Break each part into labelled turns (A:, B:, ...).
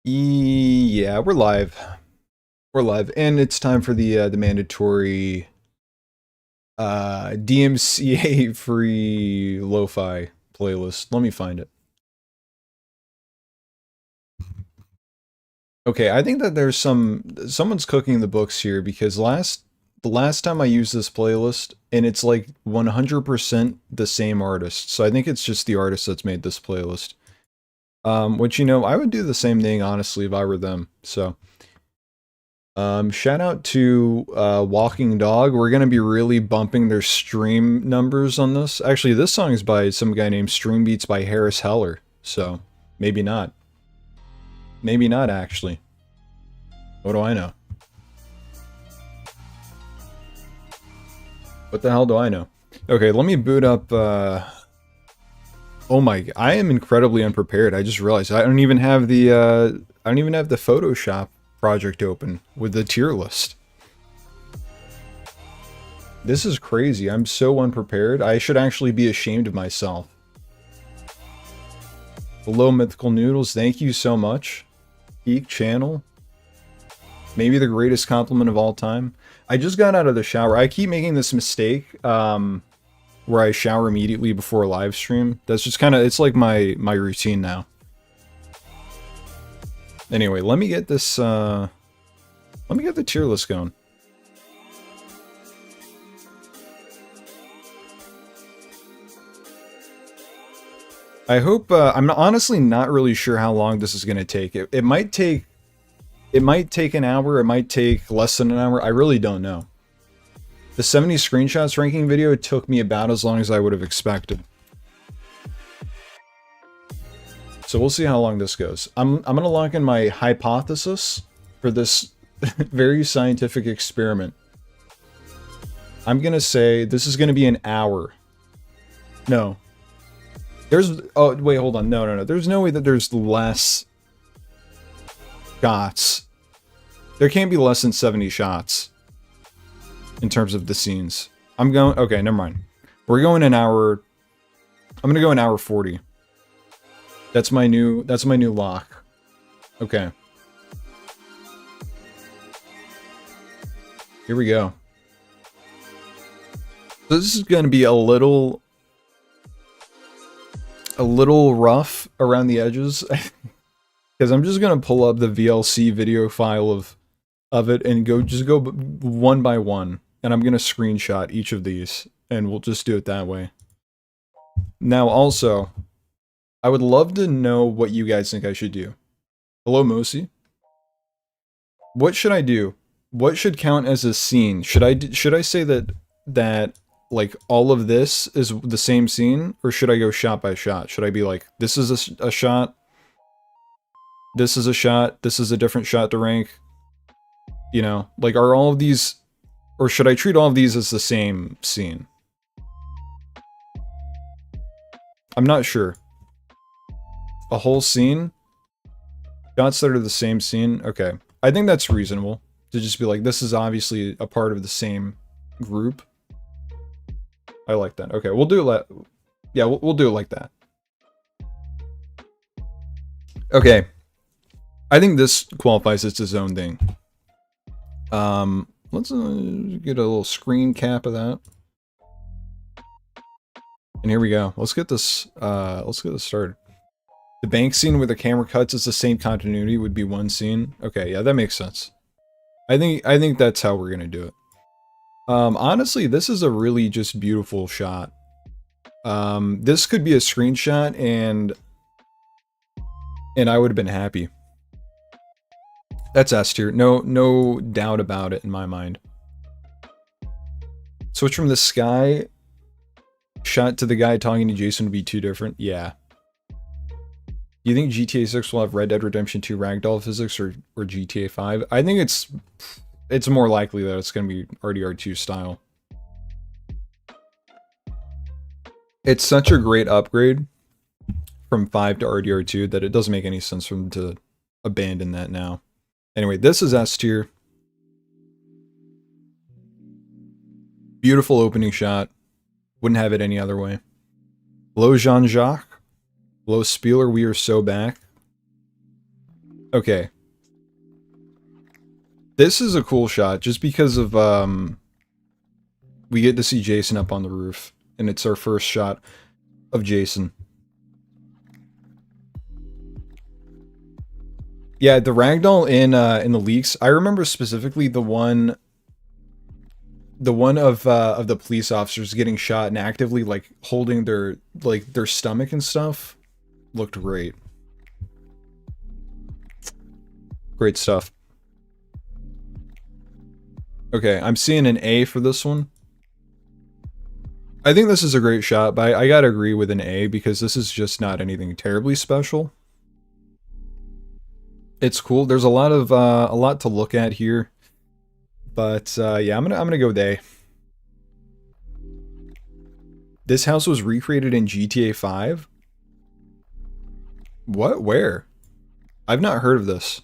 A: Yeah, we're live. We're live, and it's time for the mandatory DMCA free lo-fi playlist. Let me find it. Okay, I think that there's someone's cooking the books here because the last time I used this playlist, and it's like 100% the same artist. So I think it's just the artist that's made this playlist. Which I would do the same thing honestly if I were them. So. Shout out to Walking Dog. We're gonna be really bumping their stream numbers on this. Actually, this song is by some guy named Stream Beats by Harris Heller. So maybe not. Maybe not actually. What do I know? What the hell do I know? Okay, let me boot up. Oh my! I am incredibly unprepared. I just realized I don't even have the. I don't even have the Photoshop project open with the tier list. This is crazy. I'm so unprepared. I should actually be ashamed of myself. Hello, Mythical Noodles. Thank you so much. Geek channel. Maybe the greatest compliment of all time. I just got out of the shower. I keep making this mistake where I shower immediately before a live stream. That's just kind of, it's like my routine now. Anyway, let me get this, let me get the tier list going. I hope, I'm honestly not really sure how long this is going to take. It might take an hour, it might take less than an hour, I really don't know. The 70 screenshots ranking video took me about as long as I would have expected. So we'll see how long this goes. I'm gonna lock in my hypothesis for this very scientific experiment. I'm gonna say this is gonna be an hour. No. Oh, wait, hold on. No. There's no way that there's less shots. There can't be less than 70 shots in terms of the scenes. Okay, never mind. We're going an hour. I'm gonna go an hour 40. That's my new lock. Okay. Here we go. So this is gonna be a little rough around the edges. Because I'm just gonna pull up the VLC video file of it and go one by one. And I'm gonna screenshot each of these. And we'll just do it that way. Now also, I would love to know what you guys think I should do. Hello, Mosi. What should I do? What should count as a scene? Should I say that like all of this is the same scene, or should I go shot by shot? Should I be like, this is a shot, this is a shot, this is a different shot to rank? You know, like are all of these, or should I treat all of these as the same scene? I'm not sure. A whole scene? Shots that are the same scene? Okay. I think that's reasonable. To just be like, this is obviously a part of the same group. I like that. Okay, we'll do it we'll do it like that. Okay. I think this qualifies as its own thing. Let's get a little screen cap of that. And here we go. Let's get this started. The bank scene where the camera cuts is the same continuity would be one scene. Okay, yeah, that makes sense. I think that's how we're gonna do it. Honestly, this is a really just beautiful shot. This could be a screenshot and I would have been happy. That's S tier. No doubt about it in my mind. Switch from the sky shot to the guy talking to Jason would be too different. Yeah. Do you think GTA 6 will have Red Dead Redemption 2 ragdoll physics or GTA 5? I think it's more likely that it's going to be RDR2 style. It's such a great upgrade from 5 to RDR2 that it doesn't make any sense for them to abandon that now. Anyway, this is S tier. Beautiful opening shot. Wouldn't have it any other way. Hello, Jean-Jacques. Hello, Spieler. We are so back. Okay. This is a cool shot just because of, we get to see Jason up on the roof, and it's our first shot of Jason. Yeah, the ragdoll in the leaks, I remember specifically the one of the police officers getting shot and actively like holding their stomach and stuff looked great. Great stuff. Okay, I'm seeing an A for this one. I think this is a great shot, but I gotta agree with an A because this is just not anything terribly special. It's cool. There's a lot to look at here, but yeah, I'm gonna go with A. This house was recreated in GTA 5. What? Where? I've not heard of this.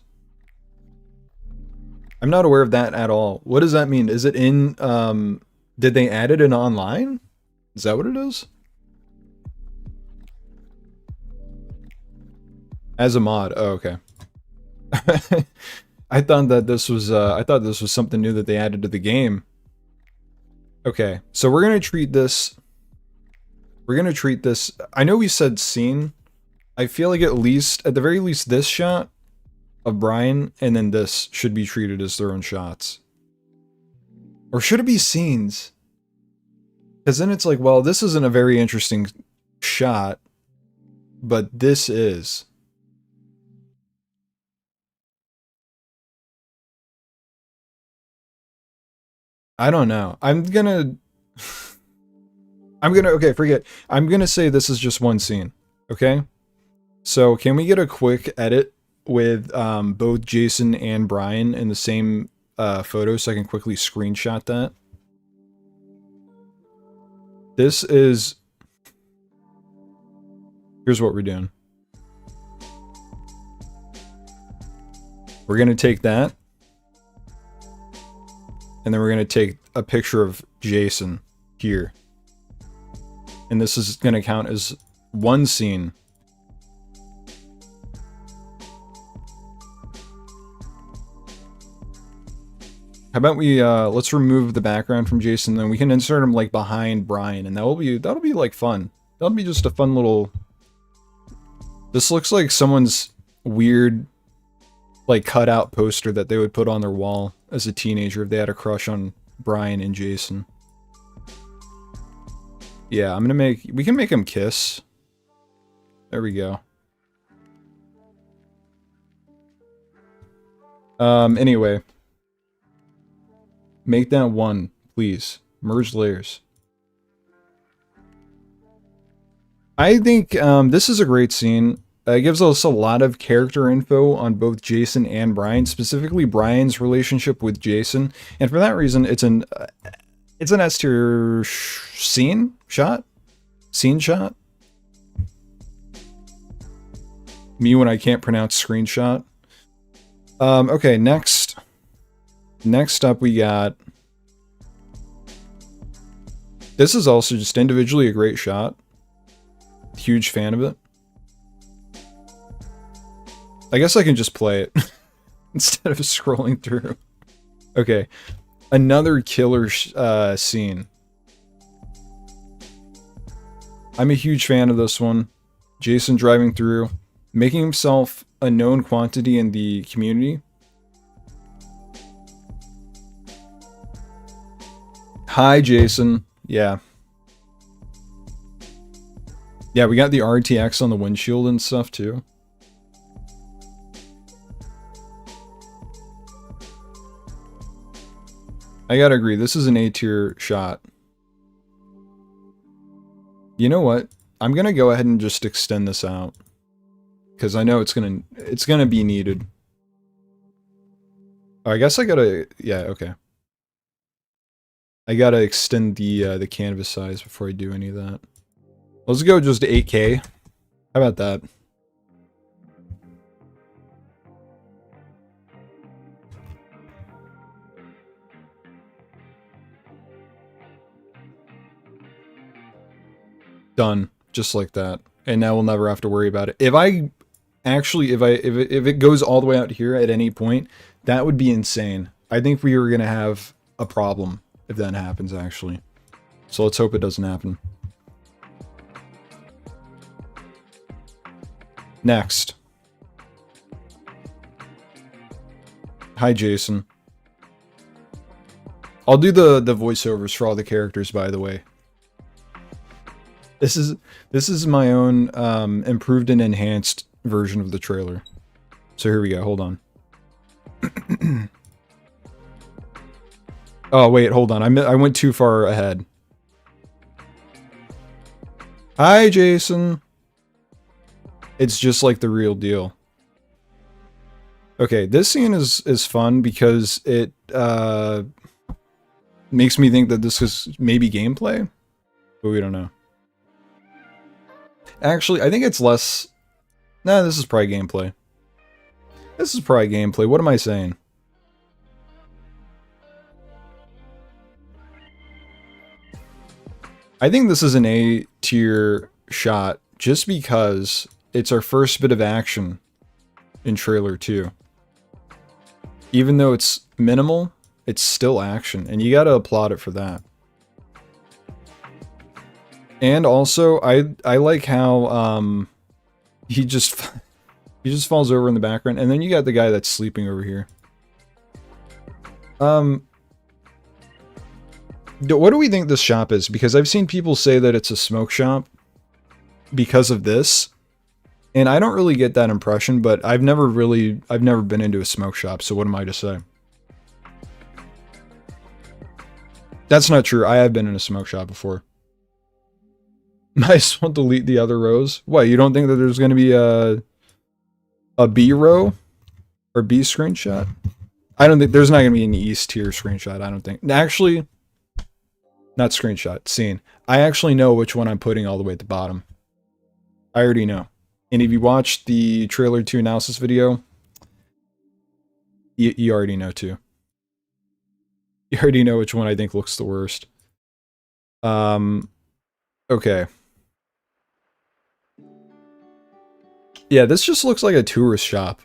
A: I'm not aware of that at all. What does that mean? Is it in, did they add it in online? Is that what it is? As a mod. Oh, okay. I thought this was something new that they added to the game. Okay, so we're gonna treat this. I know we said scene. I feel like at the very least, this shot of Brian and then this should be treated as their own shots. Or should it be scenes? Because then it's like, well, this isn't a very interesting shot, but this is. I don't know. Okay, forget. I'm gonna say this is just one scene. Okay? So can we get a quick edit with both Jason and Brian in the same photo so I can quickly screenshot that? This is... Here's what we're doing. We're gonna take that. And then we're gonna take a picture of Jason here. And this is gonna count as one scene. How about we let's remove the background from Jason, then we can insert him like behind Brian, and that'll be like fun. That'll be just a fun little... This looks like someone's weird like cutout poster that they would put on their wall as a teenager if they had a crush on Brian and Jason. Yeah, we can make them kiss. There we go. Anyway. Make that one, please. Merge layers. I think this is a great scene. It gives us a lot of character info on both Jason and Brian, specifically Brian's relationship with Jason, and for that reason, it's an S tier scene shot. Me when I can't pronounce screenshot. Okay, next up we got... This is also just individually a great shot. Huge fan of it. I guess I can just play it instead of scrolling through. Okay, another killer scene. I'm a huge fan of this one. Jason driving through, making himself a known quantity in the community. Hi, Jason. Yeah. Yeah, we got the RTX on the windshield and stuff, too. I gotta agree, this is an A-tier shot. You know what? I'm gonna go ahead and just extend this out. Because I know it's gonna be needed. Oh, I guess I gotta... Yeah, okay. I gotta extend the canvas size before I do any of that. Let's go just 8K. How about that? Done. Just like that. And now we'll never have to worry about it. If I Actually, if it goes all the way out here at any point, that would be insane. I think we are gonna have a problem if that happens, actually. So let's hope it doesn't happen. Next. Hi, Jason. I'll do the voiceovers for all the characters, by the way. This is my own improved and enhanced version of the trailer. So here we go. Hold on. Oh wait, hold on. I went too far ahead. Hi, Jason. It's just like the real deal. Okay, this scene is fun because it makes me think that this is maybe gameplay, but we don't know. Actually, I think it's less... Nah, this is probably gameplay. This is probably gameplay. What am I saying? I think this is an A tier shot just because it's our first bit of action in trailer 2. Even though it's minimal, it's still action, and you gotta applaud it for that. And also, I like how he just falls over in the background, and then you got the guy that's sleeping over here. What do we think this shop is? Because I've seen people say that it's a smoke shop because of this. And I don't really get that impression, but I've never been into a smoke shop, so what am I to say? That's not true. I have been in a smoke shop before. Might as well delete the other rows. What, you don't think that there's going to be a B row? Or B screenshot? I don't think, there's not going to be an East tier screenshot, I don't think. Actually, not screenshot, scene. I actually know which one I'm putting all the way at the bottom. I already know. And if you watch the trailer 2 analysis video, you already know too. You already know which one I think looks the worst. Okay. Yeah, this just looks like a tourist shop.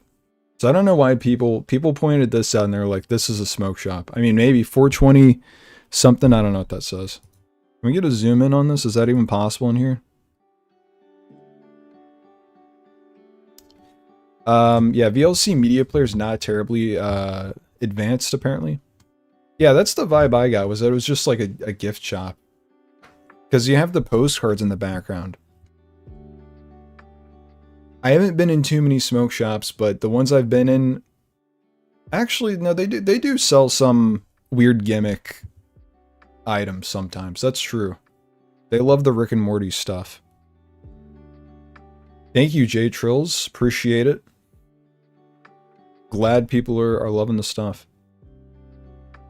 A: So I don't know why people pointed this out and they're like, this is a smoke shop. I mean, maybe 420 something, I don't know what that says. Can we get a zoom in on this? Is that even possible in here? Yeah, VLC Media Player is not terribly advanced, apparently. Yeah, that's the vibe I got, was that it was just like a gift shop. Because you have the postcards in the background. I haven't been in too many smoke shops, but the ones I've been in... Actually, no, they do sell some weird gimmick items sometimes. That's true. They love the Rick and Morty stuff. Thank you, J Trills. Appreciate it. Glad people are loving the stuff.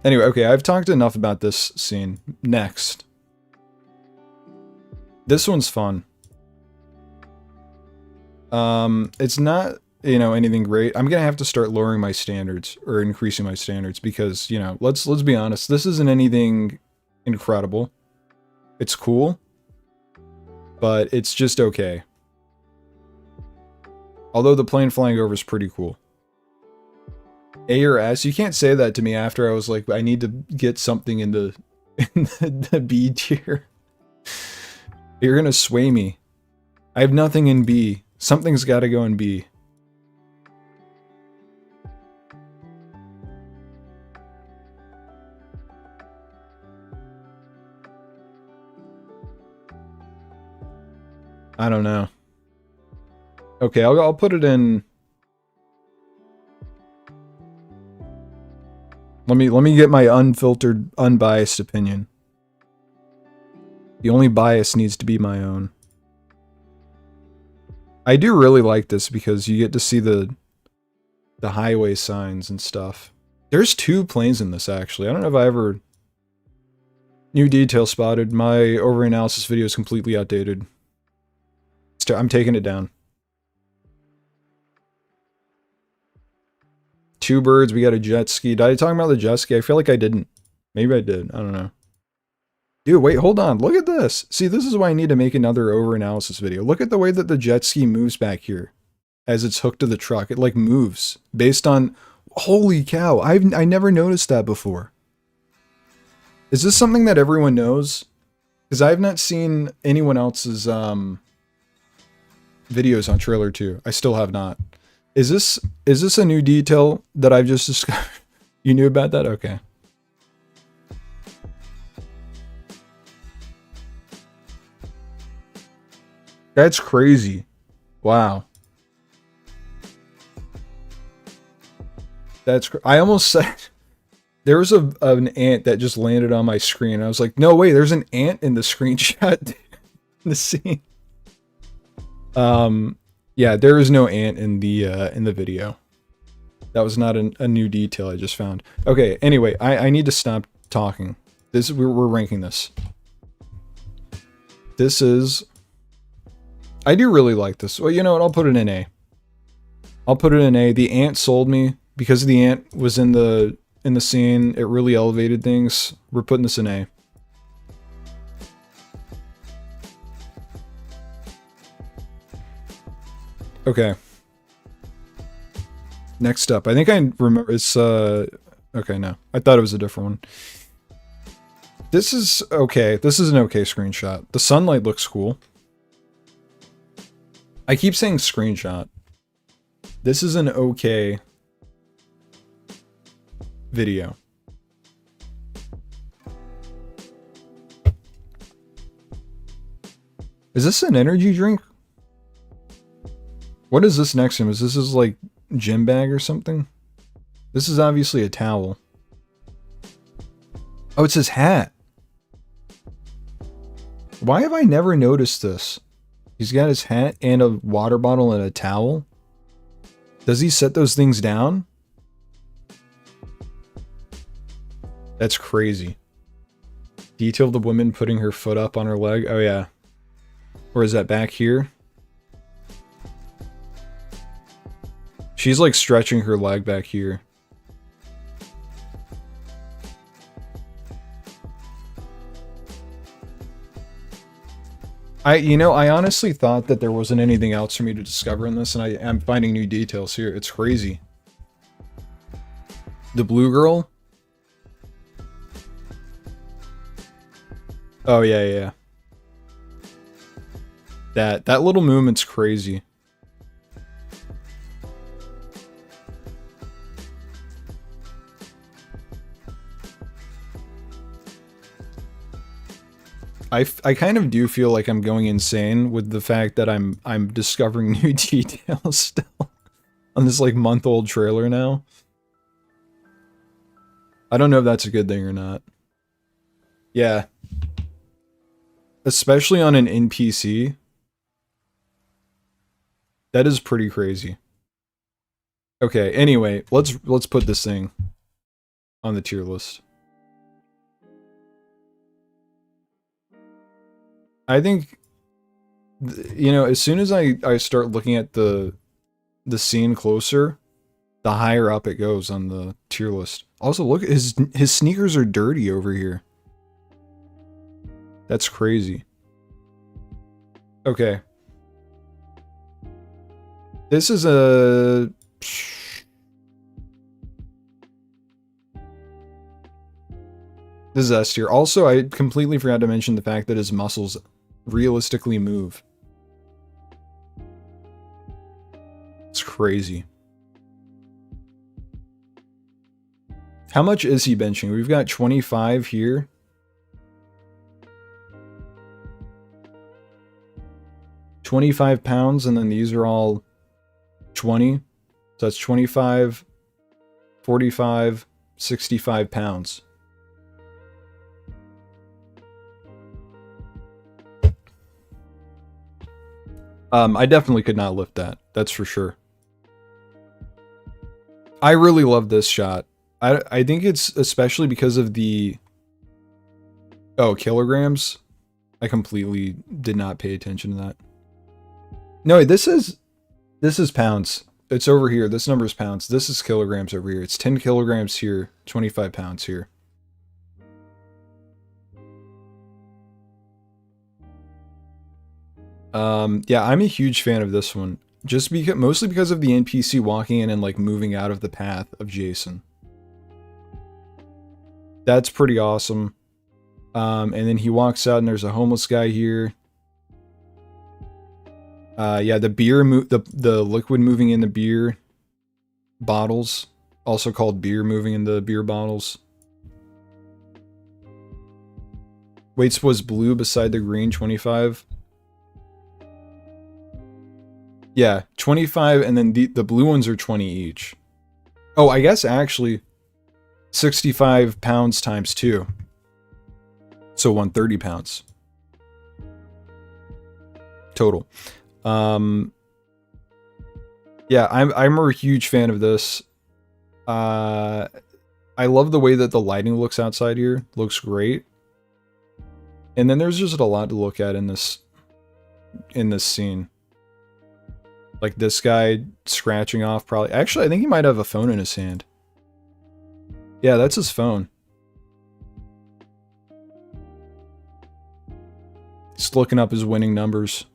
A: Anyway, okay, I've talked enough about this scene. Next. This one's fun. It's not, you know, anything great. I'm gonna have to start lowering my standards, or increasing my standards, because, you know, let's be honest, this isn't anything incredible. It's cool, but it's just okay. Although the plane flying over is pretty cool. A or S? You can't say that to me after I was like, I need to get something in the B tier. You're gonna sway me. I have nothing in B. Something's gotta go in B. I don't know. Okay, I'll put it in... Let me get my unfiltered, unbiased opinion. The only bias needs to be my own. I do really like this because you get to see the highway signs and stuff. There's 2 planes in this, actually. I don't know if I ever... New detail spotted. My over-analysis video is completely outdated. I'm taking it down. 2 birds, we got a jet ski. Did I talk about the jet ski? I feel like I didn't. Maybe I did. I don't know. Dude, wait, hold on. Look at this. See, this is why I need to make another over-analysis video. Look at the way that the jet ski moves back here. as it's hooked to the truck. It like moves based on, holy cow, I never noticed that before. Is this something that everyone knows? Because I've not seen anyone else's videos on Trailer 2. I still have not. Is this a new detail that I've just discovered? You knew about that? Okay. That's crazy. Wow. I almost said there was an ant that just landed on my screen. I was like, no way, there's an ant in the screenshot in the scene. Yeah, there is no ant in the video. That was not a new detail I just found. Okay, anyway, I need to stop talking. We're ranking this. This is, I do really like this. Well, you know what? I'll put it in A. I'll put it in A. The ant sold me because the ant was in the scene. It really elevated things. We're putting this in A. Okay. Next up. I think I remember it's okay, no. I thought it was a different one. This is okay. This is an okay screenshot. The sunlight looks cool. I keep saying screenshot. This is an okay video. Is this an energy drink? What is this next to him? Is this his, like, gym bag or something? This is obviously a towel. Oh, it's his hat. Why have I never noticed this? He's got his hat and a water bottle and a towel. Does he set those things down? That's crazy. Detail of the woman putting her foot up on her leg. Oh yeah. Or is that back here? She's like stretching her leg back here. I honestly thought that there wasn't anything else for me to discover in this, and I am finding new details here. It's crazy. The blue girl? Oh, yeah. That little movement's crazy. I kind of do feel like I'm going insane with the fact that I'm discovering new details still on this like month-old trailer now. I don't know if that's a good thing or not. Yeah. Especially on an NPC. That is pretty crazy. Okay, anyway, let's put this thing on the tier list. I think, you know, as soon as I start looking at the scene closer, the higher up it goes on the tier list. Also, look, his sneakers are dirty over here. That's crazy. Okay. This is a... This is S tier. Also, I completely forgot to mention the fact that his muscles realistically move. It's crazy. How much is he benching? We've got 25 here. £25, and then these are all 20. So that's 25, 45, 65 pounds. I definitely could not lift that. That's for sure. I really love this shot. I think it's especially because of the... Oh, kilograms? I completely did not pay attention to that. No, this is pounds. It's over here. This number is pounds. This is kilograms over here. It's 10 kilograms here, 25 pounds here. Yeah, I'm a huge fan of this one. Just because, mostly because of the NPC walking in and like moving out of the path of Jason. That's pretty awesome. And then he walks out and there's a homeless guy here. Yeah, the beer, the liquid moving in the beer bottles, also called beer moving in the beer bottles. Weights was blue beside the green, 25. Yeah, 25, and then the blue ones are 20 each. Oh, I guess actually 65 pounds times 2. So 130 pounds. Total. Yeah, I'm a huge fan of this. I love the way that the lighting looks outside here. Looks great. And then there's just a lot to look at in this scene. Like this guy scratching off probably. Actually, I think he might have a phone in his hand. Yeah, that's his phone. Just looking up his winning numbers.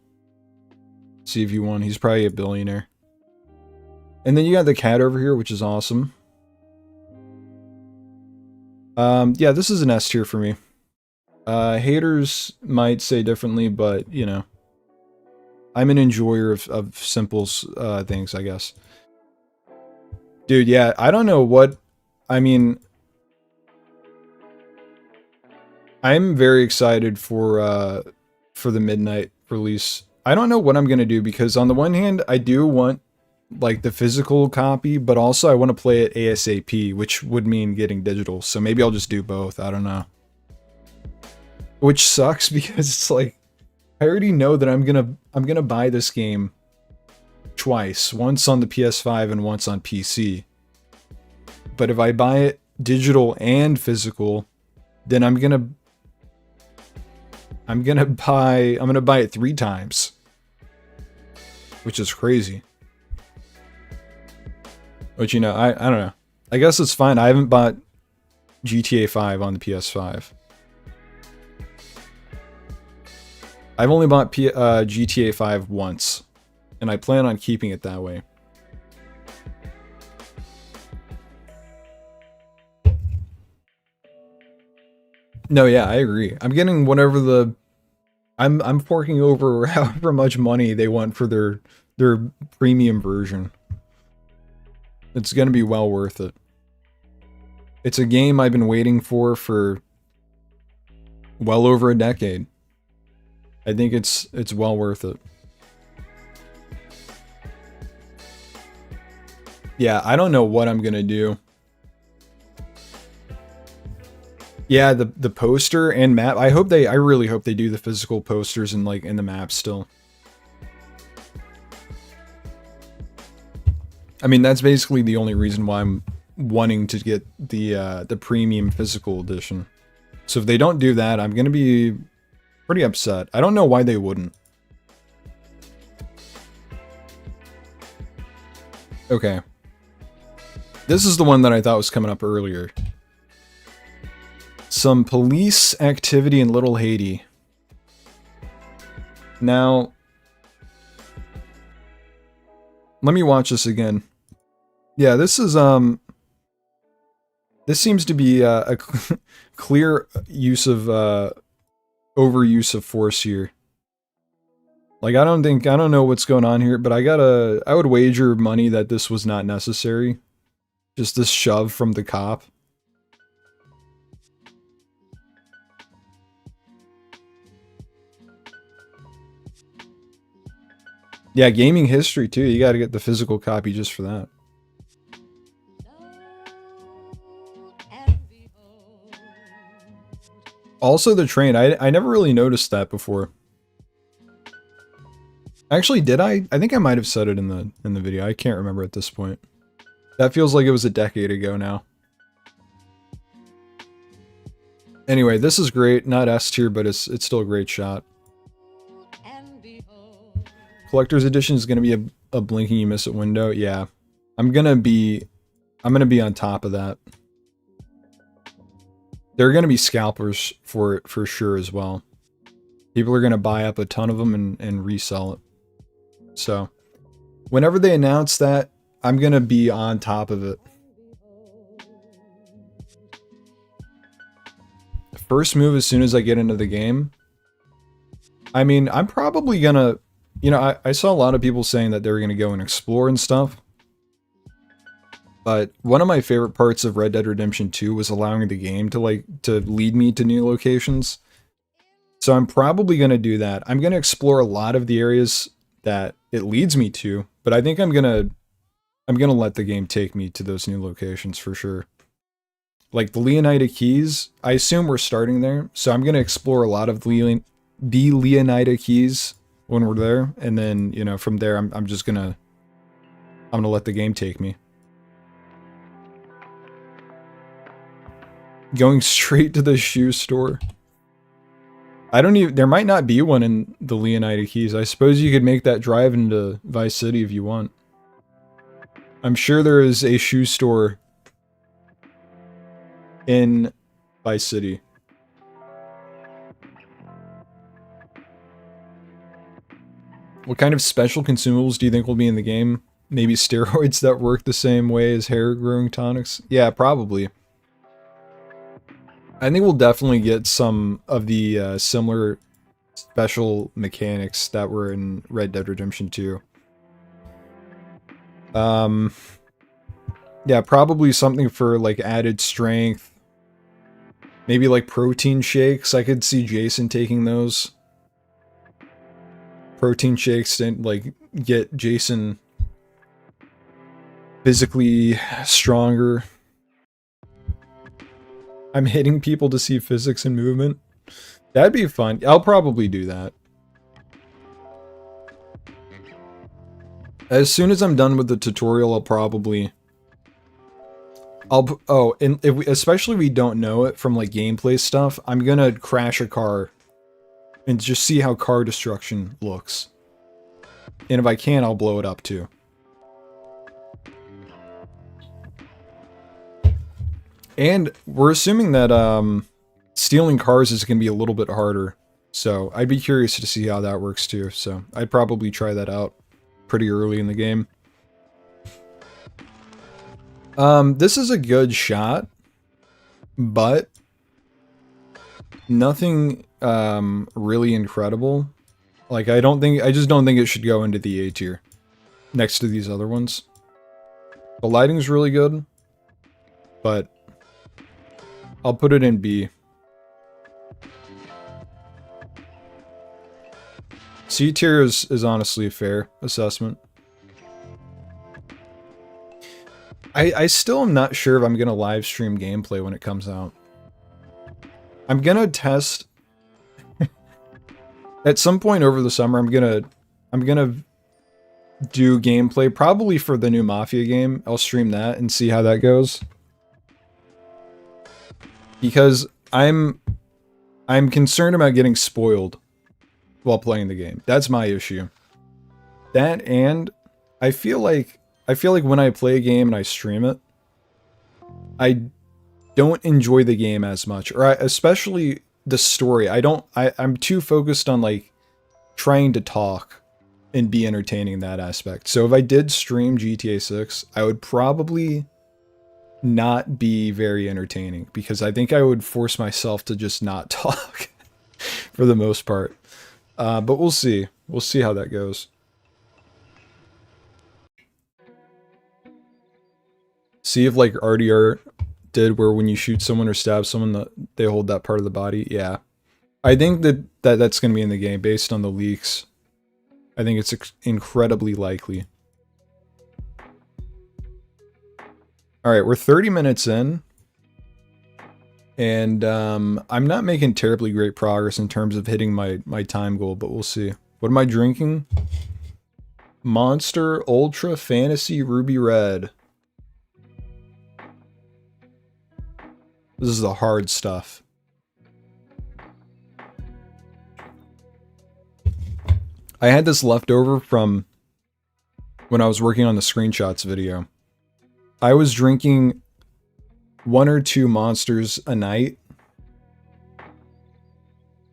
A: See if he won. He's probably a billionaire. And then you got the cat over here, which is awesome. Yeah, this is an S tier for me. Haters might say differently, but, you know. I'm an enjoyer of simple things, I guess. Dude, yeah, I don't know what... I mean... I'm very excited for the midnight release. I don't know what I'm gonna do, because on the one hand, I do want, like, the physical copy, but also I want to play it ASAP, which would mean getting digital, so maybe I'll just do both, I don't know. Which sucks, because it's like... I already know that I'm gonna buy this game twice, once on the PS5 and once on PC. But if I buy it digital and physical, then I'm gonna buy it 3 times, which is crazy. But you know, I don't know. I guess it's fine. I haven't bought GTA 5 on the PS5. I've only bought GTA 5 once, and I plan on keeping it that way. No, yeah, I agree. I'm getting whatever the... I'm forking over however much money they want for their premium version. It's gonna be well worth it. It's a game I've been waiting for well over a decade. I think it's well worth it. Yeah, I don't know what I'm gonna do. Yeah, the poster and map. I really hope they do the physical posters and like in the map still. I mean, that's basically the only reason why I'm wanting to get the premium physical edition. So if they don't do that, I'm gonna be pretty upset. I don't know why they wouldn't. Okay. This is the one that I thought was coming up earlier. Some police activity in Little Haiti. Now, let me watch this again. Yeah, this is, this seems to be a clear use of, overuse of force here. Like, I don't know what's going on here, but I would wager money that this was not necessary. Just this shove from the cop. Yeah, gaming history too. You gotta get the physical copy just for that. Also the train, I never really noticed that before. Actually, did I? I think I might have said it in the video. I can't remember at this point. That feels like it was a decade ago now. Anyway, this is great. Not S tier, but it's still a great shot. Collector's edition is gonna be a blinking you miss it window. Yeah, I'm gonna be on top of that. There are gonna be scalpers for it for sure as well. People are gonna buy up a ton of them and resell it. So, Whenever they announce that, I'm gonna be on top of it. First move as soon as I get into the game. I mean, I'm probably gonna, you know, I saw a lot of people saying that they were gonna go and explore and stuff. But one of my favorite parts of Red Dead Redemption 2 was allowing the game to lead me to new locations. So I'm probably gonna do that. I'm gonna explore a lot of the areas that it leads me to, but I think I'm gonna let the game take me to those new locations for sure. Like the Leonida Keys, I assume we're starting there, so I'm gonna explore a lot of the Leonida Keys when we're there, and then, you know, from there I'm gonna let the game take me. Going straight to the shoe store. There might not be one in the Leonida Keys. I suppose you could make that drive into Vice City if you want. I'm sure there is a shoe store in Vice City. What kind of special consumables do you think will be in the game? Maybe steroids that work the same way as hair growing tonics? Yeah, probably. I think we'll definitely get some of the similar special mechanics that were in Red Dead Redemption 2. Yeah, probably something for like added strength. Maybe like protein shakes. I could see Jason taking those. Protein shakes to like get Jason physically stronger. I'm hitting people to see physics and movement. That'd be fun. I'll probably do that. As soon as I'm done with the tutorial, and especially if we don't know it from like gameplay stuff, I'm gonna crash a car and just see how car destruction looks. And if I can, I'll blow it up too. And we're assuming that stealing cars is going to be a little bit harder. So I'd be curious to see how that works too. So I'd probably try that out pretty early in the game. This is a good shot, but nothing really incredible. Like I just don't think it should go into the A tier next to these other ones. The lighting's really good, but I'll put it in B. C tier is honestly a fair assessment. I still am not sure if I'm gonna live stream gameplay when it comes out. I'm gonna test at some point over the summer. I'm gonna do gameplay probably for the new Mafia game. I'll stream that and see how that goes. Because I'm concerned about getting spoiled while playing the game. That's my issue. That, and I feel like when I play a game and I stream it, I don't enjoy the game as much, or especially the story. I'm too focused on like trying to talk and be entertaining in that aspect. So if I did stream GTA 6, I would probably not be very entertaining because I think I would force myself to just not talk for the most part. But we'll see. We'll see how that goes. See if like RDR did where when you shoot someone or stab someone, they hold that part of the body. Yeah. I think that's going to be in the game based on the leaks. I think it's incredibly likely. Alright, we're 30 minutes in. And I'm not making terribly great progress in terms of hitting my time goal, but we'll see. What am I drinking? Monster Ultra Fantasy Ruby Red. This is the hard stuff. I had this left over from when I was working on the screenshots video. I was drinking 1 or 2 monsters a night.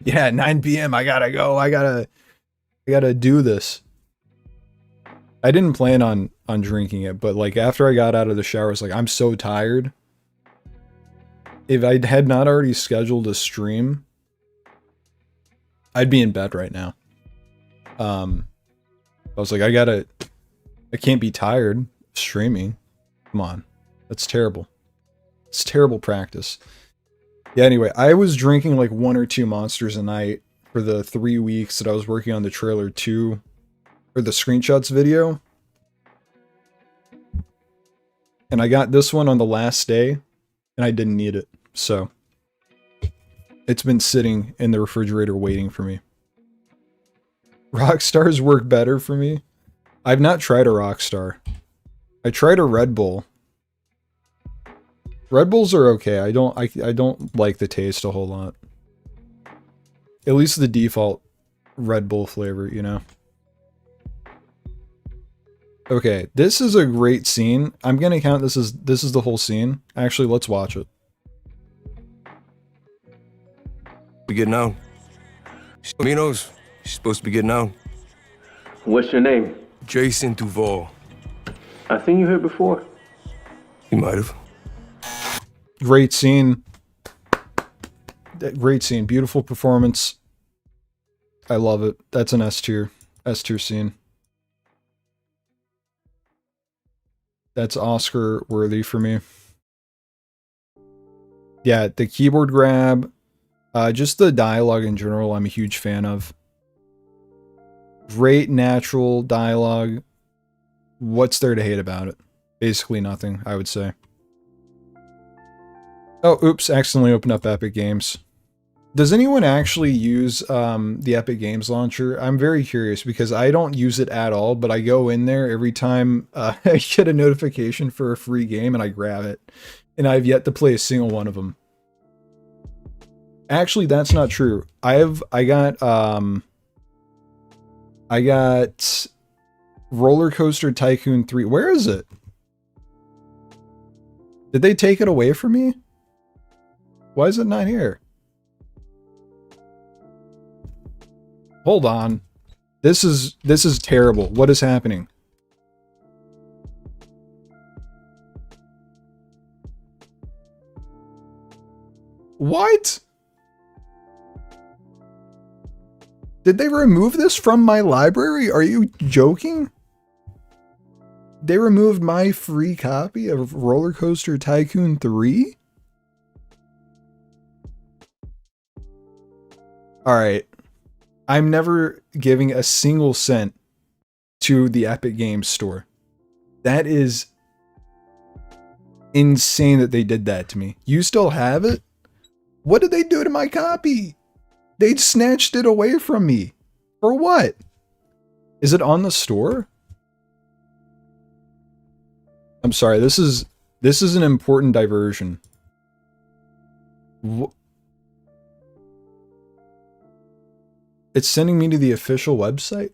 A: Yeah, 9 p.m. I gotta go. I gotta do this. I didn't plan on drinking it, but like after I got out of the shower, I was like, I'm so tired. If I had not already scheduled a stream, I'd be in bed right now. I was like, I can't be tired streaming. Come on. That's terrible. It's terrible practice. Yeah, anyway, I was drinking like 1 or 2 Monsters a night for the 3 weeks that I was working on the trailer 2 or the screenshots video. And I got this one on the last day and I didn't need it. So it's been sitting in the refrigerator waiting for me. Rockstars work better for me. I've not tried a Rockstar. I tried a Red Bull. Red Bulls are okay. I don't like the taste a whole lot. At least the default Red Bull flavor, you know. Okay, this is a great scene. I'm gonna count this is the whole scene. Actually, let's watch it.
B: Be getting out. Minos, she's supposed to be getting out.
C: What's your name?
B: Jason Duval.
C: I seen you here before.
B: You might have.
A: Great scene. Great scene. Beautiful performance. I love it. That's an S tier. S tier scene. That's Oscar worthy for me. Yeah, the keyboard grab. Just the dialogue in general, I'm a huge fan of. Great natural dialogue. What's there to hate about it? Basically nothing, I would say. Oh, oops, accidentally opened up Epic Games. Does anyone actually use the Epic Games launcher? I'm very curious because I don't use it at all, but I go in there every time I get a notification for a free game and I grab it. And I've yet to play a single one of them. Actually, that's not true. I got Roller Coaster Tycoon 3. Where is it? Did they take it away from me? Why is it not here? Hold on. This is terrible. What is happening? What? Did they remove this from my library? Are you joking? They removed my free copy of Roller Coaster Tycoon 3? Alright. I'm never giving a single cent to the Epic Games Store. That is insane that they did that to me. You still have it? What did they do to my copy? They snatched it away from me. For what? Is it on the store? I'm sorry, this is an important diversion. It's sending me to the official website?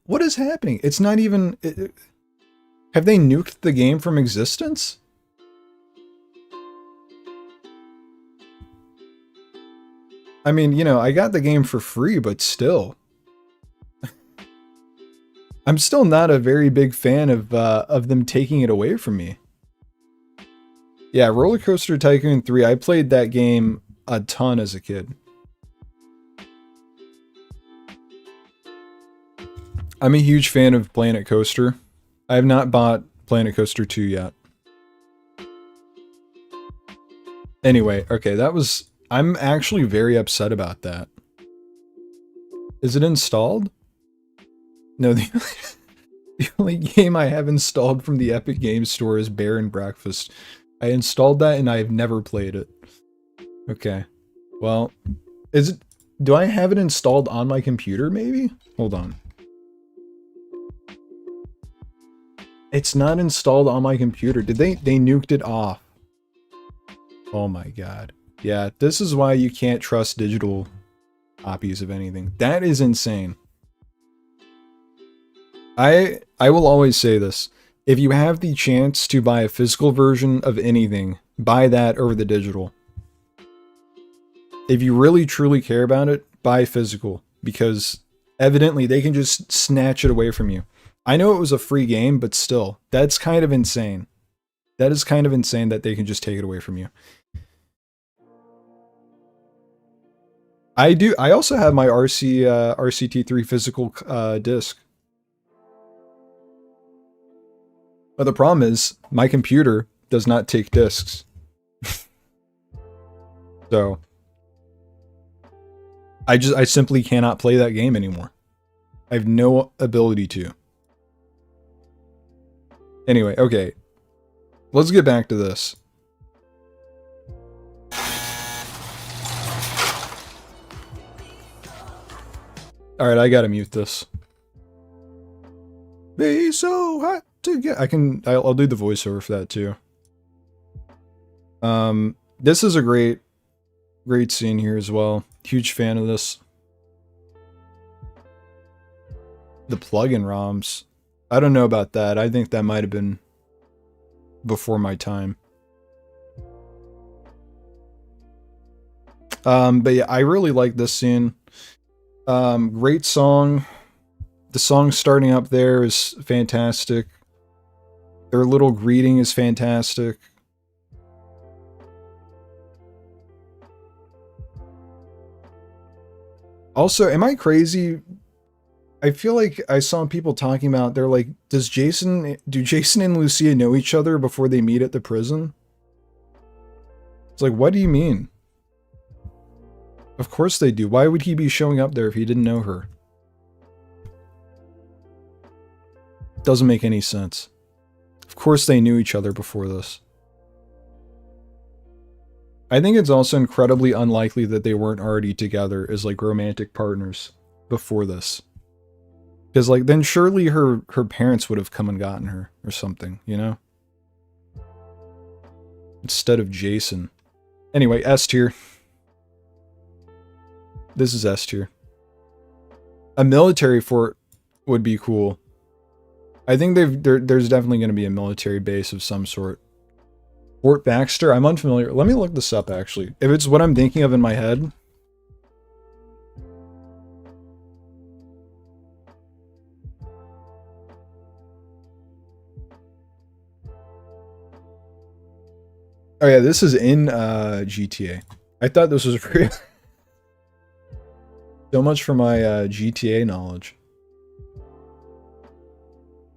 A: What is happening? It's not even... have they nuked the game from existence? I mean, you know, I got the game for free, but still. I'm still not a very big fan of them taking it away from me. Yeah, Roller Coaster Tycoon 3, I played that game a ton as a kid. I'm a huge fan of Planet Coaster. I have not bought Planet Coaster 2 yet. Anyway, okay, that was... I'm actually very upset about that. Is it installed? No, the only game I have installed from the Epic Games Store is Bear and Breakfast. I installed that and I have never played it. Okay. Well, is it... Do I have it installed on my computer, maybe? Hold on. It's not installed on my computer. Did they nuked it off? Oh my god. Yeah, this is why you can't trust digital copies of anything. That is insane. I will always say this. If you have the chance to buy a physical version of anything, buy that over the digital. If you really truly care about it, buy physical. Because evidently they can just snatch it away from you. I know it was a free game, but still, that's kind of insane. That is kind of insane that they can just take it away from you. I also have my RCT3 physical disc. But the problem is, my computer does not take discs. So, I simply cannot play that game anymore. I have no ability to. Anyway, okay. Let's get back to this. Alright, I gotta mute this. Be so hot to get... I'll do the voiceover for that too. This is a great scene here as well. Huge fan of this. The plugin ROMs. I don't know about that. I think that might have been before my time. But yeah, I really like this scene. Great song. The song starting up there is fantastic. Their little greeting is fantastic. Also, am I crazy? I feel like I saw people talking about, they're like, do Jason and Lucia know each other before they meet at the prison? It's like, what do you mean? Of course they do. Why would he be showing up there if he didn't know her? Doesn't make any sense. Of course they knew each other before this. I think it's also incredibly unlikely that they weren't already together as like romantic partners before this. Because like then surely her parents would have come and gotten her or something, you know? Instead of Jason. Anyway, S tier. This is S tier. A military fort would be cool. I think there's definitely going to be a military base of some sort. Fort Baxter? I'm unfamiliar. Let me look this up, actually. If it's what I'm thinking of in my head. Oh yeah, this is in GTA. I thought this was real. So much for my GTA knowledge.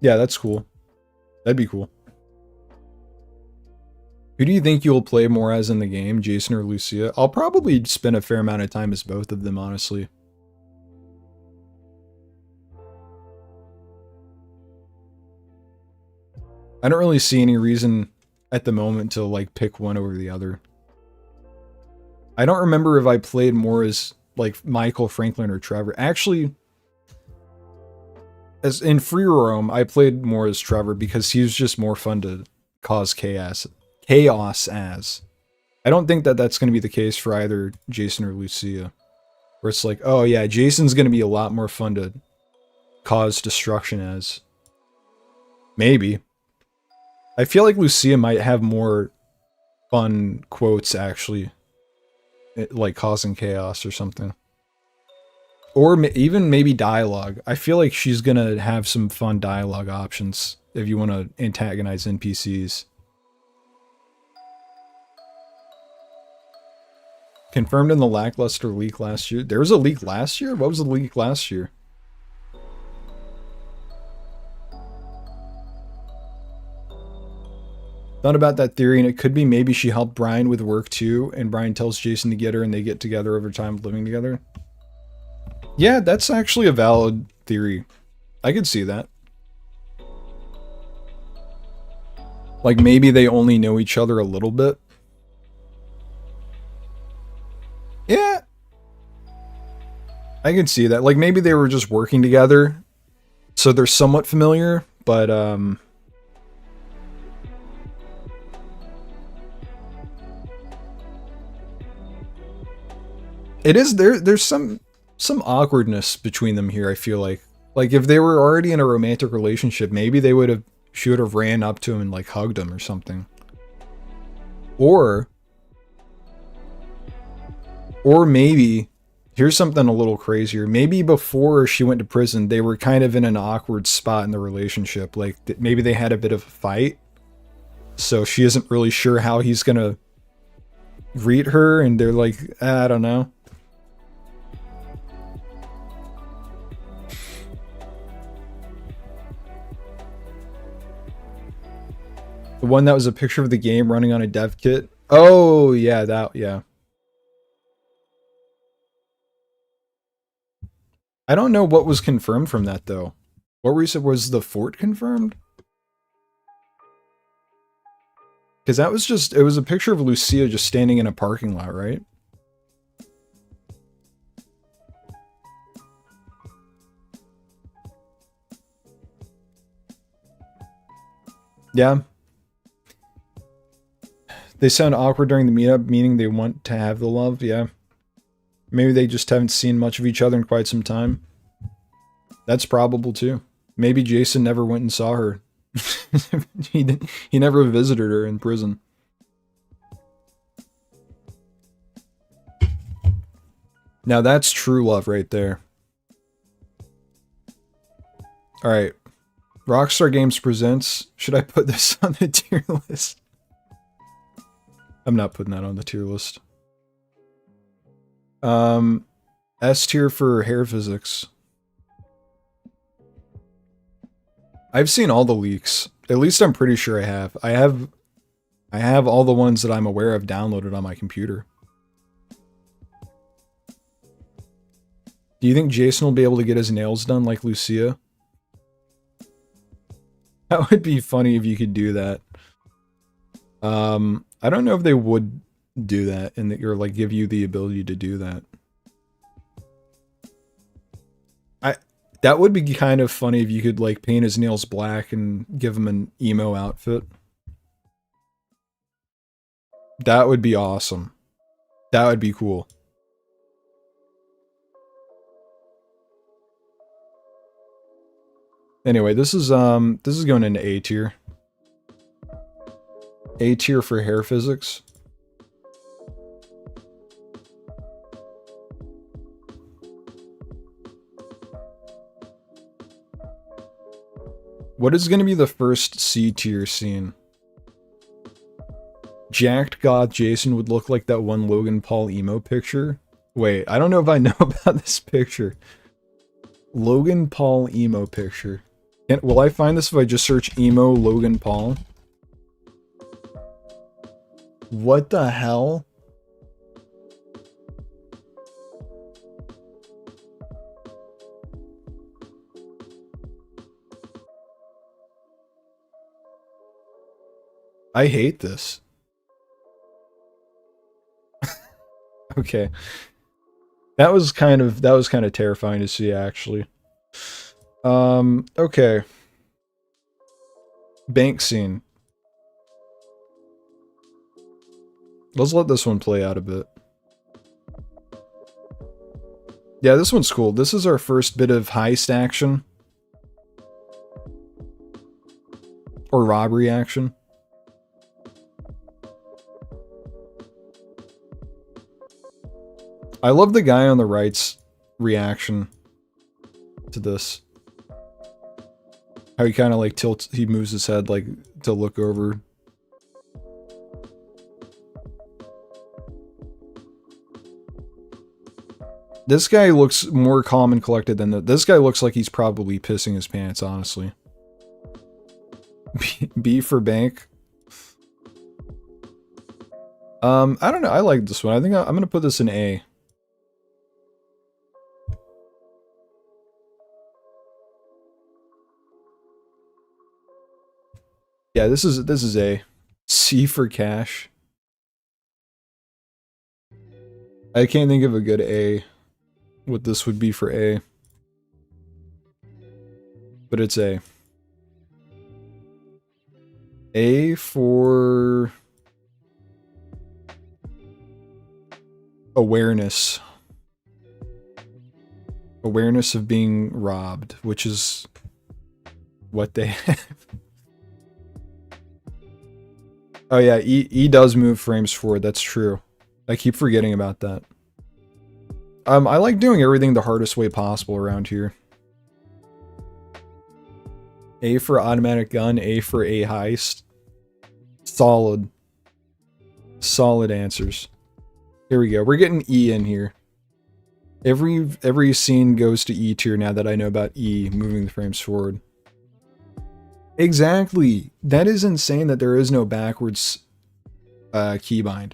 A: Yeah, that's cool. That'd be cool. Who do you think you'll play more as in the game, Jason or Lucia? I'll probably spend a fair amount of time as both of them, honestly. I don't really see any reason at the moment to like pick one over the other. I don't remember if I played more as like Michael, Franklin, or Trevor. Actually, as in Free Roam, I played more as Trevor because he was just more fun to cause chaos as. I don't think that that's going to be the case for either Jason or Lucia. Where it's like, oh yeah, Jason's going to be a lot more fun to cause destruction as. Maybe. I feel like Lucia might have more fun quotes, actually. Like causing chaos or something. Or even maybe dialogue. I feel like she's going to have some fun dialogue options if you want to antagonize NPCs. Confirmed in the lackluster leak last year. There was a leak last year? What was the leak last year? Thought about that theory, and it could be maybe she helped Brian with work too, and Brian tells Jason to get her, and they get together over time living together. Yeah, that's actually a valid theory. I could see that. Like maybe they only know each other a little bit. Yeah. I can see that. Like maybe they were just working together, so they're somewhat familiar, but it is there's some awkwardness between them here, I feel like. Like if they were already in a romantic relationship, maybe she would have ran up to him and like hugged him or something. Or maybe Here's something a little crazier. Maybe before she went to prison, they were kind of in an awkward spot in the relationship. Like, maybe they had a bit of a fight. So she isn't really sure how he's gonna greet her, and they're like, I don't know. The one that was a picture of the game running on a dev kit. Oh, yeah, yeah. I don't know what was confirmed from that, though. What were you said? Was the fort confirmed? Because that was just, it was a picture of Lucia just standing in a parking lot, right? Yeah. They sound awkward during the meetup, meaning they want to have the love, yeah. Maybe they just haven't seen much of each other in quite some time. That's probable too. Maybe Jason never went and saw her. He never visited her in prison. Now that's true love right there. Alright. Rockstar Games presents. Should I put this on the tier list? I'm not putting that on the tier list. S tier for hair physics. I've seen all the leaks. At least I'm pretty sure I have. I have all the ones that I'm aware of downloaded on my computer. Do you think Jason will be able to get his nails done like Lucia? That would be funny if you could do that. I don't know if they would do that and that you're like give you the ability to do that. That would be kind of funny if you could like paint his nails black and give him an emo outfit. That would be awesome. That would be cool. Anyway, this is going into A tier. A tier for hair physics. What is going to be the first C tier scene? Jacked goth Jason would look like that one Logan Paul emo picture. Wait, I don't know if I know about this picture. Logan Paul emo picture. Will I find this if I just search emo Logan Paul? What the hell? I hate this. Okay. That was kind of terrifying to see, actually. Okay. Bank scene. Let's let this one play out a bit. Yeah, this one's cool. This is our first bit of heist action. Or robbery action. I love the guy on the right's reaction to this. How he kind of like tilts, he moves his head like to look over. This guy looks more calm and collected than this guy looks like he's probably pissing his pants, honestly. B for bank. I don't know. I like this one. I think I'm gonna put this in A. Yeah, this is A. C for cash. I can't think of a good A. What this would be for A. But it's A. A for awareness. Awareness of being robbed, which is what they have. Oh yeah, E does move frames forward, that's true. I keep forgetting about that. I like doing everything the hardest way possible around here. A for automatic gun, A for a heist. Solid. Solid answers. Here we go. We're getting E in here. Every scene goes to E tier now that I know about E moving the frames forward. Exactly. That is insane that there is no backwards keybind.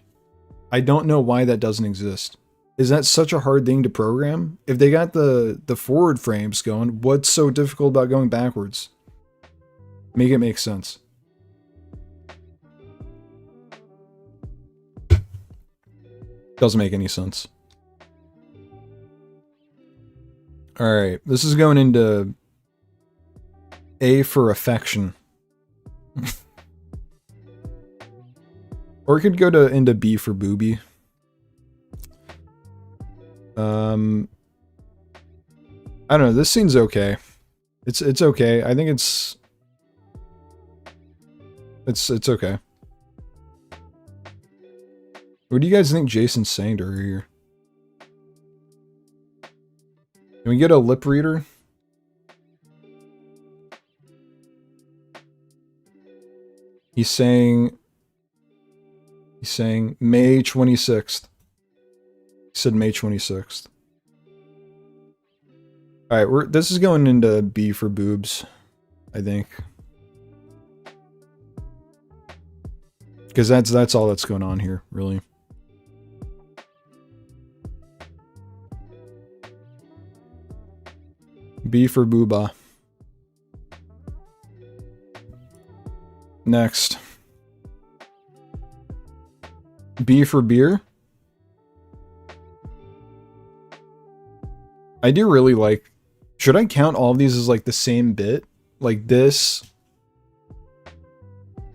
A: I don't know why that doesn't exist. Is that such a hard thing to program? If they got the forward frames going, what's so difficult about going backwards? Make it make sense. Doesn't make any sense. Alright, this is going into A for affection. Or it could go into B for booby. I don't know, this scene's okay. It's okay. I think it's okay. What do you guys think Jason's saying to her here? Can we get a lip reader? He's saying May 26th. He said May 26th. Alright, this is going into B for boobs, I think. Because that's all that's going on here, really. B for booba. Next. B for beer. I do really like... Should I count all of these as like the same bit? Like this?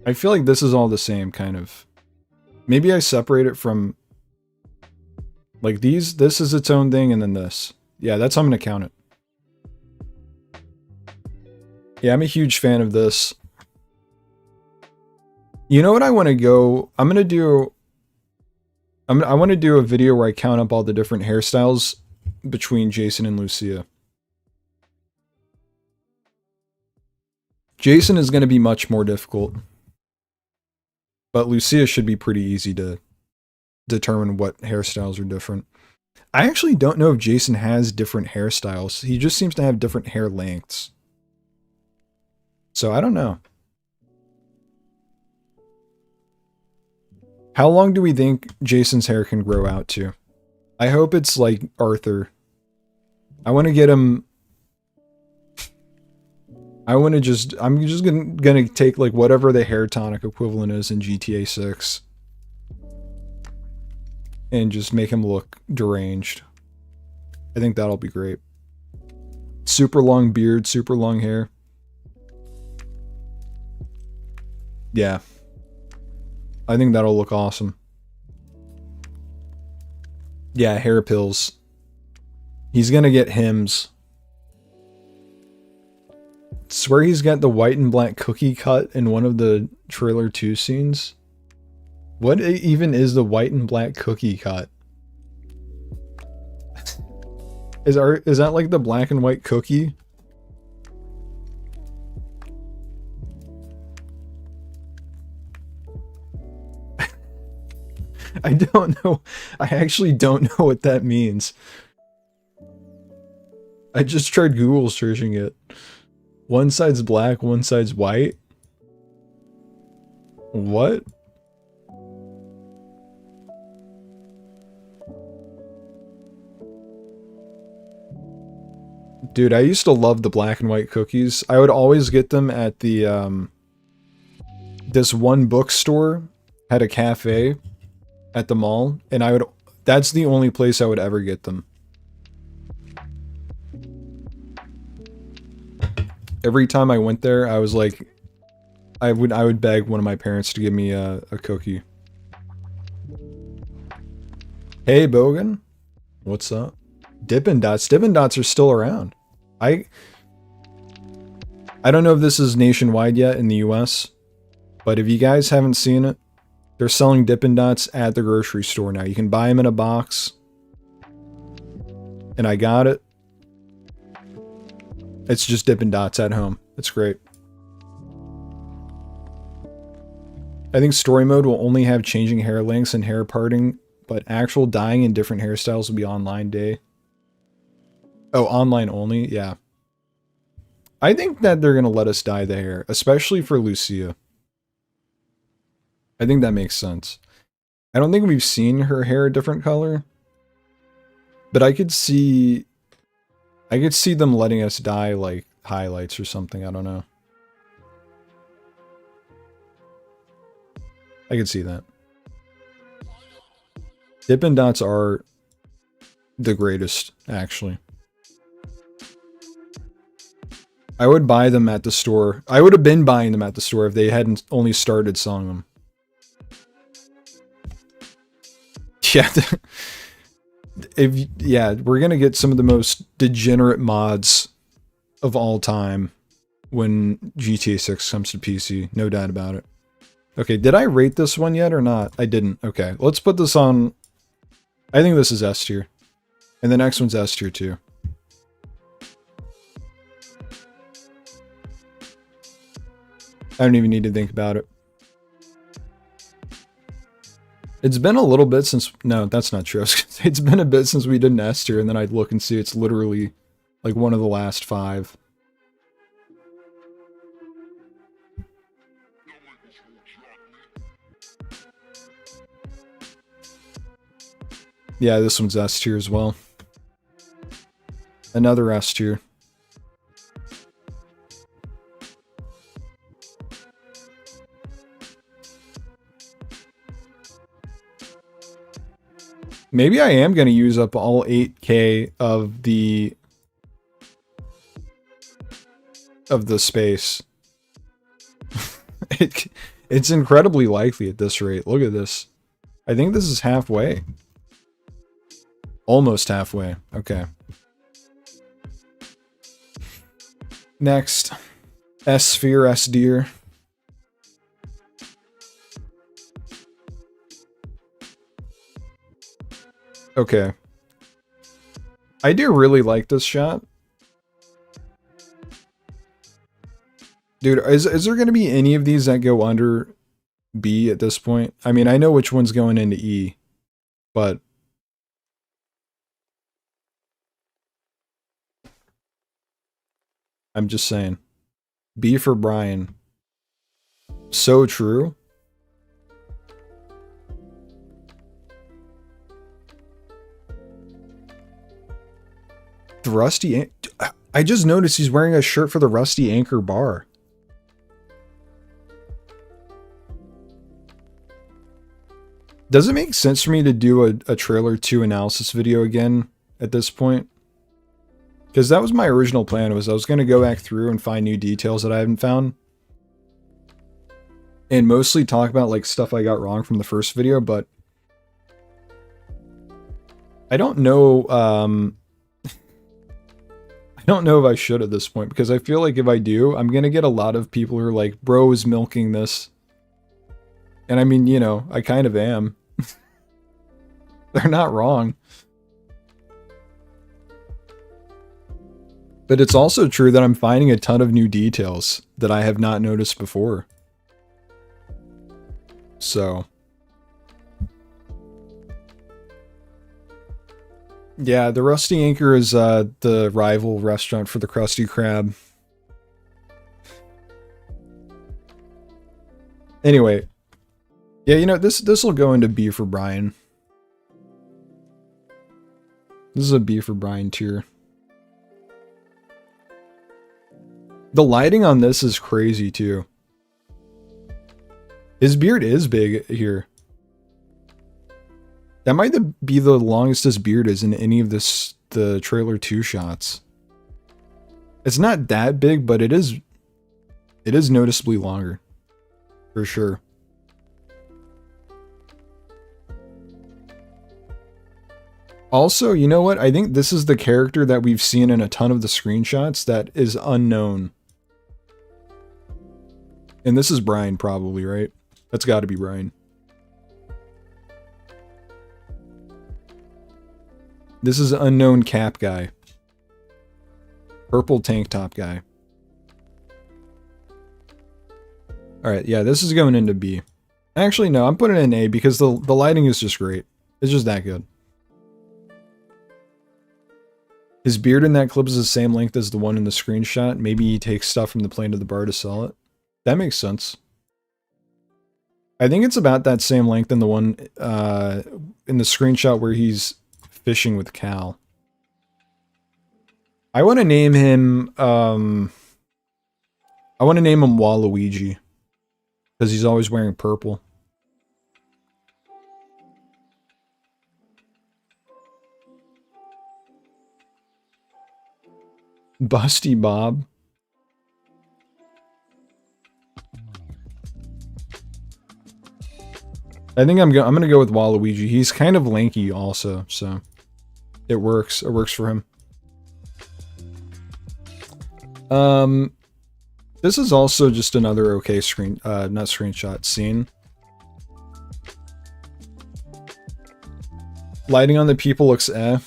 A: I feel like this is all the same, kind of. Maybe I separate it from... Like these, this is its own thing, and then this. Yeah, that's how I'm gonna count it. Yeah, I'm a huge fan of this. You know what I want to go... I want to do a video where I count up all the different hairstyles between Jason and Lucia. Jason is going to be much more difficult. But Lucia should be pretty easy to determine what hairstyles are different. I actually don't know if Jason has different hairstyles. He just seems to have different hair lengths. So I don't know. How long do we think Jason's hair can grow out to? I hope it's like Arthur. I want to get him... I'm just gonna take like whatever the hair tonic equivalent is in GTA 6. And just make him look deranged. I think that'll be great. Super long beard, super long hair. Yeah. I think that'll look awesome. Yeah, hair pills. He's gonna get Hims. Swear he's got the white and black cookie cut in one of the trailer 2 scenes. What even is the white and black cookie cut? Is that like the black and white cookie? I don't know. I actually don't know what that means. I just tried Google searching it. One side's black, one side's white. What? Dude, I used to love the black and white cookies. I would always get them at the, this one bookstore had a cafe at the mall, and that's the only place I would ever get them. Every time I went there, I was like, I would beg one of my parents to give me a cookie. Hey, Bogan. What's up? Dippin' Dots. Dippin' Dots are still around. I don't know if this is nationwide yet in the US, but if you guys haven't seen it, they're selling Dippin' Dots at the grocery store now. You can buy them in a box. And I got it. It's just Dippin' Dots at home. It's great. I think story mode will only have changing hair lengths and hair parting, but actual dyeing in different hairstyles will be online day. Oh, online only? Yeah. I think that they're going to let us dye the hair, especially for Lucia. I think that makes sense. I don't think we've seen her hair a different color, but I could see them letting us dye like highlights or something. I don't know. I could see that. Dippin' Dots are the greatest, actually. I would buy them at the store. I would have been buying them at the store if they hadn't only started selling them. Yeah. Yeah, we're gonna get some of the most degenerate mods of all time when GTA 6 comes to PC. No doubt about it. Okay, did I rate this one yet or not? I didn't. Okay, let's put this on... I think this is S tier. And the next one's S tier too. I don't even need to think about it. It's been a little bit since... No, that's not true. It's been a bit since we did an S tier, and then I'd look and see it's literally like one of the last 5. Yeah, this one's S tier as well. Another S tier. Maybe I am going to use up all 8K of the space. It's incredibly likely at this rate. Look at this. I think this is halfway. Almost halfway. Okay. Next. S-Sphere, S-Deer. Okay. I do really like this shot. Dude, is there going to be any of these that go under B at this point? I mean, I know which one's going into E, but... I'm just saying. B for Brian. So true. The Rusty... I just noticed he's wearing a shirt for the Rusty Anchor bar. Does it make sense for me to do a trailer 2 analysis video again at this point? Because that was my original plan, was I was going to go back through and find new details that I haven't found. And mostly talk about like stuff I got wrong from the first video, but... I don't know, I don't know if I should at this point, because I feel like if I do, I'm going to get a lot of people who are like, bro is milking this. And I mean, you know, I kind of am. They're not wrong. But it's also true that I'm finding a ton of new details that I have not noticed before. So. Yeah, the Rusty Anchor is the rival restaurant for the Krusty Krab. Anyway. Yeah, you know, this will go into B for Brian. This is a B for Brian tier. The lighting on this is crazy too. His beard is big here. That might be the longest his beard is in any of the trailer 2 shots. It's not that big, but it is noticeably longer. For sure. Also, you know what? I think this is the character that we've seen in a ton of the screenshots that is unknown. And this is Brian probably, right? That's got to be Brian. This is unknown cap guy. Purple tank top guy. Alright, yeah, this is going into B. Actually, no, I'm putting it in A because the lighting is just great. It's just that good. His beard in that clip is the same length as the one in the screenshot. Maybe he takes stuff from the plane to the bar to sell it. That makes sense. I think it's about that same length in the one in the screenshot where he's fishing with Cal. I want to name him Waluigi because he's always wearing purple. Busty Bob. I think I'm gonna go with Waluigi. He's kind of lanky also, so it works. It works for him. This is also just another okay not screenshot, scene. Lighting on the people looks eh.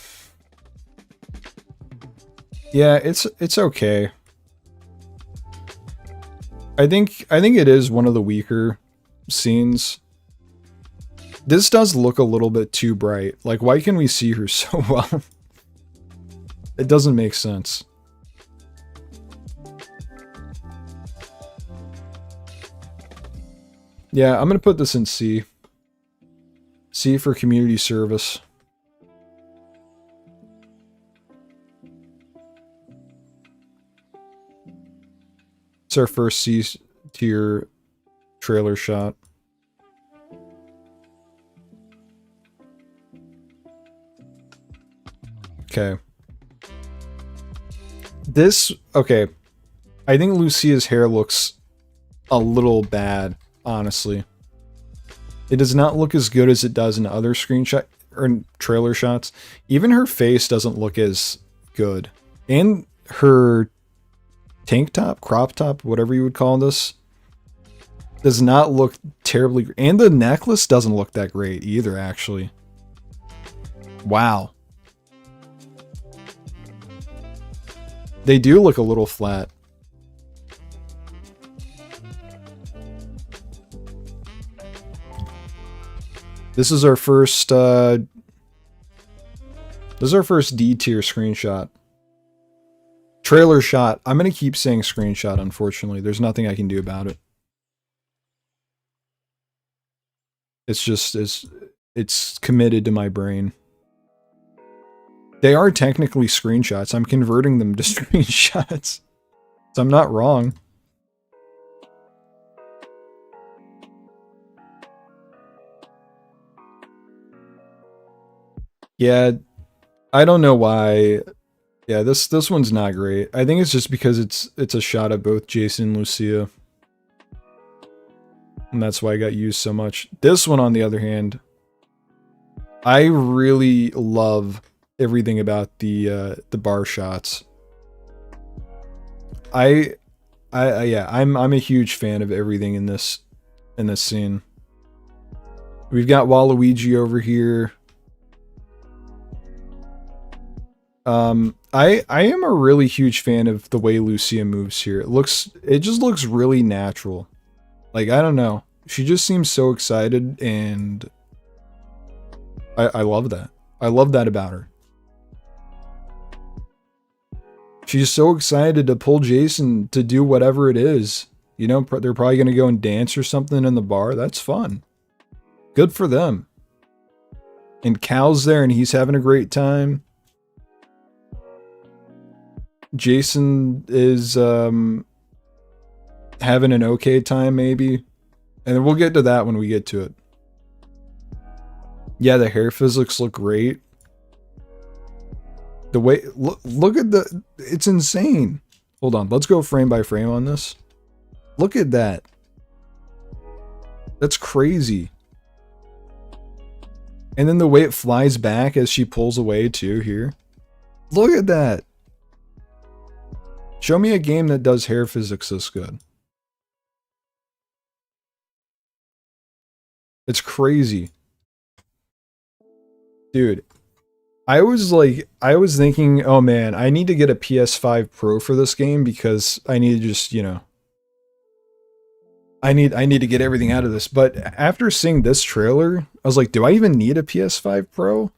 A: Yeah, it's okay. I think it is one of the weaker scenes. This does look a little bit too bright. Like, why can we see her so well? It doesn't make sense. Yeah, I'm gonna put this in C. C for community service. It's our first C tier trailer shot. Okay. Okay. I think Lucia's hair looks a little bad, honestly. It does not look as good as it does in other screenshot or trailer shots. Even her face doesn't look as good. And her tank top, crop top, whatever you would call this, does not look terribly. And the necklace doesn't look that great either, actually. Wow. They do look a little flat. This is our first D tier screenshot. Trailer shot. I'm gonna keep saying screenshot, unfortunately. There's nothing I can do about it. It's just it's committed to my brain. They are technically screenshots. I'm converting them to screenshots. So I'm not wrong. Yeah, I don't know why. Yeah, this one's not great. I think it's just because it's a shot of both Jason and Lucia. And that's why I got used so much. This one, on the other hand, I really love everything about the bar shots. Yeah, I'm a huge fan of everything in this scene. We've got Waluigi over here. I am a really huge fan of the way Lucia moves here. It just looks really natural. Like, I don't know. She just seems so excited, and I love that. I love that about her. She's so excited to pull Jason to do whatever it is. You know, they're probably going to go and dance or something in the bar. That's fun. Good for them. And Cal's there, and he's having a great time. Jason is having an okay time, maybe. And we'll get to that when we get to it. Yeah, the hair physics look great. The way, look at it's insane. Hold on, let's go frame by frame on this. Look at that. That's crazy. And then the way it flies back as she pulls away too here. Look at that. Show me a game that does hair physics this good. It's crazy. Dude, I was thinking, oh man, I need to get a PS5 Pro for this game because I need to just, you know, I need to get everything out of this. But after seeing this trailer, I was like, do I even need a PS5 Pro?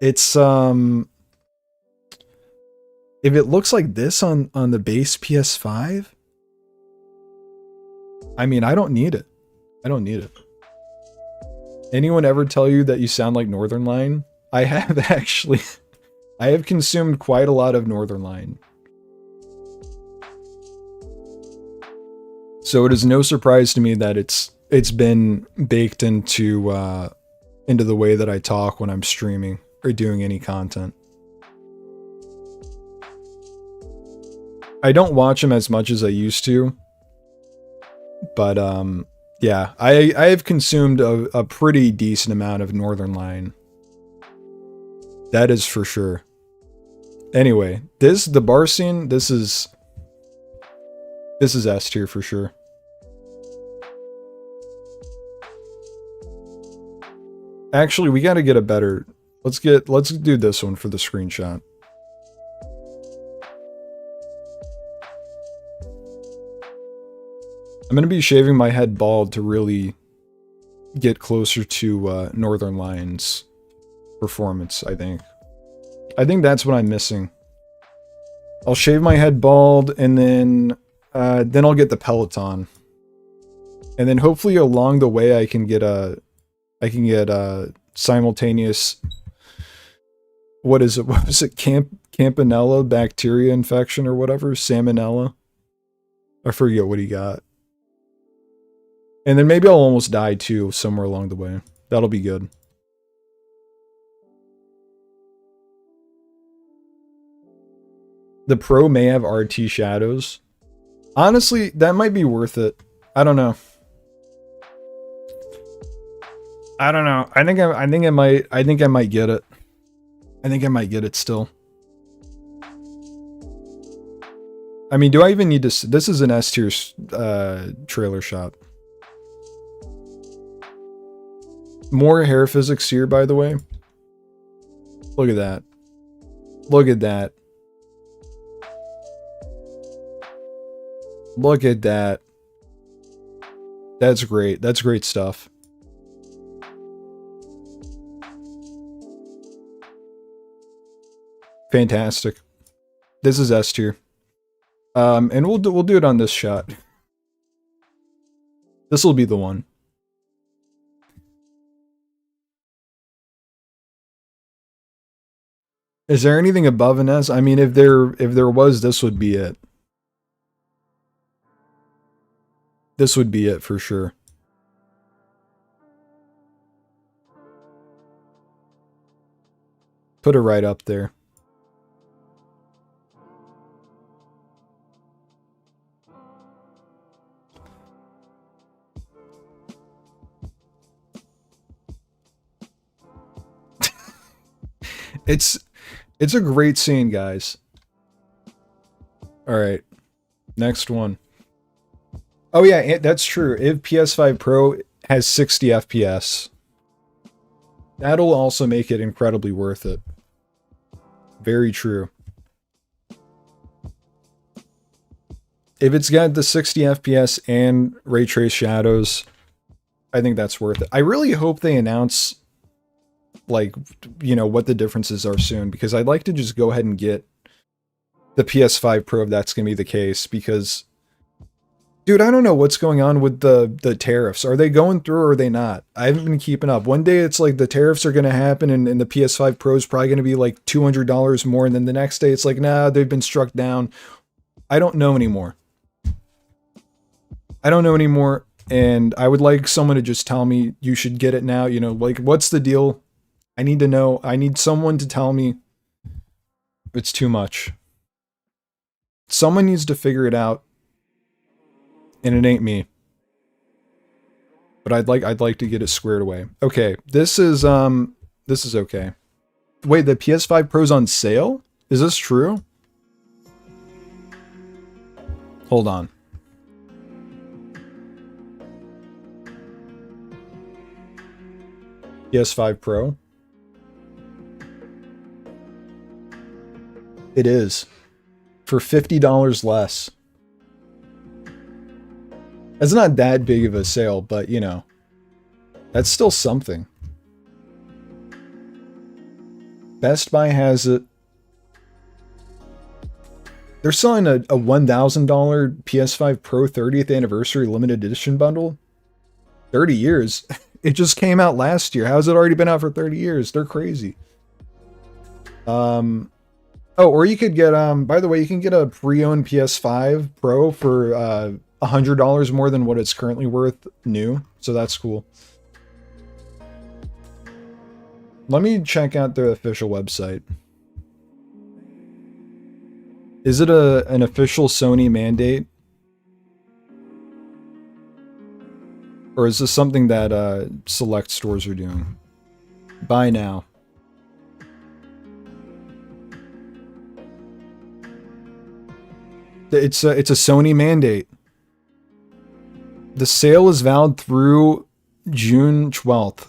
A: It's if it looks like this on the base PS5, I mean, I don't need it. I don't need it. Anyone ever tell you that you sound like Northernlion? I have actually. I have consumed quite a lot of Northernlion. So it is no surprise to me that it's been baked into the way that I talk when I'm streaming or doing any content. I don't watch them as much as I used to, but yeah, I have consumed a pretty decent amount of Northernlion. That is for sure. Anyway, the bar scene, this is S tier for sure. Actually, we got to get a better. Let's do this one for the screenshot. I'm going to be shaving my head bald to really get closer to Northernlion's performance, I think. I think that's what I'm missing. I'll shave my head bald and then I'll get the Peloton. And then hopefully along the way I can get a simultaneous, what is it? What was it? Campanella bacteria infection or whatever? Salmonella? I forget what he got. And then maybe I'll almost die too somewhere along the way. That'll be good. The Pro may have RT shadows. Honestly, that might be worth it. I don't know. I don't know. I think I might get it. I think I might get it still. I mean, do I even need to? This is an S tier trailer shot. More hair physics here, by the way. Look at that. Look at that. Look at that. That's great. That's great stuff. Fantastic. This is S tier. And we'll do it on this shot. This will be the one. Is there anything above an S? I mean, if there was, this would be it. This would be it for sure. Put it right up there. It's a great scene, guys. All right, next one. Oh yeah, that's true. If PS5 Pro has 60 FPS, that'll also make it incredibly worth it. Very true. If it's got the 60 FPS and ray trace shadows, I think that's worth it. I really hope they announce, like, you know, what the differences are soon, because I'd like to just go ahead and get the PS5 Pro if that's going to be the case, because, dude, I don't know what's going on with the tariffs. Are they going through or are they not? I haven't been keeping up. One day it's like the tariffs are going to happen and the PS5 Pro is probably going to be like $200 more, and then the next day it's like, nah, they've been struck down. I don't know anymore. I don't know anymore, and I would like someone to just tell me you should get it now. You know, like, what's the deal? I need to know. I need someone to tell me it's too much. Someone needs to figure it out, and it ain't me. But I'd like to get it squared away. Okay, this is okay. Wait, the PS5 Pro's on sale? Is this true? Hold on. PS5 Pro. It is. For $50 less. It's not that big of a sale, but you know, that's still something. Best Buy has it. They're selling a $1,000 PS5 Pro 30th anniversary limited edition bundle. 30 years. It just came out last year. How's it already been out for 30 years? They're crazy. Oh, or you could get, by the way, you can get a pre-owned PS5 Pro for $100 more than what it's currently worth new. So that's cool. Let me check out their official website. Is it an official Sony mandate? Or is this something that select stores are doing? Buy now. It's a Sony mandate. The sale is valid through June 12th.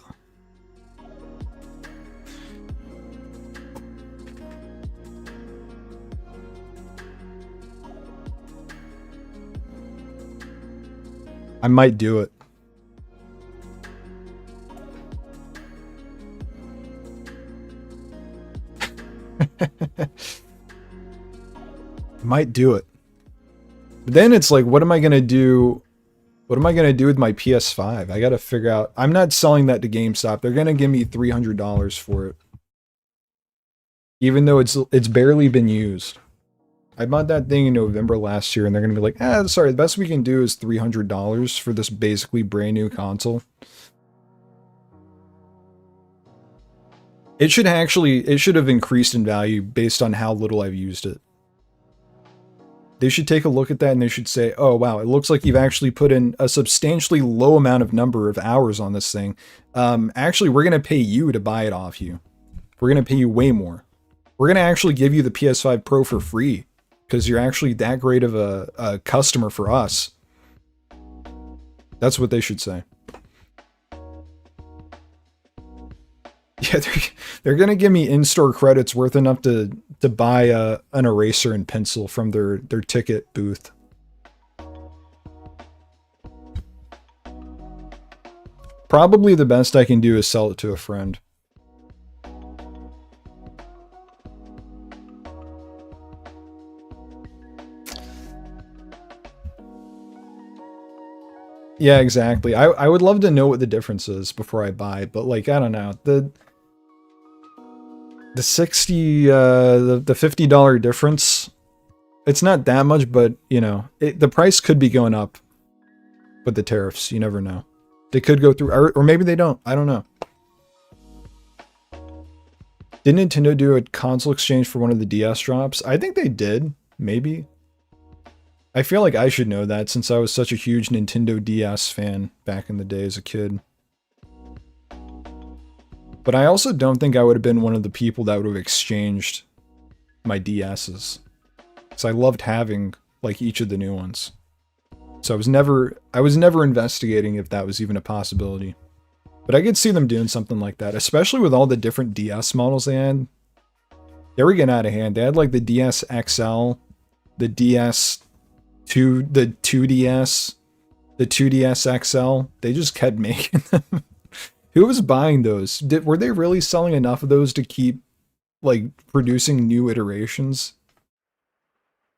A: I might do it. Might do it. But then it's like, what am I going to do? What am I going to do with my PS5? I got to figure out. I'm not selling that to GameStop. They're going to give me $300 for it. Even though it's barely been used. I bought that thing in November last year and they're going to be like, sorry, the best we can do is $300 for this basically brand new console. It should have increased in value based on how little I've used it. They should take a look at that and they should say, oh wow, it looks like you've actually put in a substantially low number of hours on this thing. Actually, we're going to pay you to buy it off you. We're going to pay you way more. We're going to actually give you the PS5 Pro for free because you're actually that great of a customer for us. That's what they should say. Yeah, they're going to give me in-store credits worth enough to buy an eraser and pencil from their ticket booth. Probably the best I can do is sell it to a friend. Yeah, exactly. I would love to know what the difference is before I buy, but like, I don't know. The $50 difference, it's not that much, but you know, the price could be going up with the tariffs. You never know. They could go through, or maybe they don't. I don't know. Did Nintendo do a console exchange for one of the DS drops? I think they did. Maybe. I feel like I should know that since I was such a huge Nintendo DS fan back in the day as a kid. But I also don't think I would have been one of the people that would have exchanged my DSs. Because I loved having, like, each of the new ones. So I was never investigating if that was even a possibility. But I could see them doing something like that, especially with all the different DS models they had. They were getting out of hand. They had, like, the DS XL, the DS2, the 2DS, the 2DS XL. They just kept making them. Who was buying those? Were they really selling enough of those to keep, like, producing new iterations?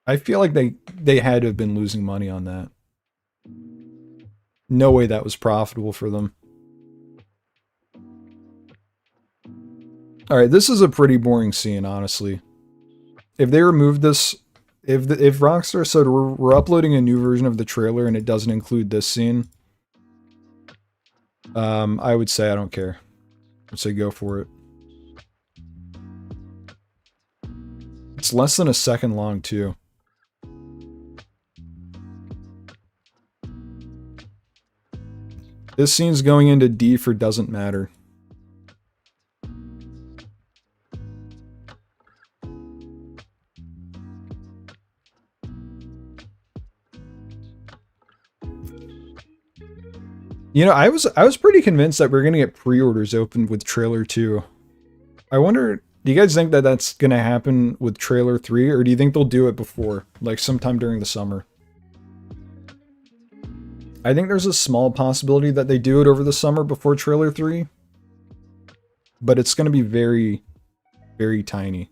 A: I feel like they had to have been losing money on that. No way that was profitable for them. Alright, this is a pretty boring scene, honestly. If they removed this, if Rockstar said we're uploading a new version of the trailer and it doesn't include this scene, I would say I don't care. I'd say go for it. It's less than a second long, too. This scene's going into D for doesn't matter. You know, I was pretty convinced that we are gonna get pre-orders opened with trailer 2. I wonder Do you guys think that that's gonna happen with trailer 3, or do you think they'll do it before, like sometime during the summer? I think there's a small possibility that they do it over the summer before trailer 3, but it's gonna be very, very tiny.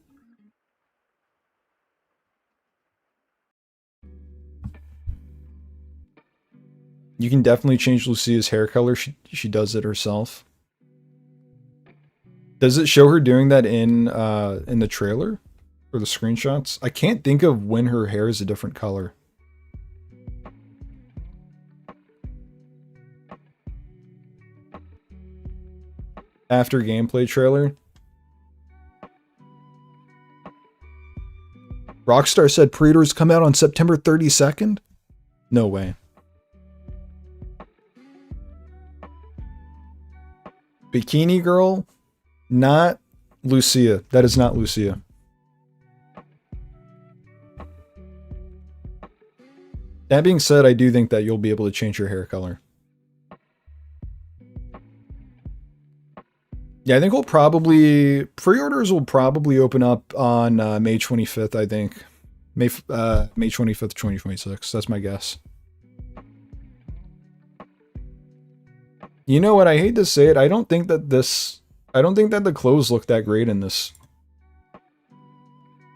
A: You can definitely change Lucia's hair color. She does it herself. Does it show her doing that in the trailer or the screenshots? I can't think of when her hair is a different color. After gameplay trailer. Rockstar said pre-orders come out on September 32nd? No way. Bikini Girl? Not Lucia. That is not Lucia. That being said, I do think that you'll be able to change your hair color. Yeah, I think we'll probably... Pre-orders will probably open up on May 25th, I think. May 25th, 2026. That's my guess. You know what? I hate to say it. I don't think that the clothes look that great in this.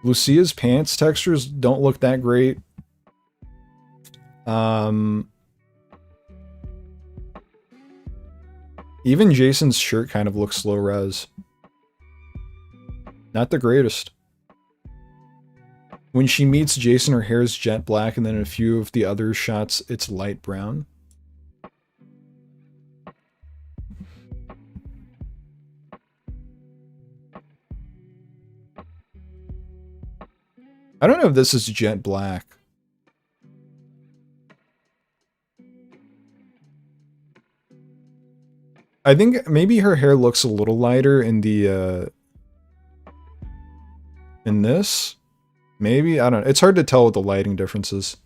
A: Lucia's pants textures don't look that great. Even Jason's shirt kind of looks low res. Not the greatest. When she meets Jason, her hair is jet black, and then in a few of the other shots, it's light brown. I don't know if this is jet black. I think maybe her hair looks a little lighter in the, in this. Maybe, I don't know. It's hard to tell with the lighting differences.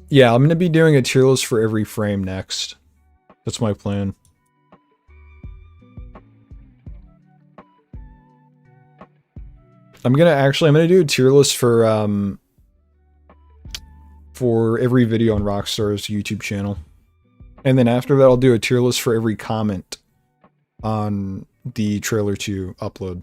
A: Yeah, I'm going to be doing a tier list for every frame next. That's my plan. I'm gonna do a tier list for every video on Rockstar's YouTube channel. And then after that, I'll do a tier list for every comment on the trailer 2 upload.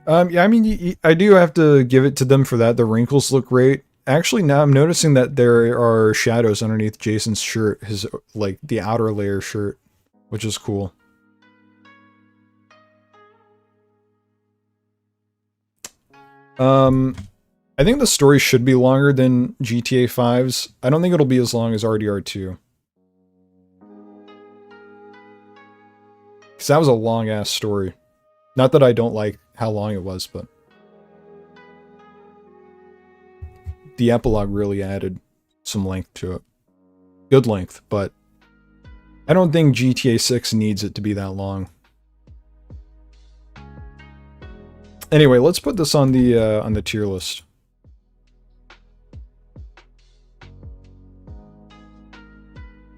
A: Yeah, I mean, I do have to give it to them for that. The wrinkles look great. Actually, now I'm noticing that there are shadows underneath Jason's shirt, his, like, the outer layer shirt, which is cool. I think the story should be longer than GTA 5's. I don't think it'll be as long as RDR2. Because that was a long-ass story. Not that I don't like how long it was, but... the epilogue really added some length to it. Good length, but... I don't think GTA 6 needs it to be that long. Anyway, let's put this on the tier list.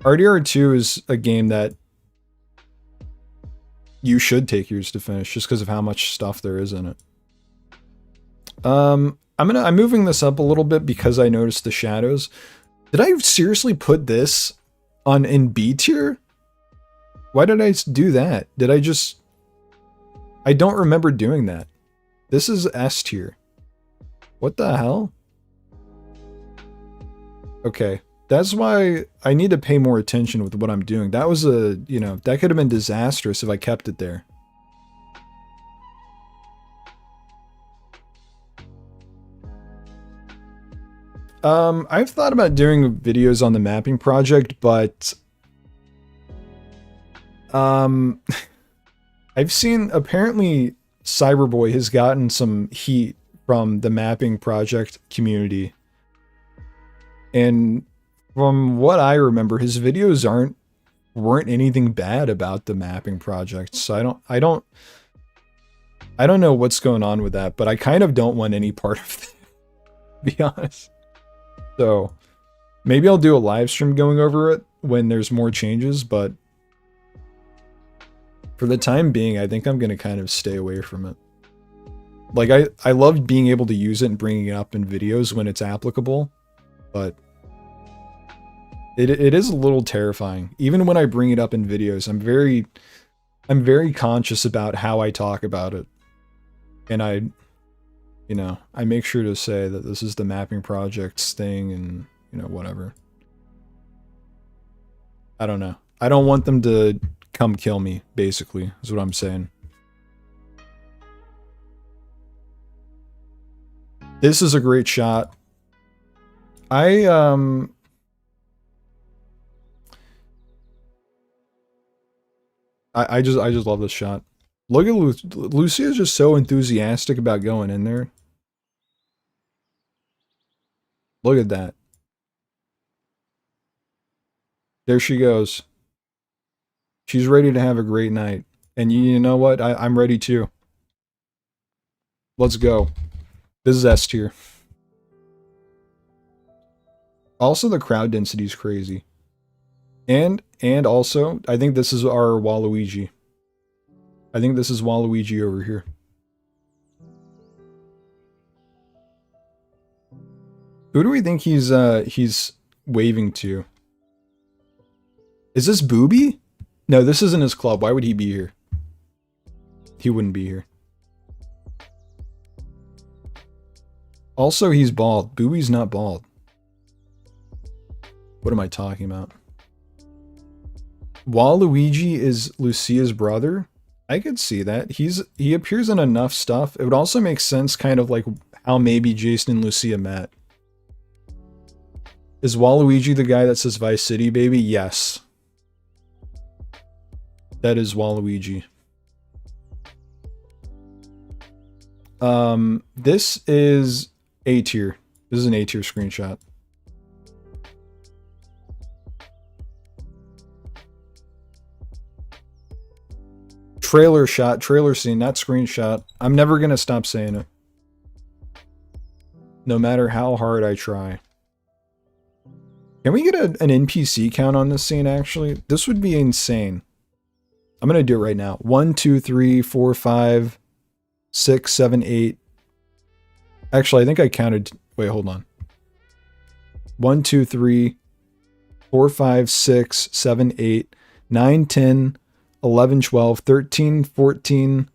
A: RDR2 is a game that you should take years to finish just because of how much stuff there is in it. I'm moving this up a little bit because I noticed the shadows. Did I seriously put this in B tier? Why did I do that? I don't remember doing that. This is S tier. What the hell? Okay. That's why I need to pay more attention with what I'm doing. That was that could have been disastrous if I kept it there. I've thought about doing videos on the mapping project, but I've seen apparently Cyberboy has gotten some heat from the mapping project community. And from what I remember, his videos weren't anything bad about the mapping project. So I don't know what's going on with that, but I kind of don't want any part of it. be honest. So maybe I'll do a live stream going over it when there's more changes, but for the time being, I think I'm going to kind of stay away from it. Like, I love being able to use it and bringing it up in videos when it's applicable, but it is a little terrifying. Even when I bring it up in videos, I'm very conscious about how I talk about it. And I make sure to say that this is the mapping project's thing and, whatever. I don't know. I don't want them to come kill me, basically, is what I'm saying. This is a great shot. I just love this shot. Look at Lucia's just so enthusiastic about going in there. Look at that. There she goes. She's ready to have a great night. And you know what? I'm ready too. Let's go. This is S tier. Also, the crowd density is crazy. And also, I think this is our Waluigi. I think this is Waluigi over here. Who do we think he's waving to? Is this Booby? No, this isn't his club. Why would he be here? He wouldn't be here. Also, he's bald. Booby's not bald. What am I talking about? Waluigi is Lucia's brother? I could see that. He appears in enough stuff. It would also make sense kind of like how maybe Jason and Lucia met. Is Waluigi the guy that says Vice City, baby? Yes. That is Waluigi. This is A tier. This is an A tier screenshot. Trailer shot, trailer scene, not screenshot. I'm never gonna stop saying it. No matter how hard I try. Can we get an NPC count on this scene, actually? This would be insane. I'm gonna do it right now. 1, 2, 3, 4, 5, 6, 7, 8. Actually, I think I counted. Wait, hold on. 1, 2, 3, 4, 5, 6, 7, 8, 9, 10, 11, 12, 13, 14,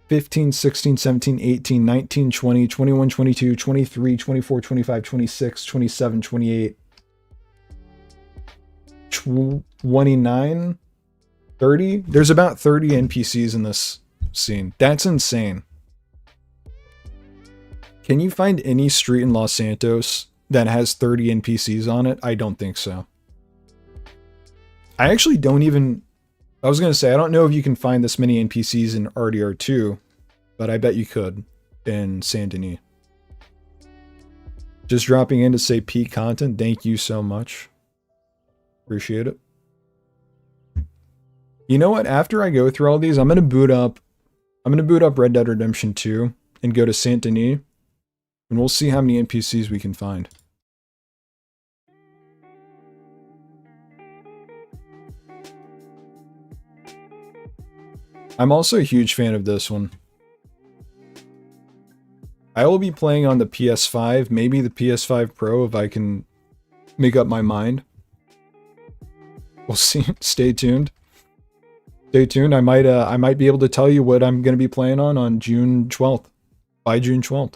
A: 15, 16, 17, 18, 19, 20, 21, 22, 23, 24, 25, 26, 27, 28, 29, 30. There's about 30 NPCs in this scene. That's insane. Can you find any street in Los Santos that has 30 NPCs on it? I don't think so. I actually don't even... I was going to say, I don't know if you can find this many NPCs in RDR2, but I bet you could in Saint Denis. Just dropping in to say peak content. Thank you so much. Appreciate it. You know what? After I go through all these, I'm going to boot up Red Dead Redemption 2 and go to Saint Denis, and we'll see how many NPCs we can find. I'm also a huge fan of this one. I will be playing on the PS5, maybe the PS5 Pro if I can make up my mind. We'll see. Stay tuned. Stay tuned. I might be able to tell you what I'm going to be playing on June 12th. By June 12th.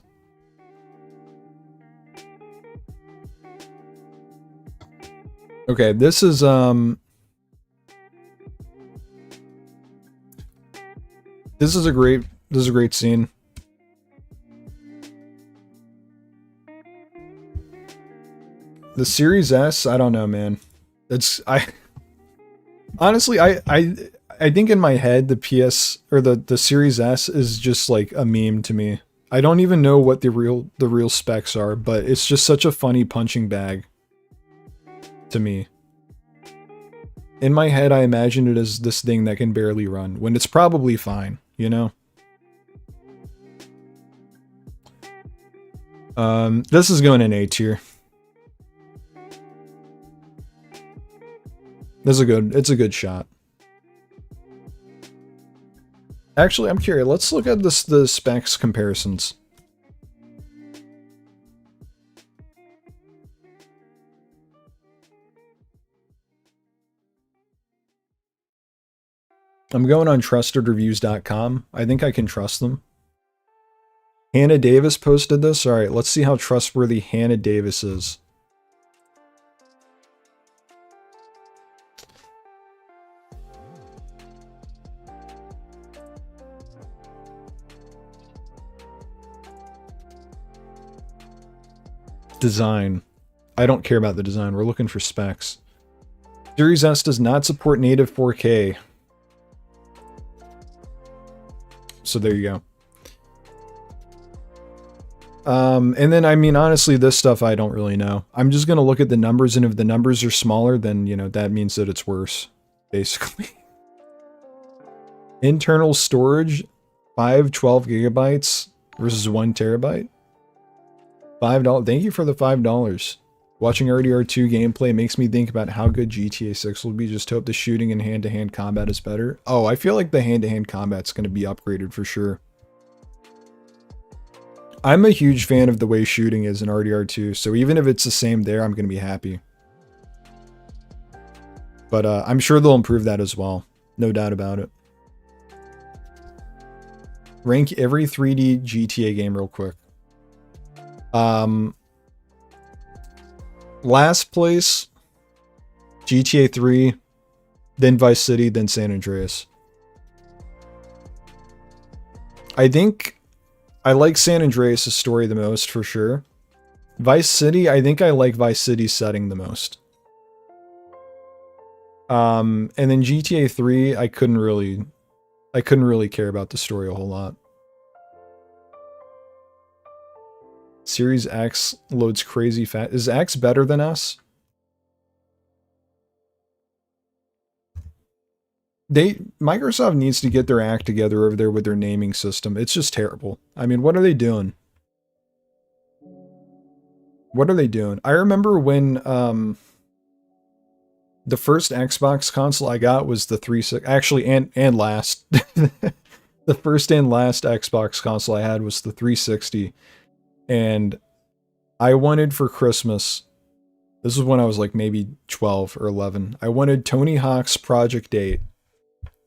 A: Okay, this is This is a great scene. The Series S, I don't know, man. Honestly, I think in my head the PS or the Series S is just like a meme to me. I don't even know what the real specs are, but it's just such a funny punching bag to me. In my head, I imagine it as this thing that can barely run, when it's probably fine, you know? This is going in A tier. It's a good shot. Actually, I'm curious. Let's look at the specs comparisons. I'm going on trustedreviews.com. I think I can trust them. Hannah Davis posted this. All right, let's see how trustworthy Hannah Davis is. Design. I don't care about the design. We're looking for specs. Series S does not support native 4K. So there you go. And then, I mean, honestly, this stuff I don't really know. I'm just going to look at the numbers, and if the numbers are smaller, then, you know, that means that it's worse, basically. Internal storage, 12 gigabytes versus 1 terabyte. $5. Thank you for the $5. Watching RDR2 gameplay makes me think about how good GTA 6 will be. Just hope the shooting and hand-to-hand combat is better. Oh, I feel like the hand-to-hand combat's going to be upgraded for sure. I'm a huge fan of the way shooting is in RDR2, so even if it's the same there, I'm going to be happy. But I'm sure they'll improve that as well. No doubt about it. Rank every 3D GTA game real quick. Last place, GTA 3, then Vice City, then San Andreas. I think I like San Andreas' story the most, for sure. Vice City, I think I like Vice City's setting the most. And then GTA 3, I couldn't really care about the story a whole lot. Series X loads crazy fast. Is X better than S? Microsoft needs to get their act together over there with their naming system. It's just terrible. I mean, what are they doing? What are they doing? I remember when the first Xbox console I got was the 360. Actually, and last. The first and last Xbox console I had was the 360. And I wanted for Christmas, this is when I was like maybe 12 or 11, I wanted Tony Hawk's Project 8.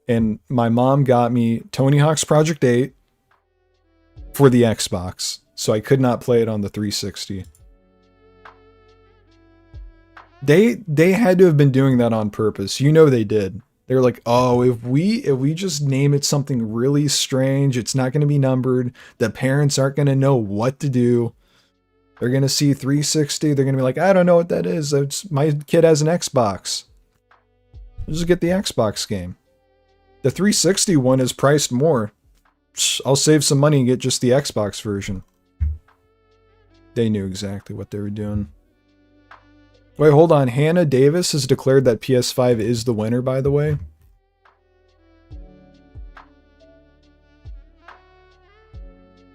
A: And my mom got me Tony Hawk's Project 8 for the Xbox. So I could not play it on the 360. They had to have been doing that on purpose. You know they did. They were like, oh, if we just name it something really strange, it's not going to be numbered. The parents aren't going to know what to do. They're going to see 360. They're going to be like, I don't know what that is. My kid has an Xbox. Just get the Xbox game. The 360 one is priced more. I'll save some money and get just the Xbox version. They knew exactly what they were doing. Wait, hold on. Hannah Davis has declared that PS5 is the winner, by the way.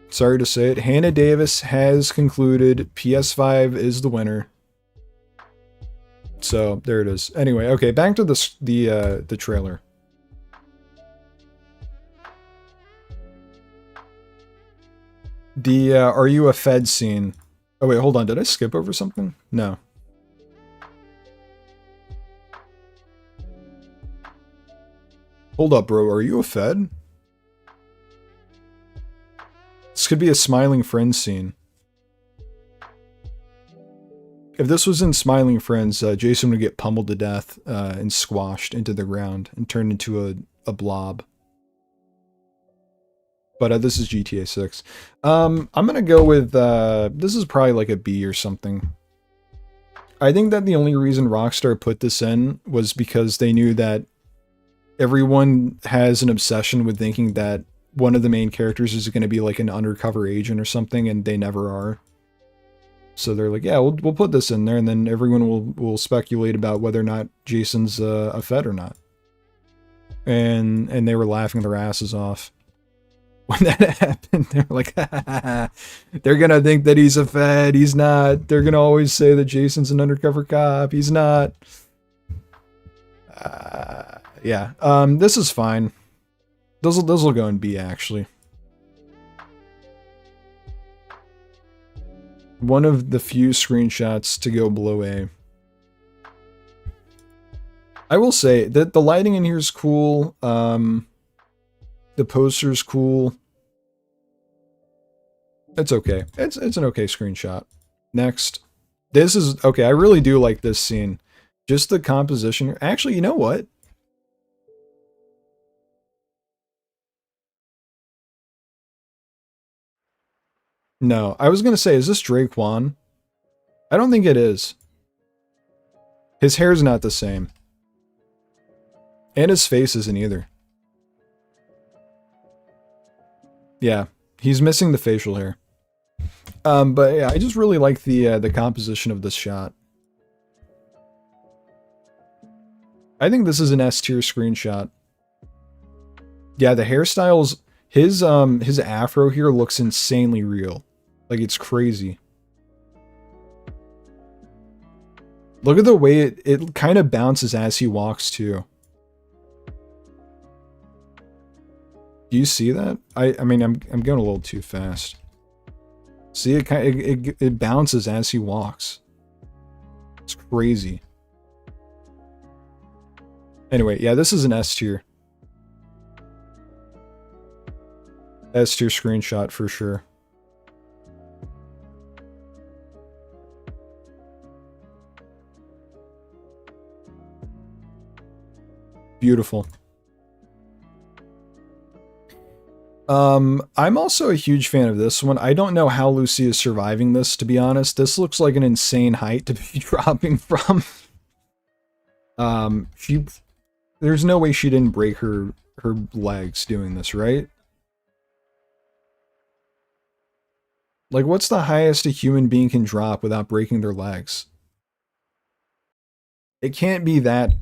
A: Sorry to say it. Hannah Davis has concluded PS5 is the winner. So, there it is. Anyway, okay, back to the trailer. The Are You a Fed scene. Oh wait, hold on. Did I skip over something? No. Hold up, bro. Are you a Fed? This could be a Smiling Friends scene. If this was in Smiling Friends, Jason would get pummeled to death and squashed into the ground and turned into a blob. But this is GTA 6. I'm going to go with... this is probably like a B or something. I think that the only reason Rockstar put this in was because they knew that everyone has an obsession with thinking that one of the main characters is going to be like an undercover agent or something, and they never are. So they're like, yeah, we'll put this in there, and then everyone will speculate about whether or not Jason's a Fed or not. And they were laughing their asses off. when that happened, they're like, they're gonna think that he's a Fed. He's not. They're gonna always say that Jason's an undercover cop. He's not. Yeah. This is fine. Those will go in B actually. One of the few screenshots to go below A. I will say that the lighting in here is cool. The poster's cool. It's okay. It's an okay screenshot. Next. This is okay. I really do like this scene. Just the composition. Actually, you know what? No, I was gonna say, is this Draquan? I don't think it is. His hair's not the same. And his face isn't either. Yeah, he's missing the facial hair. But yeah, I just really like the composition of this shot. I think this is an S tier screenshot. Yeah, the hairstyles, his afro here looks insanely real. Like, it's crazy. Look at the way it kind of bounces as he walks too. Do you see that? I mean, I'm going a little too fast. See, it bounces as he walks. It's crazy. Anyway, yeah, this is an S tier. S tier screenshot for sure. Beautiful. I'm also a huge fan of this one. I don't know how Lucy is surviving this, to be honest. This looks like an insane height to be dropping from. There's no way she didn't break her legs doing this, right? Like, what's the highest a human being can drop without breaking their legs? It can't be that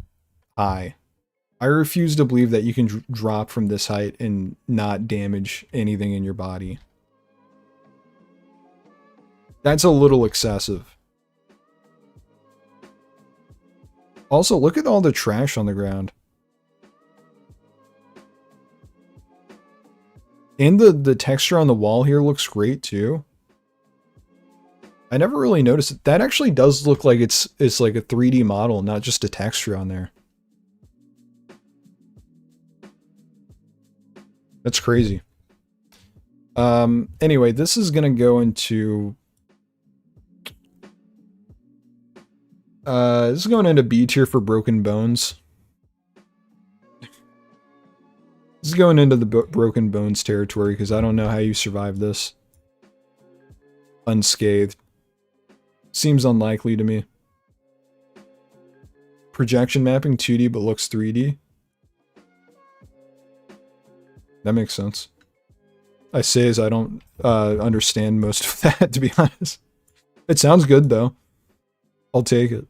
A: high. I refuse to believe that you can drop from this height and not damage anything in your body. That's a little excessive. Also, look at all the trash on the ground. And the texture on the wall here looks great too. I never really noticed it. That actually does look like it's like a 3D model, not just a texture on there. That's crazy. Anyway, this is gonna go into this is going into B tier for Broken Bones. This is going into the Broken Bones territory because I don't know how you survive this unscathed. Seems unlikely to me. Projection mapping 2D but looks 3D. That makes sense. I say as I don't understand most of that, to be honest. It sounds good though. I'll take it.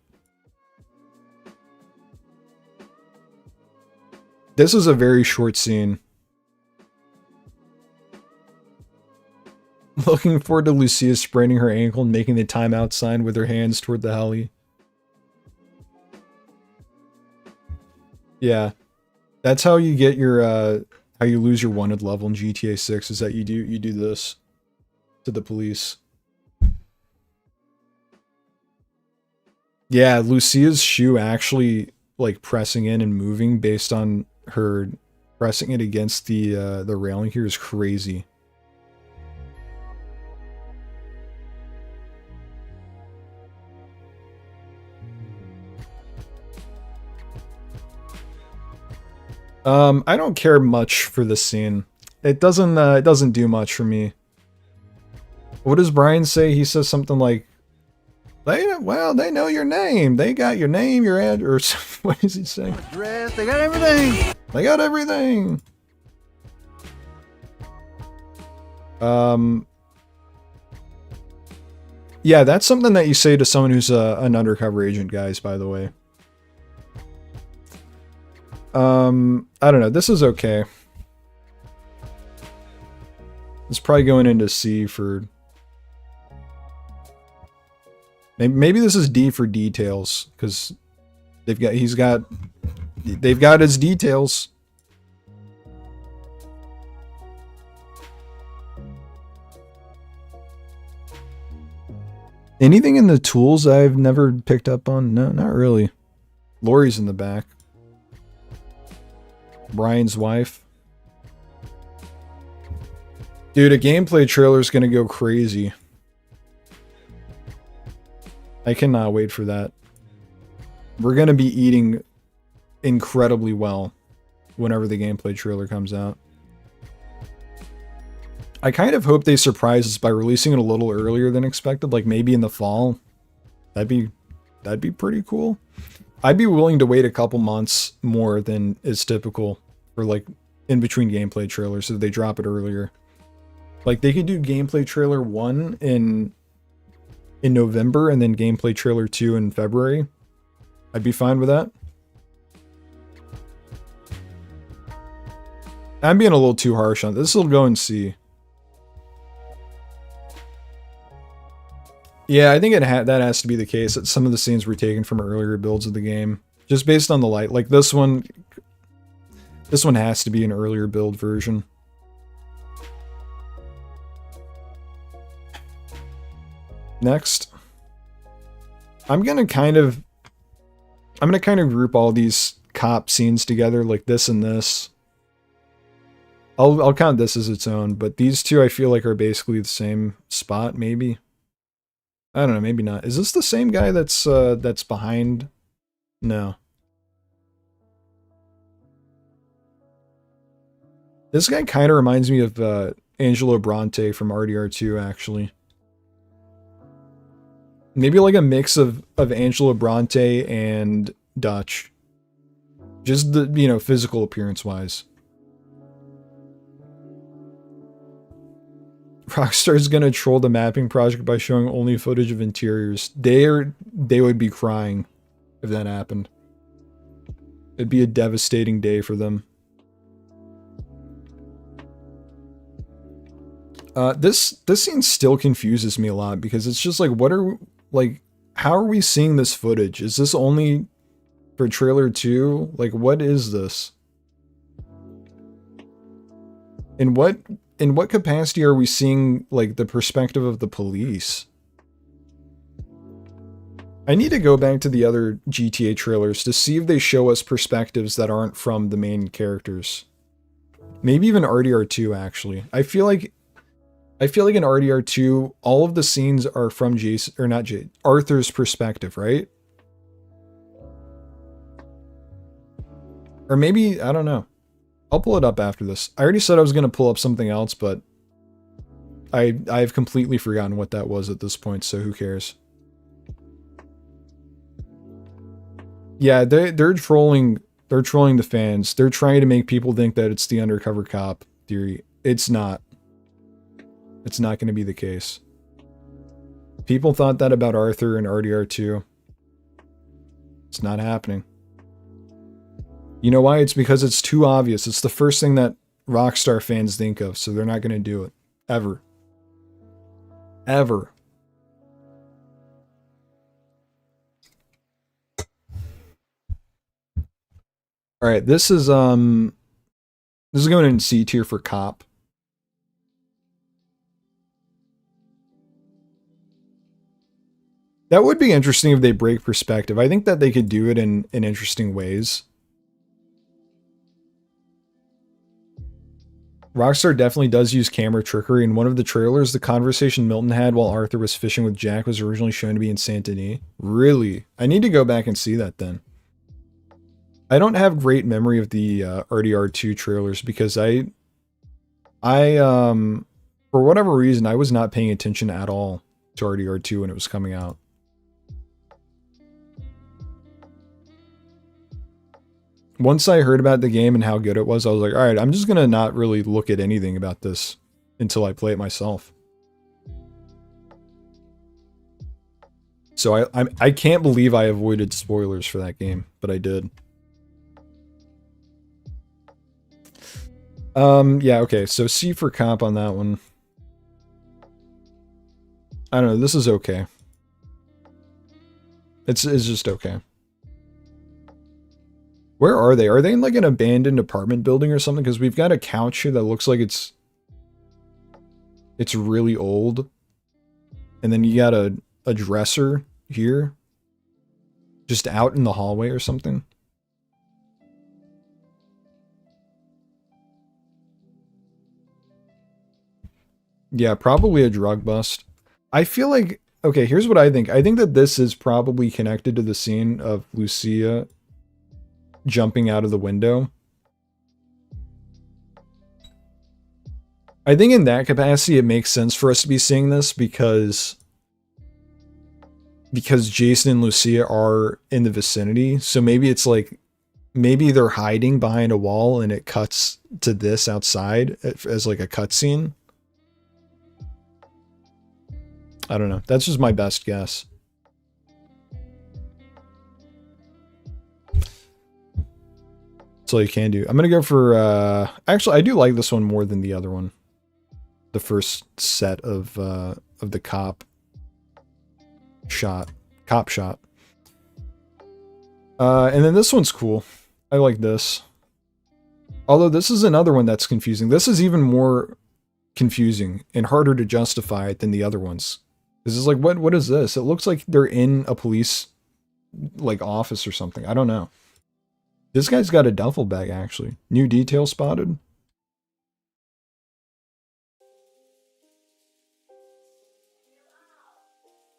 A: This is a very short scene. Looking forward to Lucia spraining her ankle and making the timeout sign with her hands toward the heli. Yeah. That's how you get your how you lose your wanted level in GTA 6 is that you do this to the police. Yeah, Lucia's shoe actually like pressing in and moving based on her pressing it against the railing here is crazy. I don't care much for this scene. It doesn't do much for me. What does Brian say? He says something like, they know your name. They got your name, your address. What does he say?
D: Address, they got everything.
A: They got everything. Yeah, that's something that you say to someone who's an undercover agent, guys, by the way. I don't know. This is okay. It's probably going into C for... Maybe this is D for details, because they've got his details. Anything in the tools I've never picked up on? No, not really. Lori's in the back. Brian's wife. Dude, a gameplay trailer is gonna go crazy. I cannot wait for that. We're gonna be eating incredibly well whenever the gameplay trailer comes out. I kind of hope they surprise us by releasing it a little earlier than expected, like maybe in the fall. That'd be pretty cool. I'd be willing to wait a couple months more than is typical for like in between gameplay trailers so they drop it earlier. Like they could do gameplay trailer 1 in November and then gameplay trailer 2 in February. I'd be fine with that. I'm being a little too harsh on this. Will go and see. Yeah, I think that has to be the case. That some of the scenes were taken from earlier builds of the game, just based on the light. Like this one has to be an earlier build version. Next, I'm gonna kind of group all these cop scenes together, like this and this. I'll count this as its own, but these two I feel like are basically the same spot, maybe. I don't know, maybe not. Is this the same guy that's behind? No. This guy kind of reminds me of Angelo Bronte from RDR2, actually. Maybe like a mix of Angelo Bronte and Dutch. Just the, you know, physical appearance-wise. Rockstar's gonna troll the mapping project by showing only footage of interiors. They would be crying if that happened. It'd be a devastating day for them. This scene still confuses me a lot because it's just like, how are we seeing this footage? Is this only for trailer 2? Like, what is this? In what capacity are we seeing, like, the perspective of the police? I need to go back to the other GTA trailers to see if they show us perspectives that aren't from the main characters. Maybe even RDR2, actually. I feel like in RDR2, all of the scenes are from Arthur's perspective, right? Or maybe, I don't know. I'll pull it up after this. I already said I was going to pull up something else, but I've completely forgotten what that was at this point, so who cares? Yeah, they're trolling the fans. They're trying to make people think that it's the undercover cop theory. It's not. It's not going to be the case. People thought that about Arthur and RDR2. It's not happening. You know why? It's because it's too obvious. It's the first thing that Rockstar fans think of, so they're not going to do it. Ever. Ever. Alright, this is going in C tier for cop. That would be interesting if they break perspective. I think that they could do it in interesting ways. Rockstar definitely does use camera trickery. In one of the trailers, the conversation Milton had while Arthur was fishing with Jack was originally shown to be in Saint Denis. Really? I need to go back and see that then. I don't have great memory of the RDR2 trailers because I for whatever reason, I was not paying attention at all to RDR2 when it was coming out. Once I heard about the game and how good it was, I was like, alright, I'm just gonna not really look at anything about this until I play it myself. So I can't believe I avoided spoilers for that game, but I did. Yeah, okay, so C for cop on that one. I don't know, this is okay. It's just okay. Where are they? Are they in like an abandoned apartment building or something? Because we've got a couch here that looks like it's really old. And then you got a dresser here. Just out in the hallway or something. Yeah, probably a drug bust. I feel like, okay, here's what I think. I think that this is probably connected to the scene of Lucia jumping out of the window. I think in that capacity, it makes sense for us to be seeing this because Jason and Lucia are in the vicinity. So maybe it's like, maybe they're hiding behind a wall and it cuts to this outside as like a cutscene. I don't know. That's just my best guess. That's all you can do. I'm going to go for... actually, I do like this one more than the other one. The first set of the cop shot. And then this one's cool. I like this. Although this is another one that's confusing. This is even more confusing and harder to justify than the other ones. This is like, what is this? It looks like they're in a police like office or something. I don't know. This guy's got a duffel bag, actually. New detail spotted.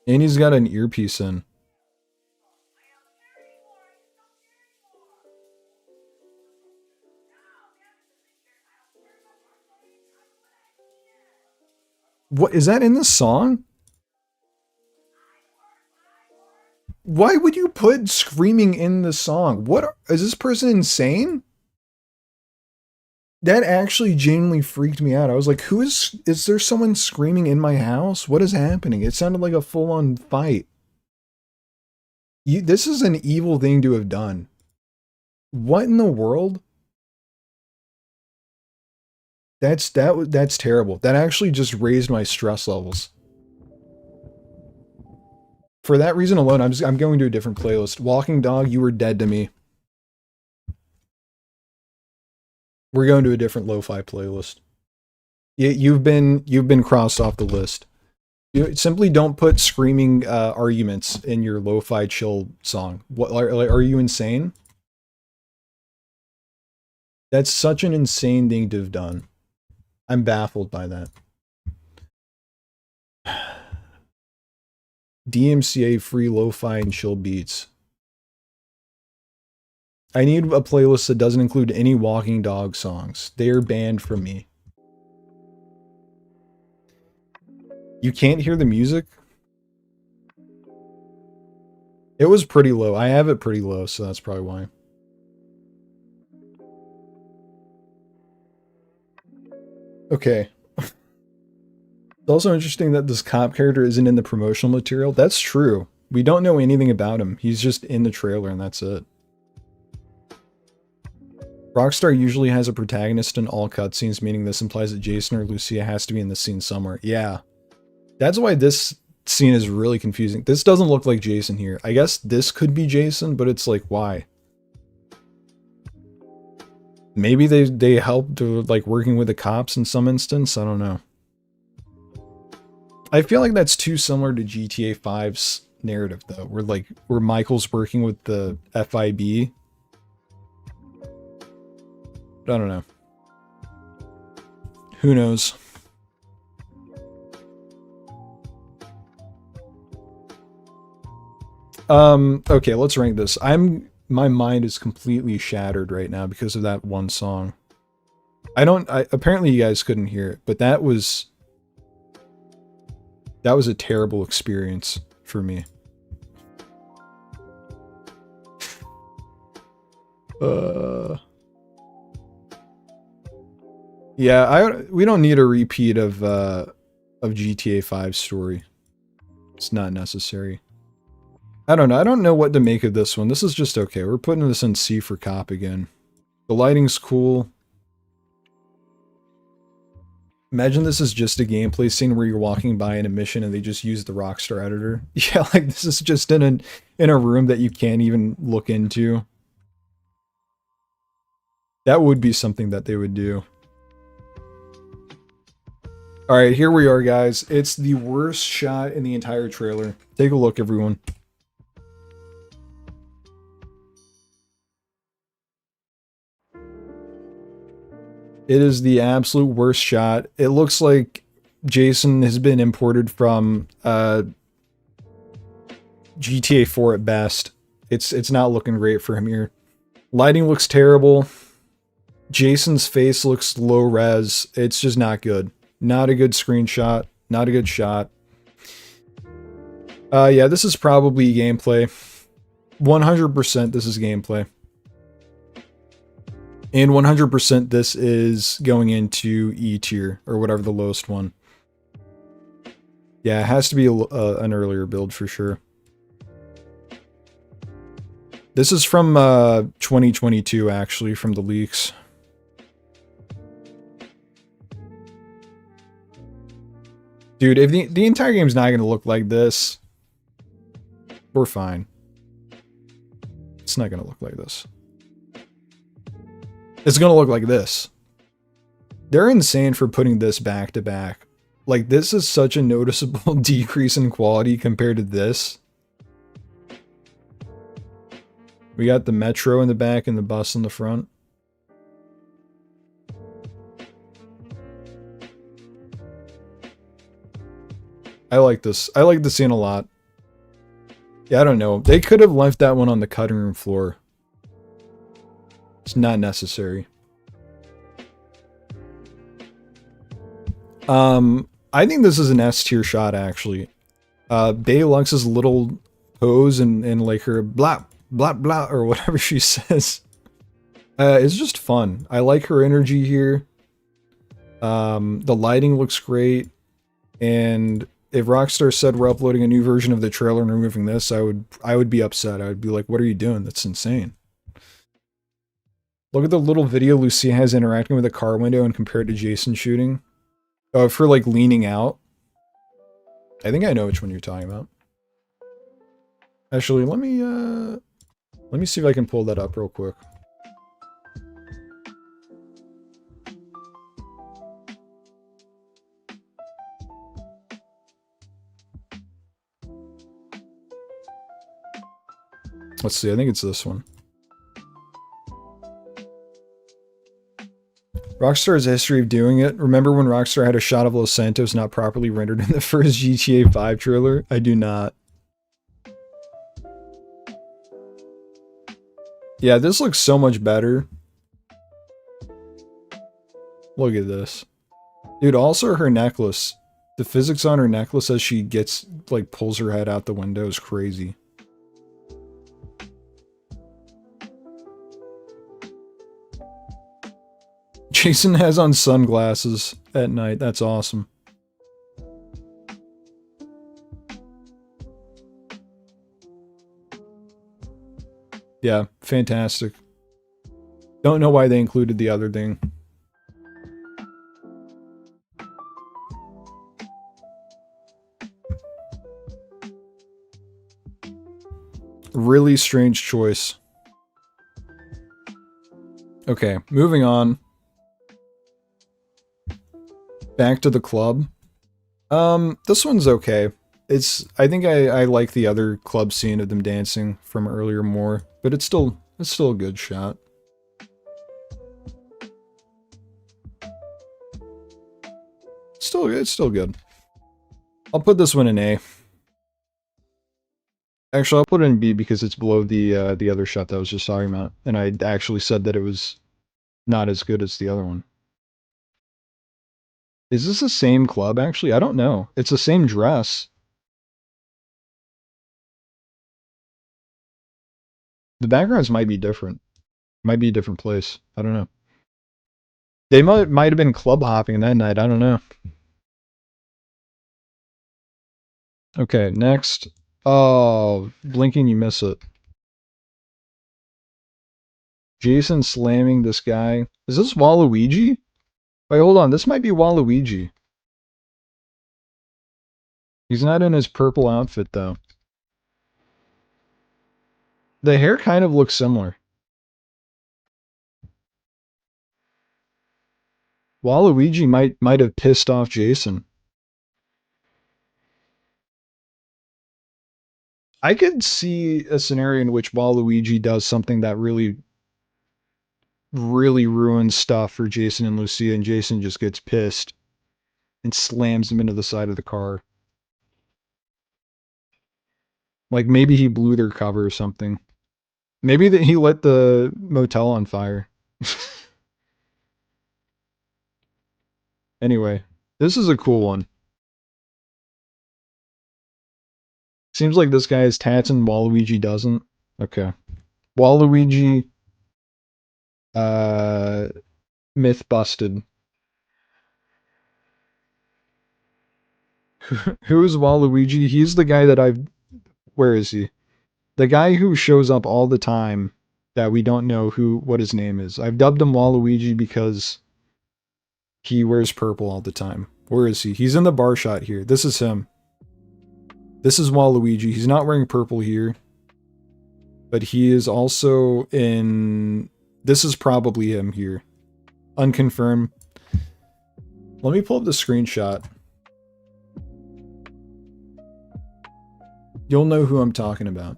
A: And he's got an earpiece in. What is that in the song? Why would you put screaming in the song? Is this person insane? That actually genuinely freaked me out. I was like, is there someone screaming in my house? What is happening? It sounded like a full-on fight. This is an evil thing to have done. What in the world? That's terrible. That actually just raised my stress levels. For that reason alone, I'm going to a different playlist. Walking Dog, you were dead to me. We're going to a different lo-fi playlist. You've been crossed off the list. You simply don't put screaming arguments in your lo-fi chill song. What are you insane? That's such an insane thing to have done. I'm baffled by that. DMCA free lo-fi and chill beats. I need a playlist that doesn't include any Walking Dog songs. They are banned from me. You can't hear the music? It was pretty low. I have it pretty low, so that's probably why. Okay. It's also interesting that this cop character isn't in the promotional material. That's true. We don't know anything about him. He's just in the trailer and that's it. Rockstar usually has a protagonist in all cutscenes, meaning this implies that Jason or Lucia has to be in the scene somewhere. Yeah. That's why this scene is really confusing. This doesn't look like Jason here. I guess this could be Jason, but it's like, why? Maybe they helped like working with the cops in some instance. I don't know. I feel like that's too similar to GTA 5's narrative though, where Michael's working with the FIB. But I don't know. Who knows? Okay, let's rank this. My mind is completely shattered right now because of that one song. Apparently you guys couldn't hear it, but that was a terrible experience for me. Yeah, we don't need a repeat of GTA 5's story. It's not necessary. I don't know. I don't know what to make of this one. This is just okay. We're putting this in C for cop again. The lighting's cool. Imagine this is just a gameplay scene where you're walking by in a mission and they just use the Rockstar editor. Yeah, like this is just in a room that you can't even look into. That would be something that they would do. Alright, here we are, guys. It's the worst shot in the entire trailer. Take a look, everyone. It is the absolute worst shot. It looks like Jason has been imported from GTA 4 at best. It's not looking great for him here. Lighting looks terrible. Jason's face looks low res. It's just not good. Not a good screenshot. Not a good shot. Yeah, this is probably gameplay. 100% this is gameplay. And 100% this is going into E tier, or whatever the lowest one. Yeah, it has to be an earlier build for sure. This is from 2022, actually, from the leaks. Dude, if the entire game's not going to look like this, we're fine. It's not going to look like this. It's going to look like this. They're insane for putting this back to back. Like, this is such a noticeable decrease in quality compared to this. We got the metro in the back and the bus in the front. I like this. I like the scene a lot. Yeah, I don't know. They could have left that one on the cutting room floor. It's not necessary. I think this is an S tier shot, actually. Bae Lux's little pose and like her blah, blah, blah, or whatever she says. It's just fun. I like her energy here. The lighting looks great. And if Rockstar said we're uploading a new version of the trailer and removing this, I would be upset. I would be like, what are you doing? That's insane. Look at the little video Lucia has interacting with a car window and compare it to Jason shooting. Oh, for like leaning out. I think I know which one you're talking about. Actually, let me see if I can pull that up real quick. Let's see, I think it's this one. Rockstar has a history of doing it. Remember when Rockstar had a shot of Los Santos not properly rendered in the first GTA 5 trailer? I do not. Yeah, this looks so much better. Look at this. Dude, also her necklace. The physics on her necklace as she gets, like, pulls her head out the window is crazy. Jason has on sunglasses at night. That's awesome. Yeah, fantastic. Don't know why they included the other thing. Really strange choice. Okay, moving on. Back to the club. This one's okay. I think I like the other club scene of them dancing from earlier more, but it's still a good shot. It's still good. I'll put this one in A. Actually, I'll put it in B because it's below the other shot that I was just talking about, and I actually said that it was not as good as the other one. Is this the same club, actually? I don't know. It's the same dress. The backgrounds might be different. Might be a different place. I don't know. They might have been club hopping that night. I don't know. Okay, next. Oh, blinking, you miss it. Jason slamming this guy. Is this Waluigi? Wait, hold on. This might be Waluigi. He's not in his purple outfit, though. The hair kind of looks similar. Waluigi might have pissed off Jason. I could see a scenario in which Waluigi does something that really ruins stuff for Jason and Lucia, and Jason just gets pissed and slams him into the side of the car. Like maybe he blew their cover or something. Maybe that he lit the motel on fire. Anyway, this is a cool one. Seems like this guy has tats and Waluigi doesn't. Okay. Waluigi myth busted. Who is Waluigi? He's the guy that where is he? The guy who shows up all the time that we don't know what his name is. I've dubbed him Waluigi because he wears purple all the time. Where is he? He's in the bar shot here. This is him. This is Waluigi. He's not wearing purple here. But he is also in... This is probably him here. Unconfirmed. Let me pull up the screenshot. You'll know who I'm talking about.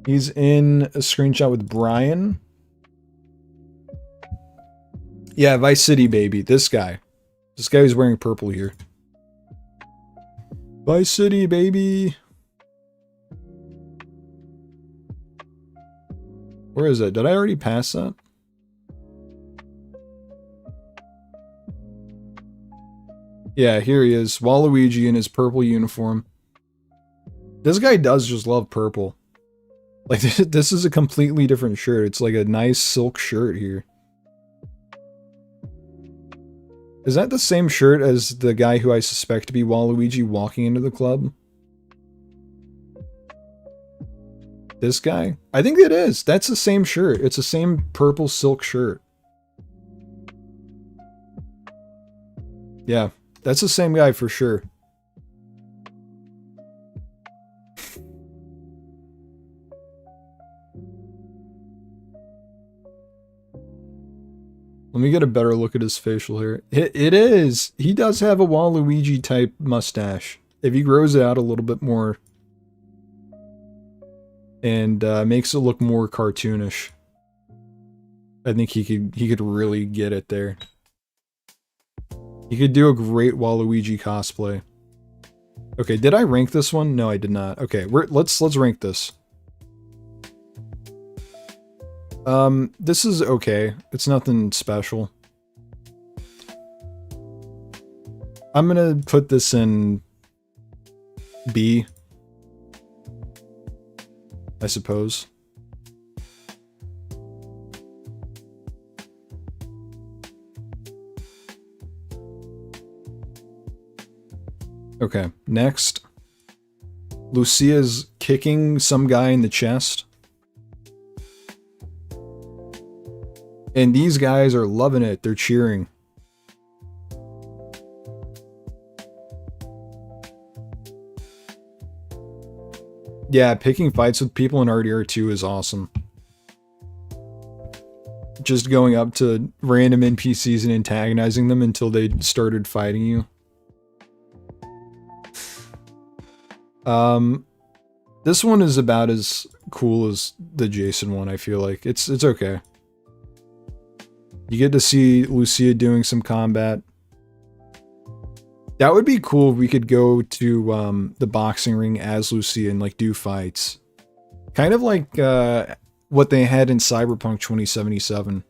A: He's in a screenshot with Brian. Yeah, Vice City, baby. This guy. This guy who's wearing purple here. Vice City, baby. Where is it? Did I already pass that? Yeah, here he is. Waluigi in his purple uniform. This guy does just love purple. Like, this is a completely different shirt. It's like a nice silk shirt here. Is that the same shirt as the guy who I suspect to be Waluigi walking into the club? This guy? I think it is. That's the same shirt. It's the same purple silk shirt. Yeah, that's the same guy for sure. Let me get a better look at his facial hair. It is. He does have a Waluigi type mustache. If he grows it out a little bit more and makes it look more cartoonish, I think he could really get it there. He could do a great Waluigi cosplay. Okay, did I rank this one? No, I did not. Okay, let's rank this. This is okay. It's nothing special. I'm gonna put this in B, I suppose. Okay, next. Lucia's kicking some guy in the chest. And these guys are loving it. They're cheering. Yeah, picking fights with people in RDR2 is awesome. Just going up to random NPCs and antagonizing them until they started fighting you. This one is about as cool as the Jason one, I feel like. It's okay. You get to see Lucia doing some combat. That would be cool if we could go to the boxing ring as Lucia and like do fights. Kind of like what they had in Cyberpunk 2077.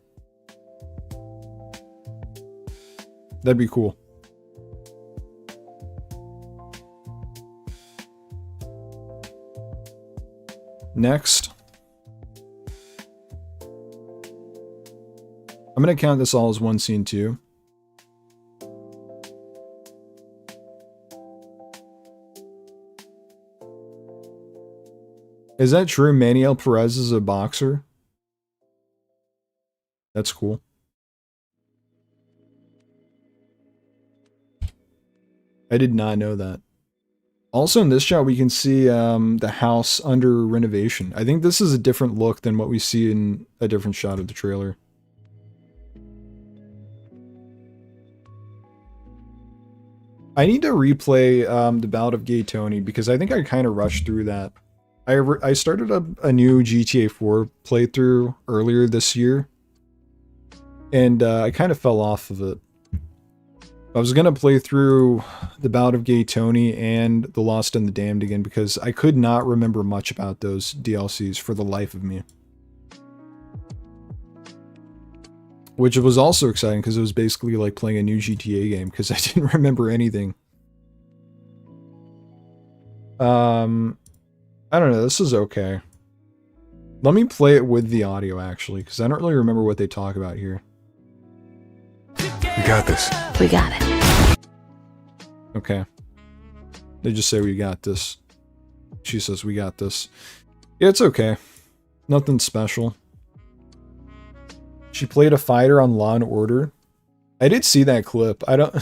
A: That'd be cool. Next. I'm going to count this all as one scene too. Is that true? Maniel Perez is a boxer? That's cool. I did not know that. Also in this shot we can see the house under renovation. I think this is a different look than what we see in a different shot of the trailer. I need to replay the Ballad of Gay Tony because I think I kind of rushed through that. I started a new GTA 4 playthrough earlier this year, and I kind of fell off of it. I was gonna play through the Ballad of Gay Tony and The Lost and the Damned again because I could not remember much about those DLCs for the life of me. Which was also exciting because it was basically like playing a new GTA game because I didn't remember anything. I don't know, this is okay. Let me play it with the audio actually, because I don't really remember what they talk about here.
B: We got this.
E: We got it.
A: Okay. They just say we got this. She says we got this. Yeah, it's okay. Nothing special. She played a fighter on Law and Order. I did see that clip. I don't...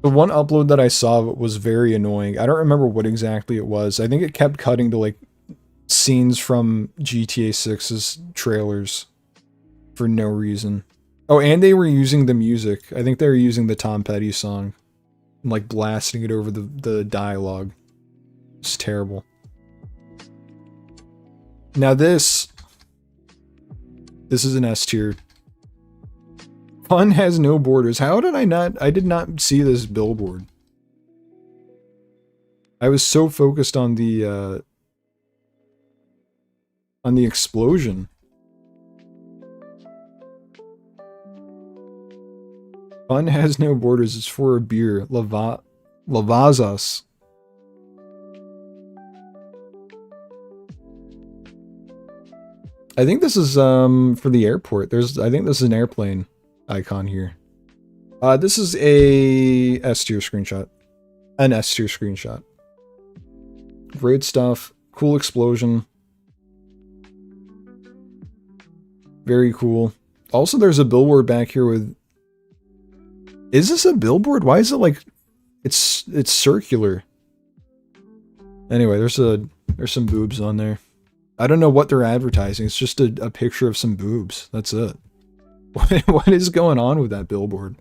A: The one upload that I saw was very annoying. I don't remember what exactly it was. I think it kept cutting to like scenes from GTA 6's trailers for no reason. Oh, and they were using the music. I think they were using the Tom Petty song and like blasting it over the dialogue. It's terrible. Now this is an S tier. Fun has no borders. How did I did not see this billboard. I was so focused on the explosion. Fun has no borders. It's for a beer. Lavazas. I think this is for the airport. I think this is an airplane icon here. This is a S tier screenshot. An S tier screenshot. Great stuff. Cool explosion. Very cool. Also, there's a billboard back here with... Is this a billboard? Why is it like... It's circular. Anyway, there's some boobs on there. I don't know what they're advertising. It's just a picture of some boobs. That's it. What is going on with that billboard?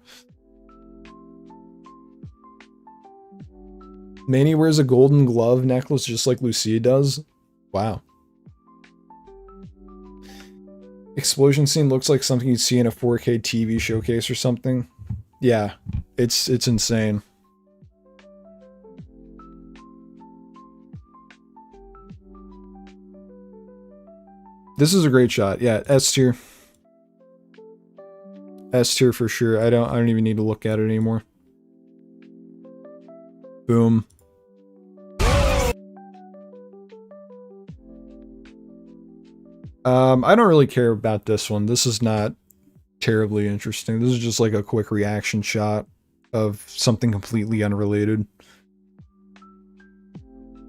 A: Manny wears a golden glove necklace just like Lucia does. Wow. Explosion scene looks like something you'd see in a 4K TV showcase or something. Yeah, it's insane. This is a great shot. Yeah, S tier. S tier for sure. I don't even need to look at it anymore. Boom. I don't really care about this one. This is not terribly interesting. This is just like a quick reaction shot of something completely unrelated.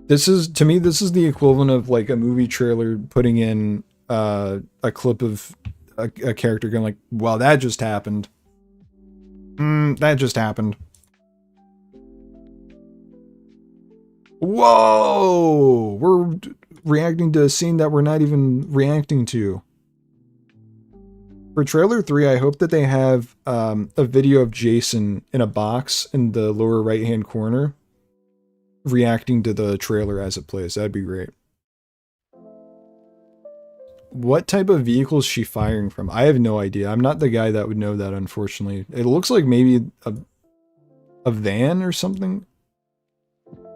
A: This is, to me, this is the equivalent of like a movie trailer putting in a clip of a character going like, well, that just happened. That just happened. Whoa! We're reacting to a scene that we're not even reacting to. For trailer 3, I hope that they have a video of Jason in a box in the lower right-hand corner reacting to the trailer as it plays. That'd be great. What type of vehicle is she firing from? I have no idea. I'm not the guy that would know that, unfortunately. It looks like maybe a van or something.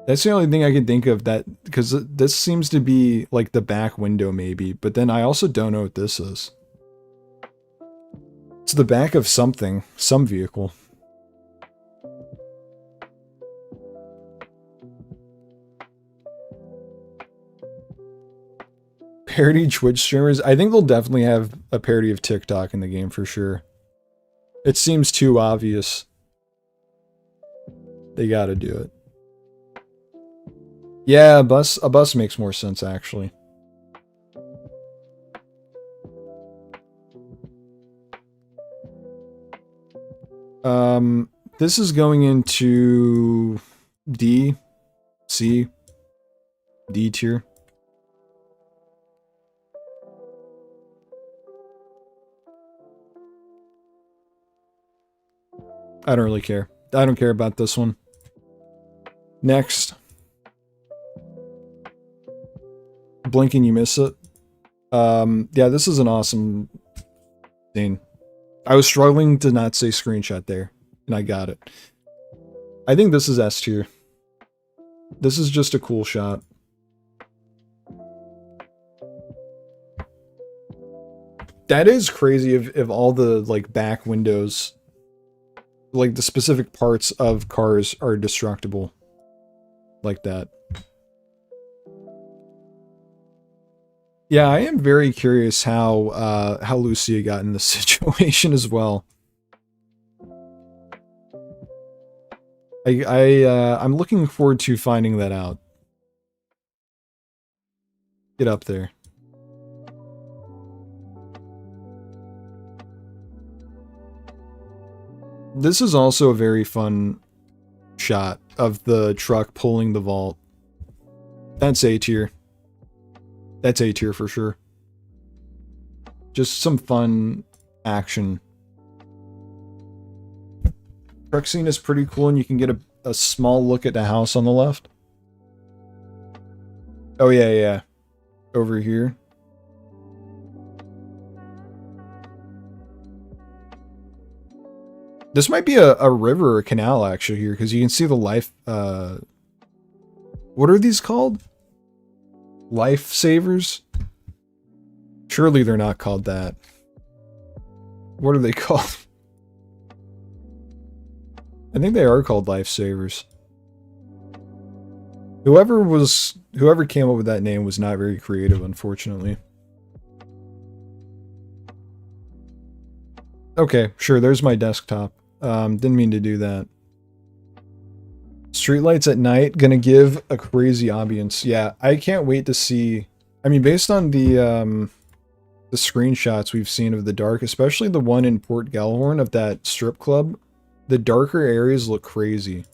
A: That's the only thing I can think of, that because this seems to be like the back window maybe, but then I also don't know what this is. It's the back of something, some vehicle. Parody Twitch streamers. I think they'll definitely have a parody of TikTok in the game for sure. It seems too obvious. They gotta do it. Yeah, a bus makes more sense actually. This is going into D, C, D tier. I don't really care. I don't care about this one. Next. Blink and you miss it. Yeah, this is an awesome scene. I was struggling to not say screenshot there, and I got it. I think this is S tier. This is just a cool shot. That is crazy if all the, like, back windows, like, the specific parts of cars are destructible. Like that. Yeah, I am very curious how Lucia got in this situation as well. I'm looking forward to finding that out. Get up there. This is also a very fun shot of the truck pulling the vault. That's A tier. That's A tier for sure. Just some fun action. Truck scene is pretty cool, and you can get a small look at the house on the left. Oh yeah, yeah. Over here. This might be a river or canal actually here, because you can see the life, what are these called? Lifesavers? Surely they're not called that. What are they called? I think they are called lifesavers. Whoever came up with that name was not very creative, unfortunately. Okay, sure, there's my desktop. Didn't mean to do that. Streetlights at night, gonna give a crazy ambience. Yeah, I can't wait to see... I mean, based on the screenshots we've seen of the dark, especially the one in Port Gellhorn of that strip club, the darker areas look crazy.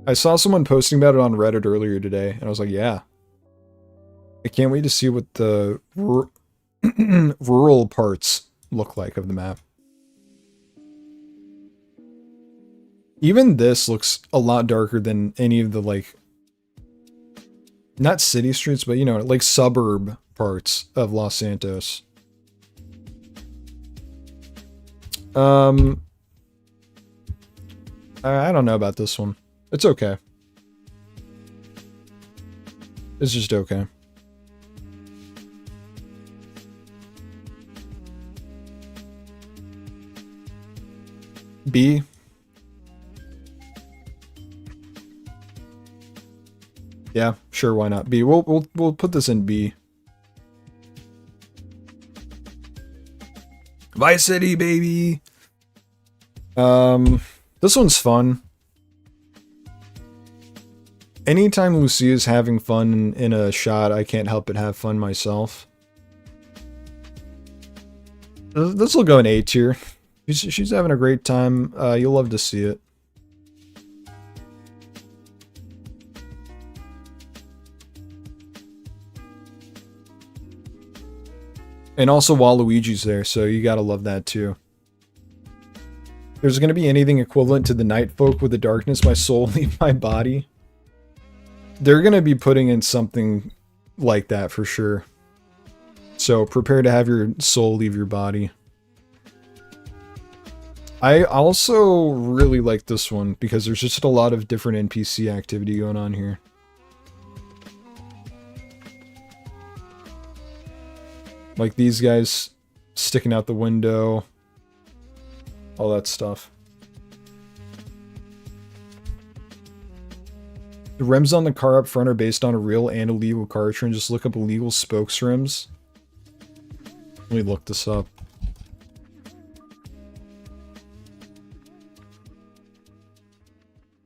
A: I saw someone posting about it on Reddit earlier today, and I was like, yeah. I can't wait to see what the rural parts look like of the map. Even this looks a lot darker than any of the, like, not city streets, but, you know, like suburb parts of Los Santos. I don't know about this one. It's okay. It's just okay. B. Yeah, sure, why not? B. We'll put this in B. Vice City, baby. This one's fun. Anytime Lucia's having fun in a shot, I can't help but have fun myself. This will go in A tier. She's having a great time. You'll love to see it. And also Waluigi's there, so you gotta love that too. There's gonna be anything equivalent to the Night Folk with the darkness, my soul leave my body. They're gonna be putting in something like that for sure. So prepare to have your soul leave your body. I also really like this one because there's just a lot of different NPC activity going on here. Like these guys sticking out the window. All that stuff. The rims on the car up front are based on a real and illegal car trend. Just look up illegal spokes rims. Let me look this up.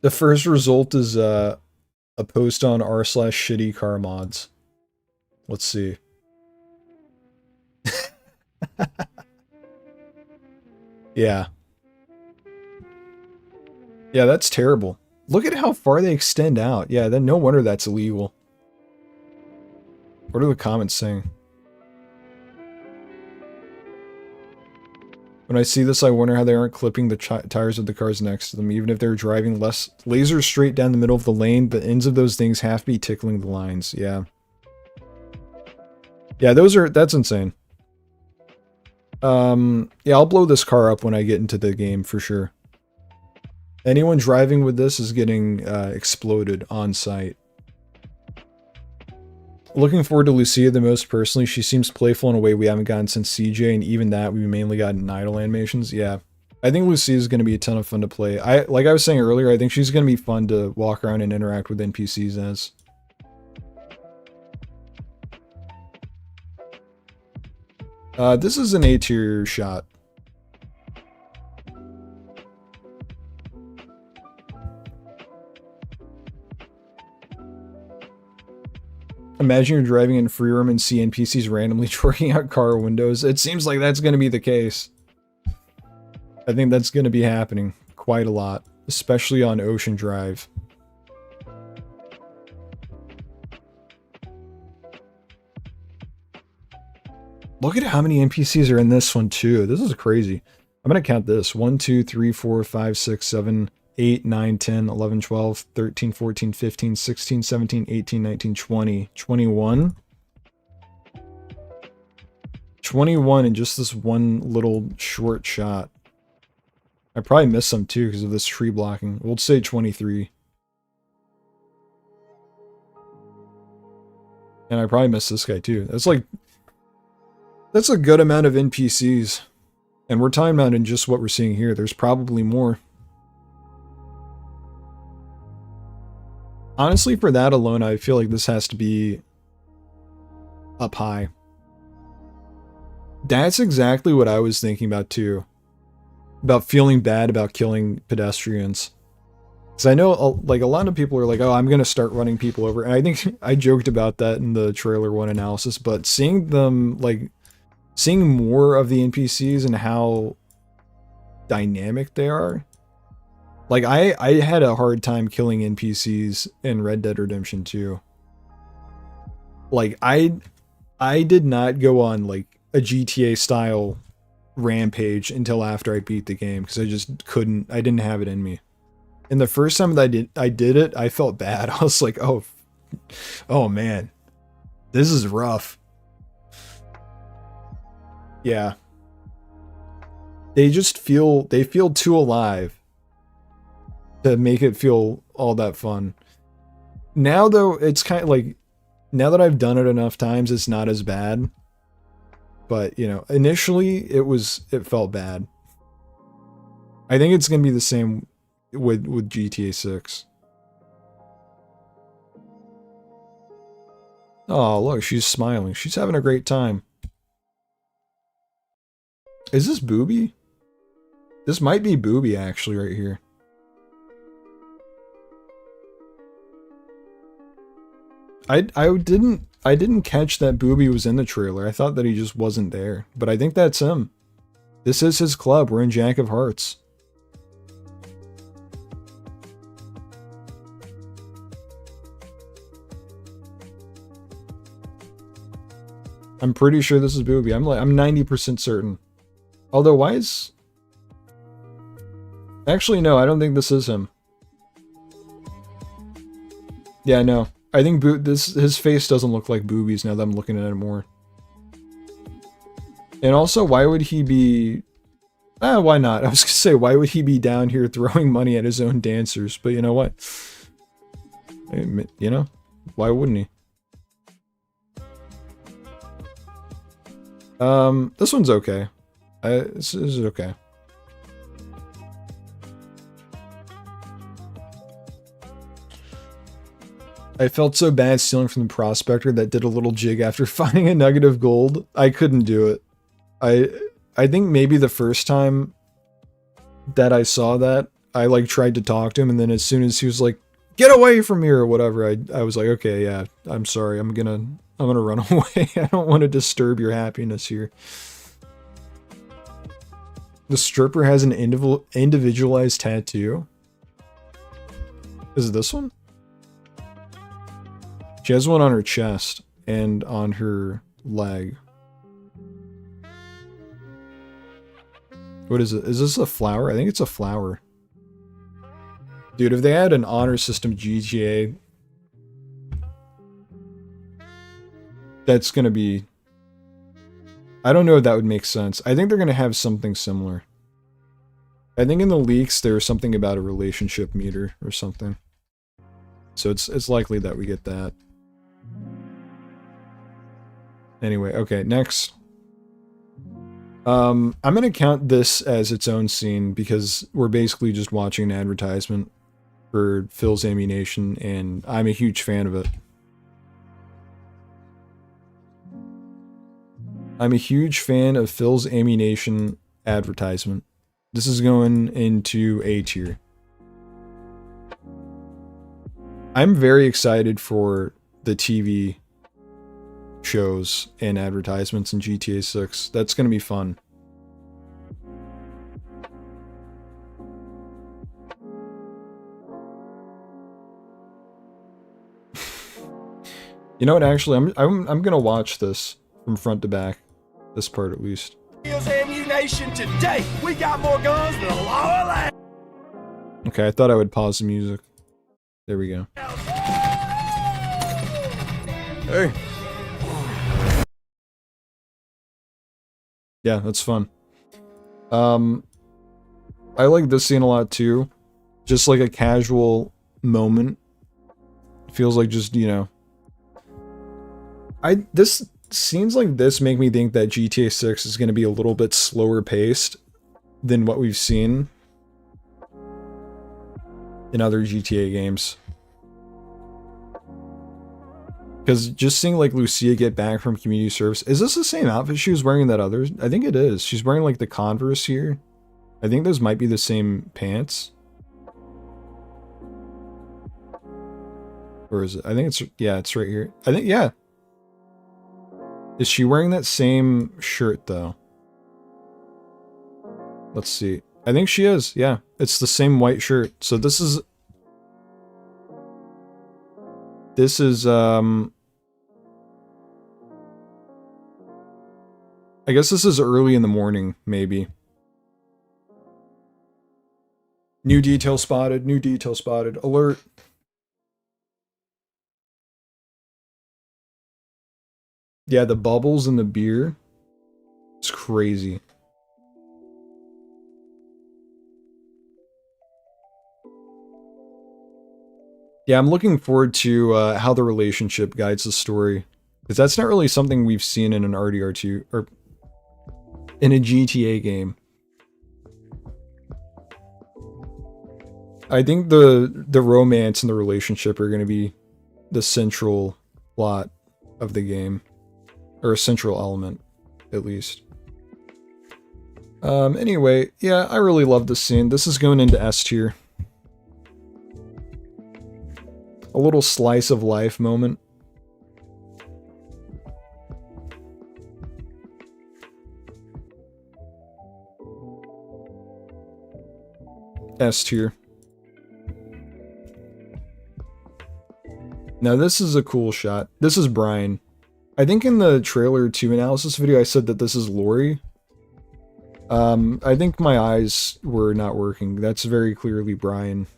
A: The first result is a post on r/shitty car mods. Let's see. Yeah. Yeah, that's terrible. Look at how far they extend out. Yeah, then no wonder that's illegal. What are the comments saying? When I see this, I wonder how they aren't clipping the tires of the cars next to them, even if they're driving less laser straight down the middle of the lane. The ends of those things have to be tickling the lines. Yeah. Yeah, that's insane. Yeah, I'll blow this car up when I get into the game for sure. Anyone driving with this is getting exploded on site. Looking forward to Lucia the most personally. She seems playful in a way we haven't gotten since CJ, and even that we mainly got in idle animations. Yeah, I think Lucia is going to be a ton of fun to play. Like I was saying earlier, I think she's going to be fun to walk around and interact with NPCs as. This is an A-tier shot. Imagine you're driving in free roam and see NPCs randomly twerking out car windows. It seems like that's going to be the case. I think that's going to be happening quite a lot, especially on Ocean Drive. Look at how many NPCs are in this one too. This is crazy. I'm going to count this. 1, 2, 3, 4, 5, 6, 7, 8, 9, 10, 11, 12, 13, 14, 15, 16, 17, 18, 19, 20, 21. 21 in just this one little short shot. I probably missed some too because of this tree blocking. We'll say 23. And I probably missed this guy too. That's a good amount of NPCs. And we're timed out in just what we're seeing here. There's probably more. Honestly, for that alone, I feel like this has to be up high. That's exactly what I was thinking about too. About feeling bad about killing pedestrians. Because I know like a lot of people are like, oh, I'm going to start running people over. And I think I joked about that in the trailer 1 analysis. But seeing them, like, seeing more of the NPCs and how dynamic they are. Like, I had a hard time killing NPCs in Red Dead Redemption 2. Like, I did not go on, like, a GTA-style rampage until after I beat the game, because I just couldn't, I didn't have it in me. And the first time that I did it, I felt bad. I was like, oh man, this is rough. Yeah. They feel too alive to make it feel all that fun. Now though, it's kind of like, now that I've done it enough times, it's not as bad. But, you know, initially it felt bad. I think it's going to be the same with GTA 6. Oh, look, she's smiling. She's having a great time. Is this Booby? This might be Booby, actually, right here. I didn't catch that Booby was in the trailer. I thought that he just wasn't there. But I think that's him. This is his club. We're in Jack of Hearts. I'm pretty sure this is Booby. I'm 90% certain. Although, why is... Actually, no, I don't think this is him. Yeah, no. I think his face doesn't look like Booby's now that I'm looking at it more. And also, why would he be... why not? I was gonna say, why would he be down here throwing money at his own dancers? But you know what? You know? Why wouldn't he? This one's okay. This is okay. I felt so bad stealing from the prospector that did a little jig after finding a nugget of gold. I couldn't do it. I think maybe the first time that I saw that, I like tried to talk to him, and then as soon as he was like get away from here or whatever. I was like, okay, yeah, I'm sorry. I'm gonna run away. I don't want to disturb your happiness here. The stripper has an individualized tattoo. Is it this one? She has one on her chest and on her leg. What is it? Is this a flower? I think it's a flower. Dude, if they had an honor system GTA, that's gonna be... I don't know if that would make sense. I think they're gonna have something similar. I think in the leaks there's something about a relationship meter or something. So it's likely that we get that. Anyway, okay, next. I'm gonna count this as its own scene because we're basically just watching an advertisement for Phil's Ammunition, and I'm a huge fan of it. I'm a huge fan of Phil's Ammunition advertisement. This is going into A tier. I'm very excited for the TV shows and advertisements in GTA 6. That's going to be fun. You know what, actually, I'm going to watch this from front to back. This part at least.
E: Ammunition today. We got more guns than a law of land.
A: Okay, I thought I would pause the music. There we go.
B: Hey.
A: Yeah, that's fun. I like this scene a lot too. Just like a casual moment. It feels like just, you know. This scenes like this make me think that GTA 6 is going to be a little bit slower paced than what we've seen in other GTA games. Because just seeing like Lucia get back from community service, is this the same outfit she was wearing that others? I think it is. She's wearing like the Converse here. I think those might be the same pants. Or is it? I think it's, yeah, it's right here. I think, yeah. Is she wearing that same shirt though? Let's see. I think she is, yeah. It's the same white shirt. So this is, I guess this is early in the morning, maybe. New detail spotted, new detail spotted. Alert. Yeah, the bubbles in the beer. It's crazy. Yeah, I'm looking forward to how the relationship guides the story. Because that's not really something we've seen in an RDR2, or in a GTA game. I think the romance and the relationship are going to be the central plot of the game. Or a central element, at least. Anyway, yeah, I really love this scene. This is going into S tier. A little slice of life moment. S tier. Now this is a cool shot. This is Brian. I think in the trailer 2 analysis video I said that this is Lori. I think my eyes were not working. That's very clearly Brian.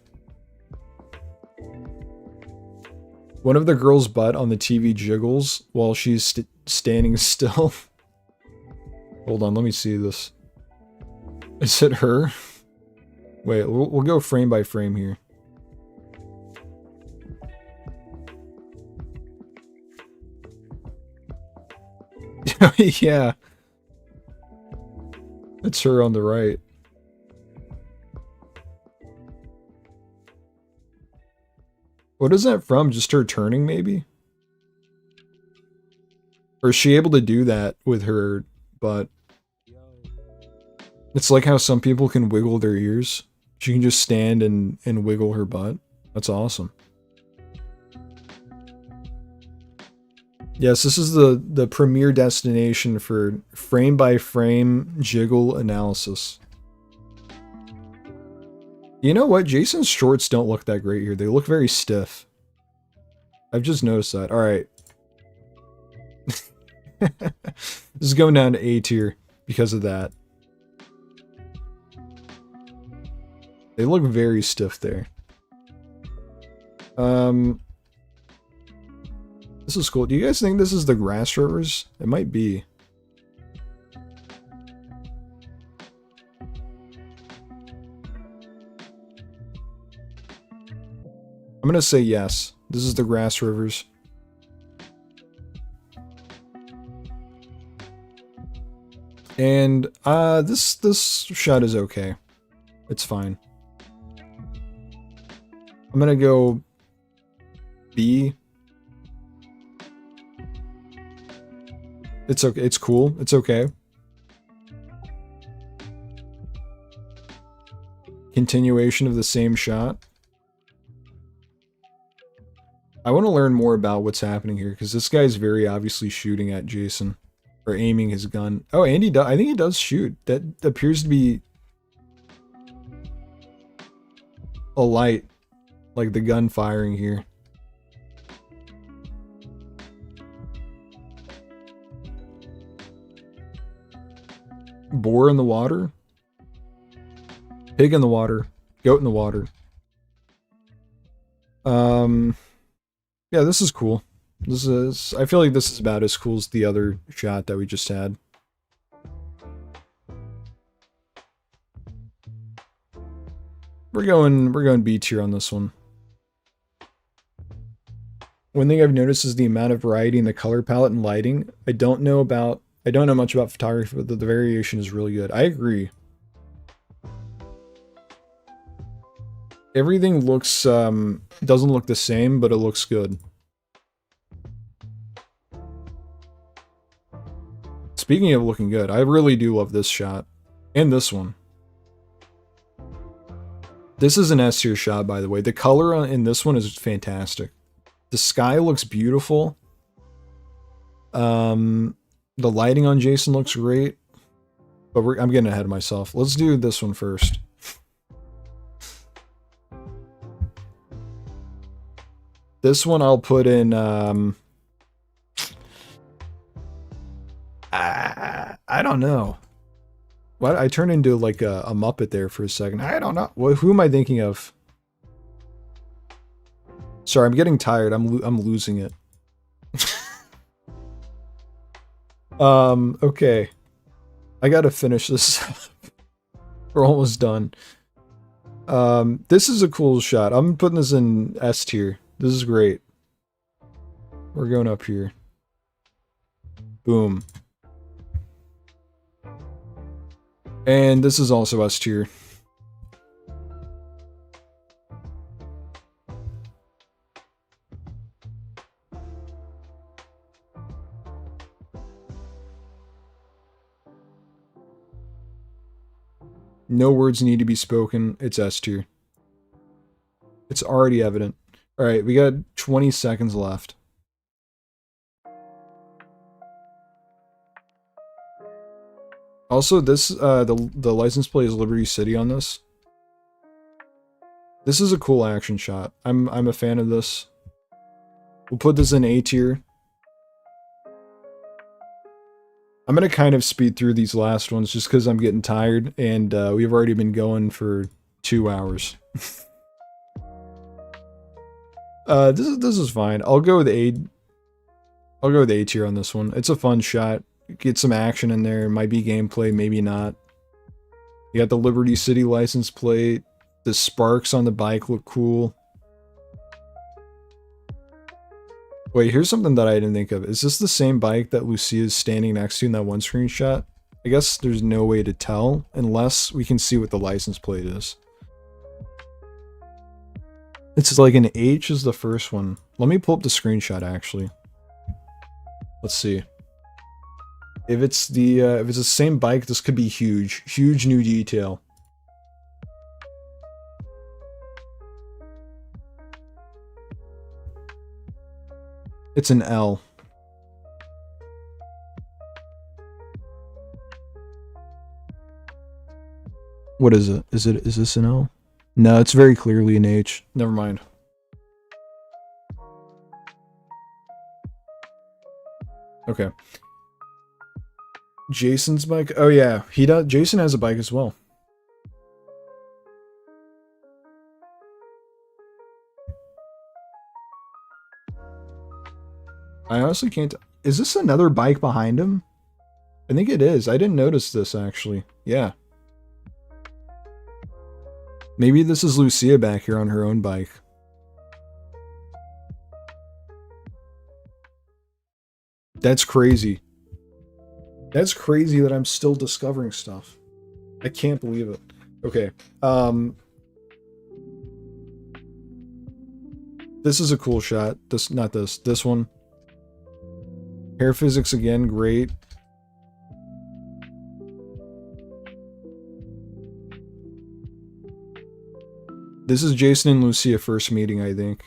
A: One of the girls' butt on the TV jiggles while she's standing still. Hold on, let me see this. Is it her? Wait, we'll go frame by frame here. Yeah. It's her on the right. What is that from? Just her turning, maybe? Or is she able to do that with her butt? It's like how some people can wiggle their ears. She can just stand and wiggle her butt. That's awesome. Yes, this is the premier destination for frame by frame jiggle analysis. You know what? Jason's shorts don't look that great here. They look very stiff. I've just noticed that. All right. This is going down to A tier because of that. They look very stiff there. This is cool. Do you guys think this is the Grass Rivers? It might be. I'm gonna say yes. This is the Grass Rivers. And this shot is okay. It's fine. I'm gonna go B. It's okay. It's cool. It's okay. Continuation of the same shot. I want to learn more about what's happening here because this guy's very obviously shooting at Jason or aiming his gun. Oh, Andy does. I think he does shoot. That appears to be a light, like the gun firing here. Boar in the water. Pig in the water. Goat in the water. Yeah, this is cool. I feel like this is about as cool as the other shot that we just had. We're going B tier on this one. One thing I've noticed is the amount of variety in the color palette and lighting. I don't know much about photography, but the variation is really good. I agree. Everything looks, doesn't look the same, but it looks good. Speaking of looking good, I really do love this shot. And this one. This is an S tier shot, by the way. The color in this one is fantastic. The sky looks beautiful. The lighting on Jason looks great. But I'm getting ahead of myself. Let's do this one first. This one I'll put in, I don't know. What? I turned into like a Muppet there for a second. I don't know. Who am I thinking of? Sorry, I'm getting tired. I'm losing it. Okay. I gotta finish this. We're almost done. This is a cool shot. I'm putting this in S tier. This is great. We're going up here. Boom. And this is also S tier. No words need to be spoken. It's S tier. It's already evident. Alright, we got 20 seconds left. Also, this, the license plate is Liberty City on this. This is a cool action shot. I'm a fan of this. We'll put this in A tier. I'm gonna kind of speed through these last ones just because I'm getting tired, and we've already been going for 2 hours. This is fine. I'll go with A tier on this one. It's a fun shot. Get some action in there. Might be gameplay, maybe not. You got the Liberty City license plate. The sparks on the bike look cool. Wait, here's something that I didn't think of. Is this the same bike that Lucia is standing next to in that one screenshot? I guess there's no way to tell unless we can see what the license plate is. It's like an H is the first one. Let me pull up the screenshot actually. Let's see. If it's the same bike, this could be huge. Huge new detail. It's an L. What is it? Is this an L? No, it's very clearly an H. Never mind. Okay. Jason's bike. Oh yeah, he does. Jason has a bike as well. I honestly can't. Is this another bike behind him? I think it is. I didn't notice this actually. Yeah. Maybe this is Lucia back here on her own bike. That's crazy. That's crazy that I'm still discovering stuff. I can't believe it. Okay. This is a cool shot. Not this. This one. Hair physics again, great. This is Jason and Lucia first meeting, I think.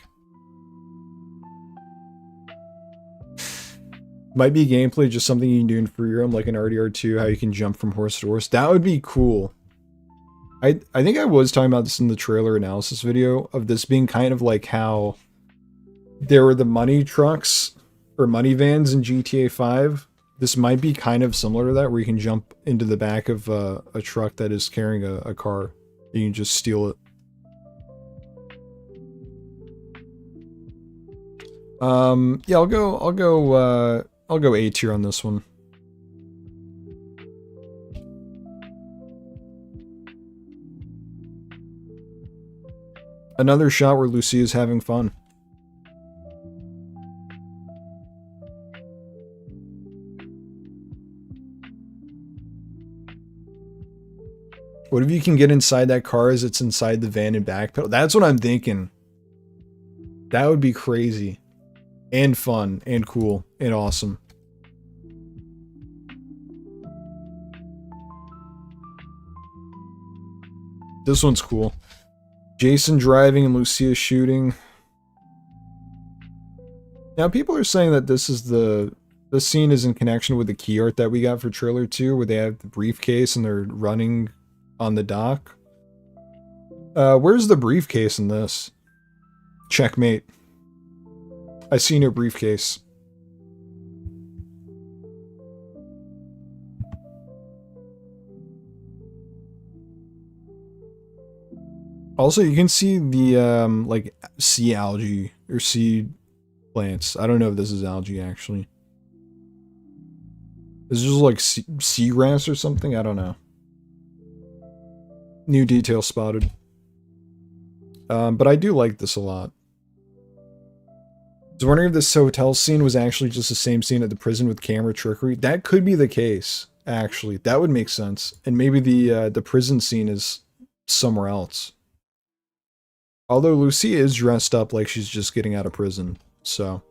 A: Might be gameplay, just something you can do in free roam, like an RDR2, how you can jump from horse to horse. That would be cool. I think I was talking about this in the trailer analysis video, of this being kind of like how there were the money trucks, or money vans in GTA 5. This might be kind of similar to that, where you can jump into the back of a truck that is carrying a car. You can just steal it. Yeah, I'll go A tier on this one. Another shot where Lucia is having fun. What if you can get inside that car as it's inside the van and backpedal? That's what I'm thinking. That would be crazy. And fun, and cool, and awesome. This one's cool. Jason driving and Lucia shooting. Now people are saying that this is the scene is in connection with the key art that we got for trailer 2, where they have the briefcase and they're running on the dock. Where's the briefcase in this? Checkmate. I see no briefcase. Also, you can see the like sea algae or sea plants. I don't know if this is algae actually. Is this just like seagrass or something? I don't know. New detail spotted. But I do like this a lot. I was wondering if this hotel scene was actually just the same scene at the prison with camera trickery. That could be the case, actually. That would make sense. And maybe the prison scene is somewhere else. Although Lucia is dressed up like she's just getting out of prison, so.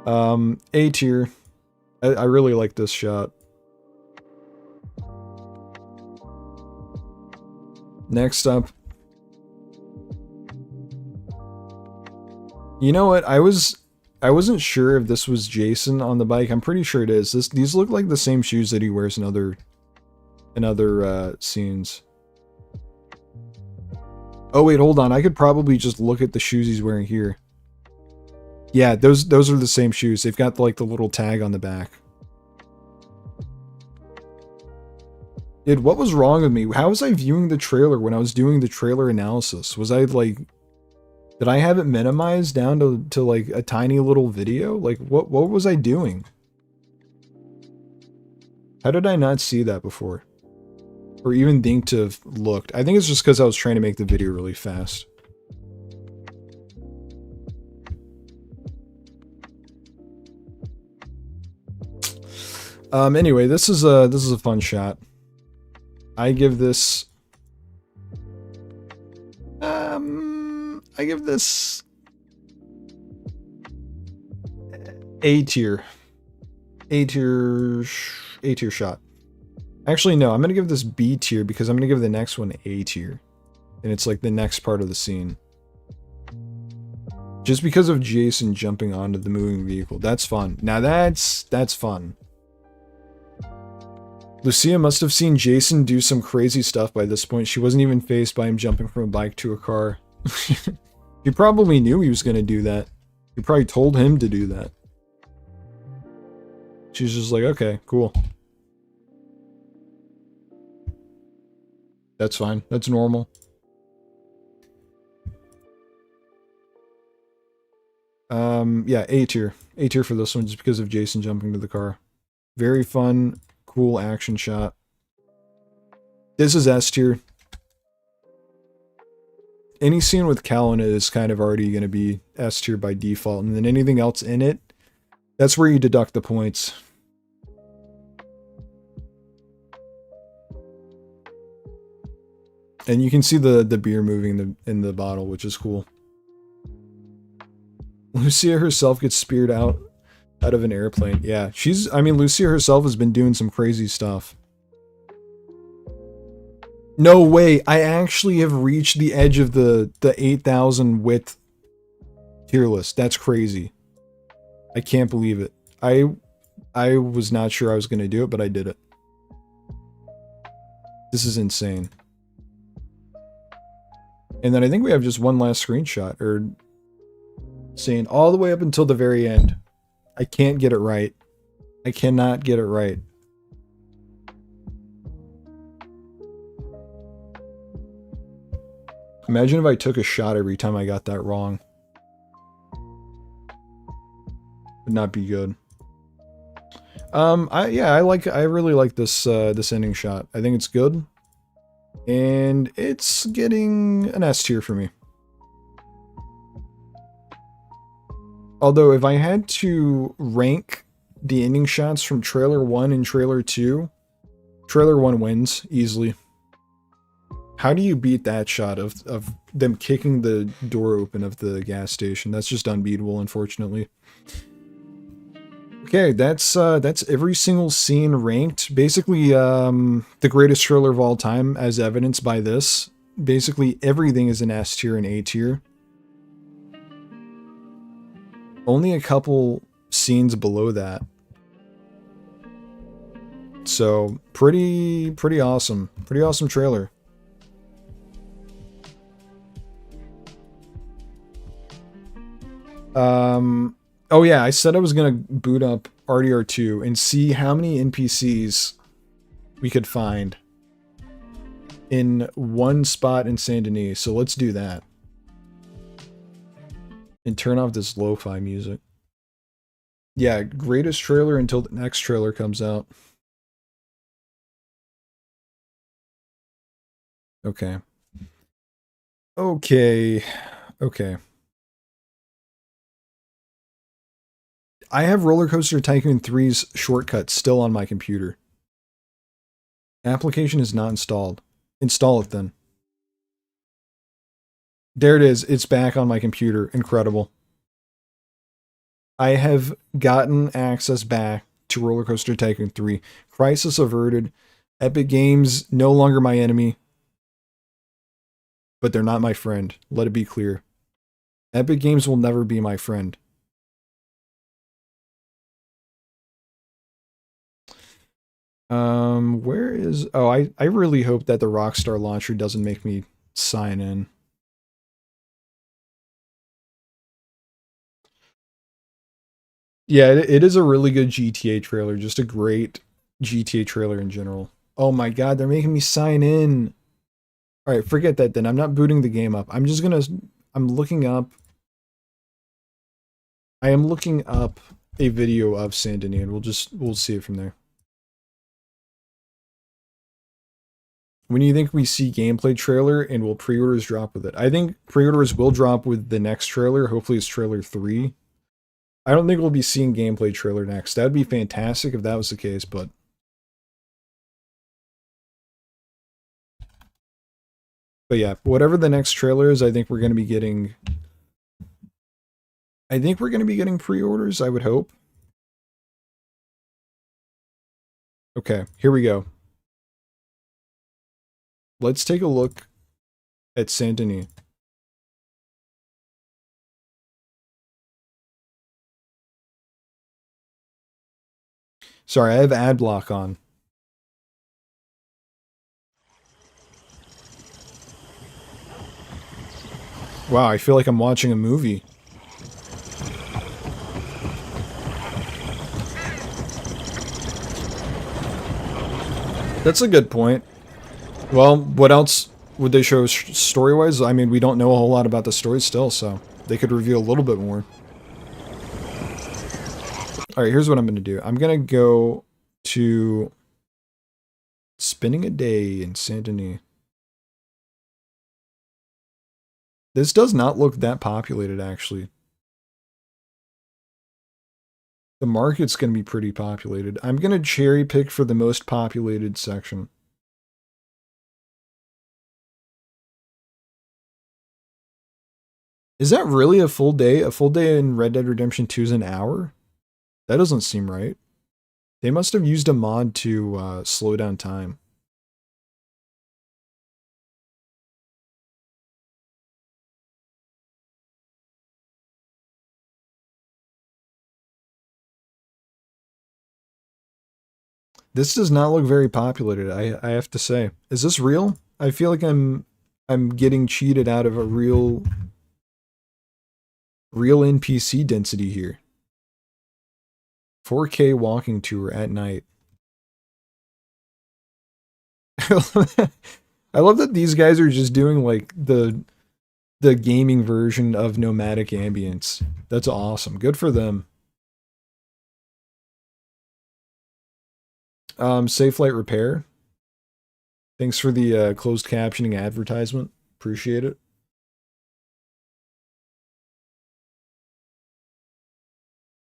A: A tier. I really like this shot. Next up. You know what? I wasn't sure if this was Jason on the bike. I'm pretty sure it is. These look like the same shoes that he wears in other scenes. Oh wait, hold on. I could probably just look at the shoes he's wearing here. Yeah, those are the same shoes. They've got like the little tag on the back. Dude, what was wrong with me? How was I viewing the trailer when I was doing the trailer analysis? Was I like... Did I have it minimized down to like a tiny little video? Like, what was I doing? How did I not see that before? Or even think to have looked? I think it's just because I was trying to make the video really fast. Anyway, this is a fun shot. I give this A tier. A tier shot. Actually, no, I'm going to give this B tier because I'm going to give the next one A tier. And it's like the next part of the scene. Just because of Jason jumping onto the moving vehicle. That's fun. Now that's fun. Lucia must have seen Jason do some crazy stuff by this point. She wasn't even fazed by him jumping from a bike to a car. He probably knew he was going to do that. He probably told him to do that. She's just like, okay, cool. That's fine. That's normal. Yeah, A tier. A tier for this one just because of Jason jumping to the car. Very fun, cool action shot. This is S tier. Any scene with Cal in it is kind of already going to be S tier by default, and then anything else in it, that's where you deduct the points. And you can see the beer moving in the bottle, which is cool. Lucia herself gets speared out of an airplane. Yeah, I mean, Lucia herself has been doing some crazy stuff. No way, I actually have reached the edge of the 8,000 width tier list. That's crazy. I can't believe it. I was not sure I was going to do it, but I did it. This is insane. And then I think we have just one last screenshot, or scene all the way up until the very end. I can't get it right. I cannot get it right. Imagine if I took a shot every time I got that wrong. Would not be good. I really like this this ending shot. I think it's good. And it's getting an S tier for me. Although if I had to rank the ending shots from trailer 1 and trailer 2, trailer 1 wins easily. How do you beat that shot of them kicking the door open of the gas station? That's just unbeatable, unfortunately. Okay, that's every single scene ranked. Basically, the greatest trailer of all time, as evidenced by this. Basically, everything is an S tier and A tier. Only a couple scenes below that. So, pretty awesome. Pretty awesome trailer. Oh yeah, I said I was gonna boot up RDR2 and see how many NPCs we could find in one spot in Saint Denis. So let's do that. And turn off this lo-fi music. Yeah, greatest trailer until the next trailer comes out. Okay. Okay. I have Roller Coaster Tycoon 3's shortcut still on my computer. Application is not installed. Install it then. There it is. It's back on my computer. Incredible. I have gotten access back to Roller Coaster Tycoon 3. Crisis averted. Epic Games no longer my enemy. But they're not my friend. Let it be clear. Epic Games will never be my friend. Where is... Oh, I really hope that the Rockstar launcher doesn't make me sign in. Yeah, it is a really good GTA trailer. Just a great GTA trailer in general. Oh my god, they're making me sign in. Alright, forget that then. I'm not booting the game up. I'm just gonna... I'm looking up... I am looking up a video of Saint Denis, and we'll see it from there. When do you think we see gameplay trailer, and will pre-orders drop with it? I think pre-orders will drop with the next trailer. Hopefully it's trailer 3. I don't think we'll be seeing gameplay trailer next. That'd be fantastic if that was the case, but... But yeah, whatever the next trailer is, I think we're going to be getting... I think we're going to be getting pre-orders, I would hope. Okay, here we go. Let's take a look at Saint Denis. Sorry, I have ad block on. Wow, I feel like I'm watching a movie. That's a good point. Well, what else would they show story-wise? I mean, we don't know a whole lot about the story still, so they could reveal a little bit more. Alright, here's what I'm going to do. I'm going to go to Spending a Day in Saint Denis. This does not look that populated, actually. The market's going to be pretty populated. I'm going to cherry pick for the most populated section. Is that really a full day? A full day in Red Dead Redemption 2 is an hour? That doesn't seem right. They must have used a mod to slow down time. This does not look very populated, I have to say. Is this real? I feel like I'm getting cheated out of a real NPC density here. 4K walking tour at night. I love that these guys are just doing like the gaming version of Nomadic Ambience. That's awesome. Good for them. Safe Flight Repair. Thanks for the closed captioning advertisement. Appreciate it.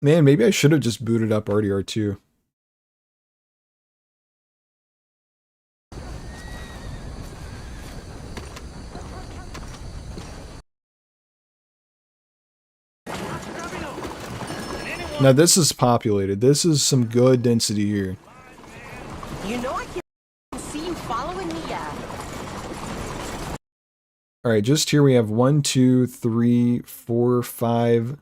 A: Man, maybe I should have just booted up RDR2. Now this is populated. This is some good density here.
F: You know I can see you following me.
A: Alright, just here we have 1, 2, 3, 4, 5,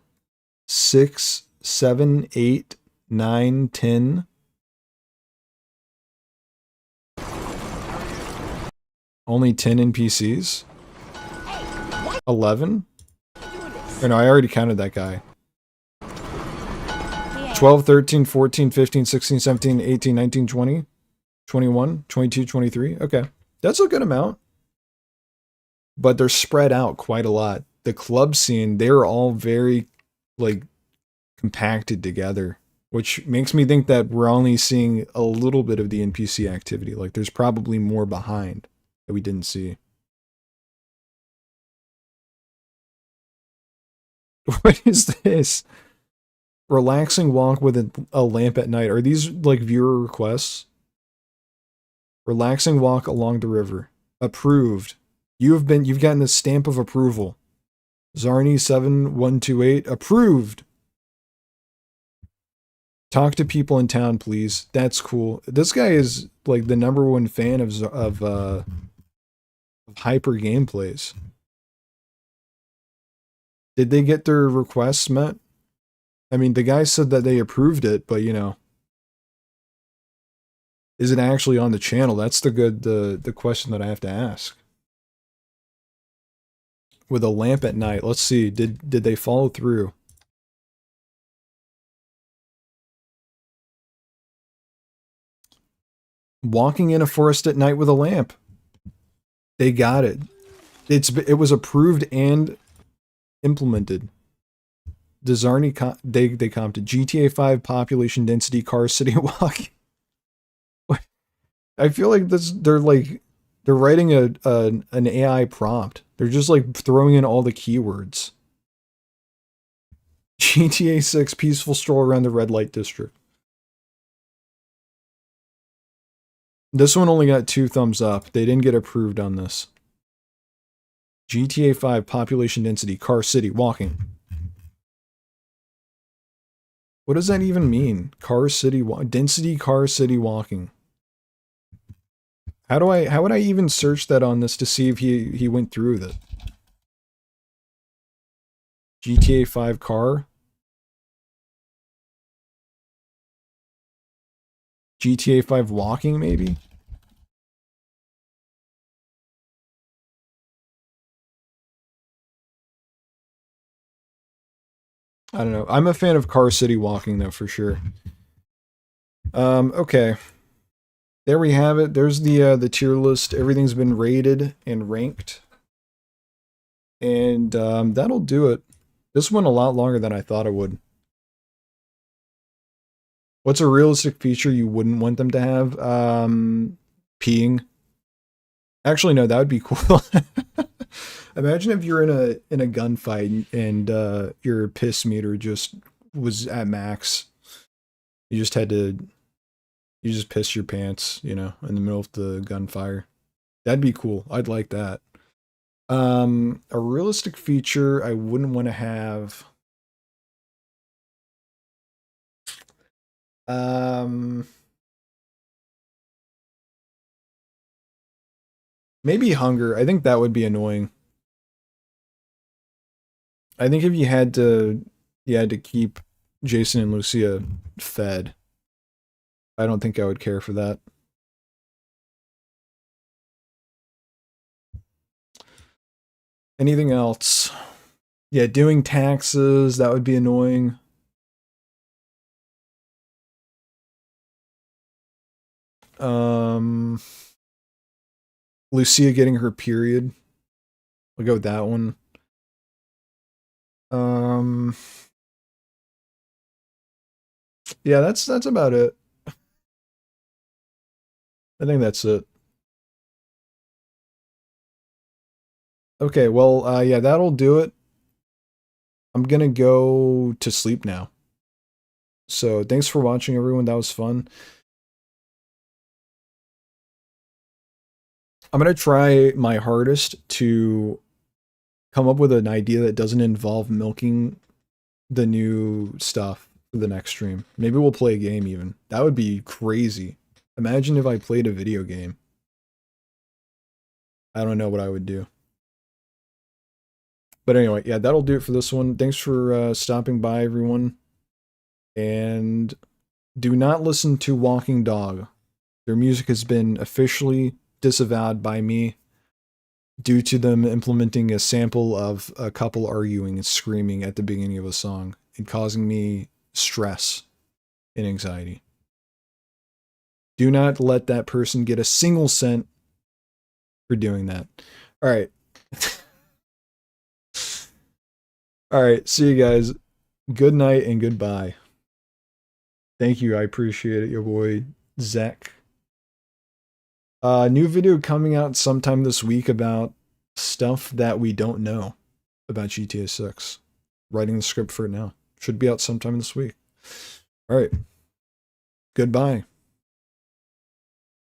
A: 6, 7, 8, 9, 10. Only 10 NPCs? 11? Or no, I already counted that guy. 12, 13, 14, 15, 16, 17, 18, 19, 20, 21, 22, 23. Okay. That's a good amount. But they're spread out quite a lot. The club scene, they're all very, like, compacted together, which makes me think that we're only seeing a little bit of the NPC activity. Like, there's probably more behind that we didn't see. What is this? Relaxing walk with a lamp at night. Are these, like, viewer requests? Relaxing walk along the river. Approved. You've gotten the stamp of approval. Zarny7128, approved. Talk to people in town, please. That's cool. This guy is like the #1 fan of hyper gameplays. Did they get their requests met? I mean, the guy said that they approved it, but you know, is it actually on the channel? That's the question that I have to ask. With a lamp at night. Let's see. Did they follow through? Walking in a forest at night with a lamp. They got it. It was approved and implemented. The Zarny they commented GTA 5 population density car city walk. I feel like they're writing an AI prompt. They're just like throwing in all the keywords. GTA 6 peaceful stroll around the red light district. This one only got 2 thumbs up. They didn't get approved on this. GTA 5 population density car city walking. What does that even mean? Car city density car city walking. How would I even search that on this to see if he went through with it? GTA 5 car? GTA 5 walking, maybe? I don't know. I'm a fan of Car City Walking though, for sure. Okay. There we have it. There's the tier list. Everything's been rated and ranked. And that'll do it. This went a lot longer than I thought it would. What's a realistic feature you wouldn't want them to have? Peeing. Actually, no, that would be cool. Imagine if you're in a gunfight and your piss meter just was at max. You just had to, you just pissed your pants, you know, in the middle of the gunfire. That'd be cool. I'd like that. A realistic feature I wouldn't want to have. Maybe hunger. I think that would be annoying. I think if you had to keep Jason and Lucia fed, I don't think I would care for that. Anything else? Yeah, doing taxes, that would be annoying. Lucia getting her period. We'll go with that one. Yeah, that's about it. I think that's it. Okay, well, yeah, that'll do it. I'm gonna go to sleep now. So, thanks for watching, everyone. That was fun. I'm gonna try my hardest to come up with an idea that doesn't involve milking the new stuff for the next stream. Maybe we'll play a game even. That would be crazy. Imagine if I played a video game. I don't know what I would do. But anyway, yeah, that'll do it for this one. Thanks for stopping by, everyone. And do not listen to Walking Dog. Their music has been officially disavowed by me due to them implementing a sample of a couple arguing and screaming at the beginning of a song and causing me stress and anxiety. Do not let that person get a single cent for doing that. All right. All right. See you guys. Good night and goodbye. Thank you. I appreciate it. Your boy, Zach. New video coming out sometime this week about stuff that we don't know about GTA 6. Writing the script for it now. Should be out sometime this week. All right. Goodbye.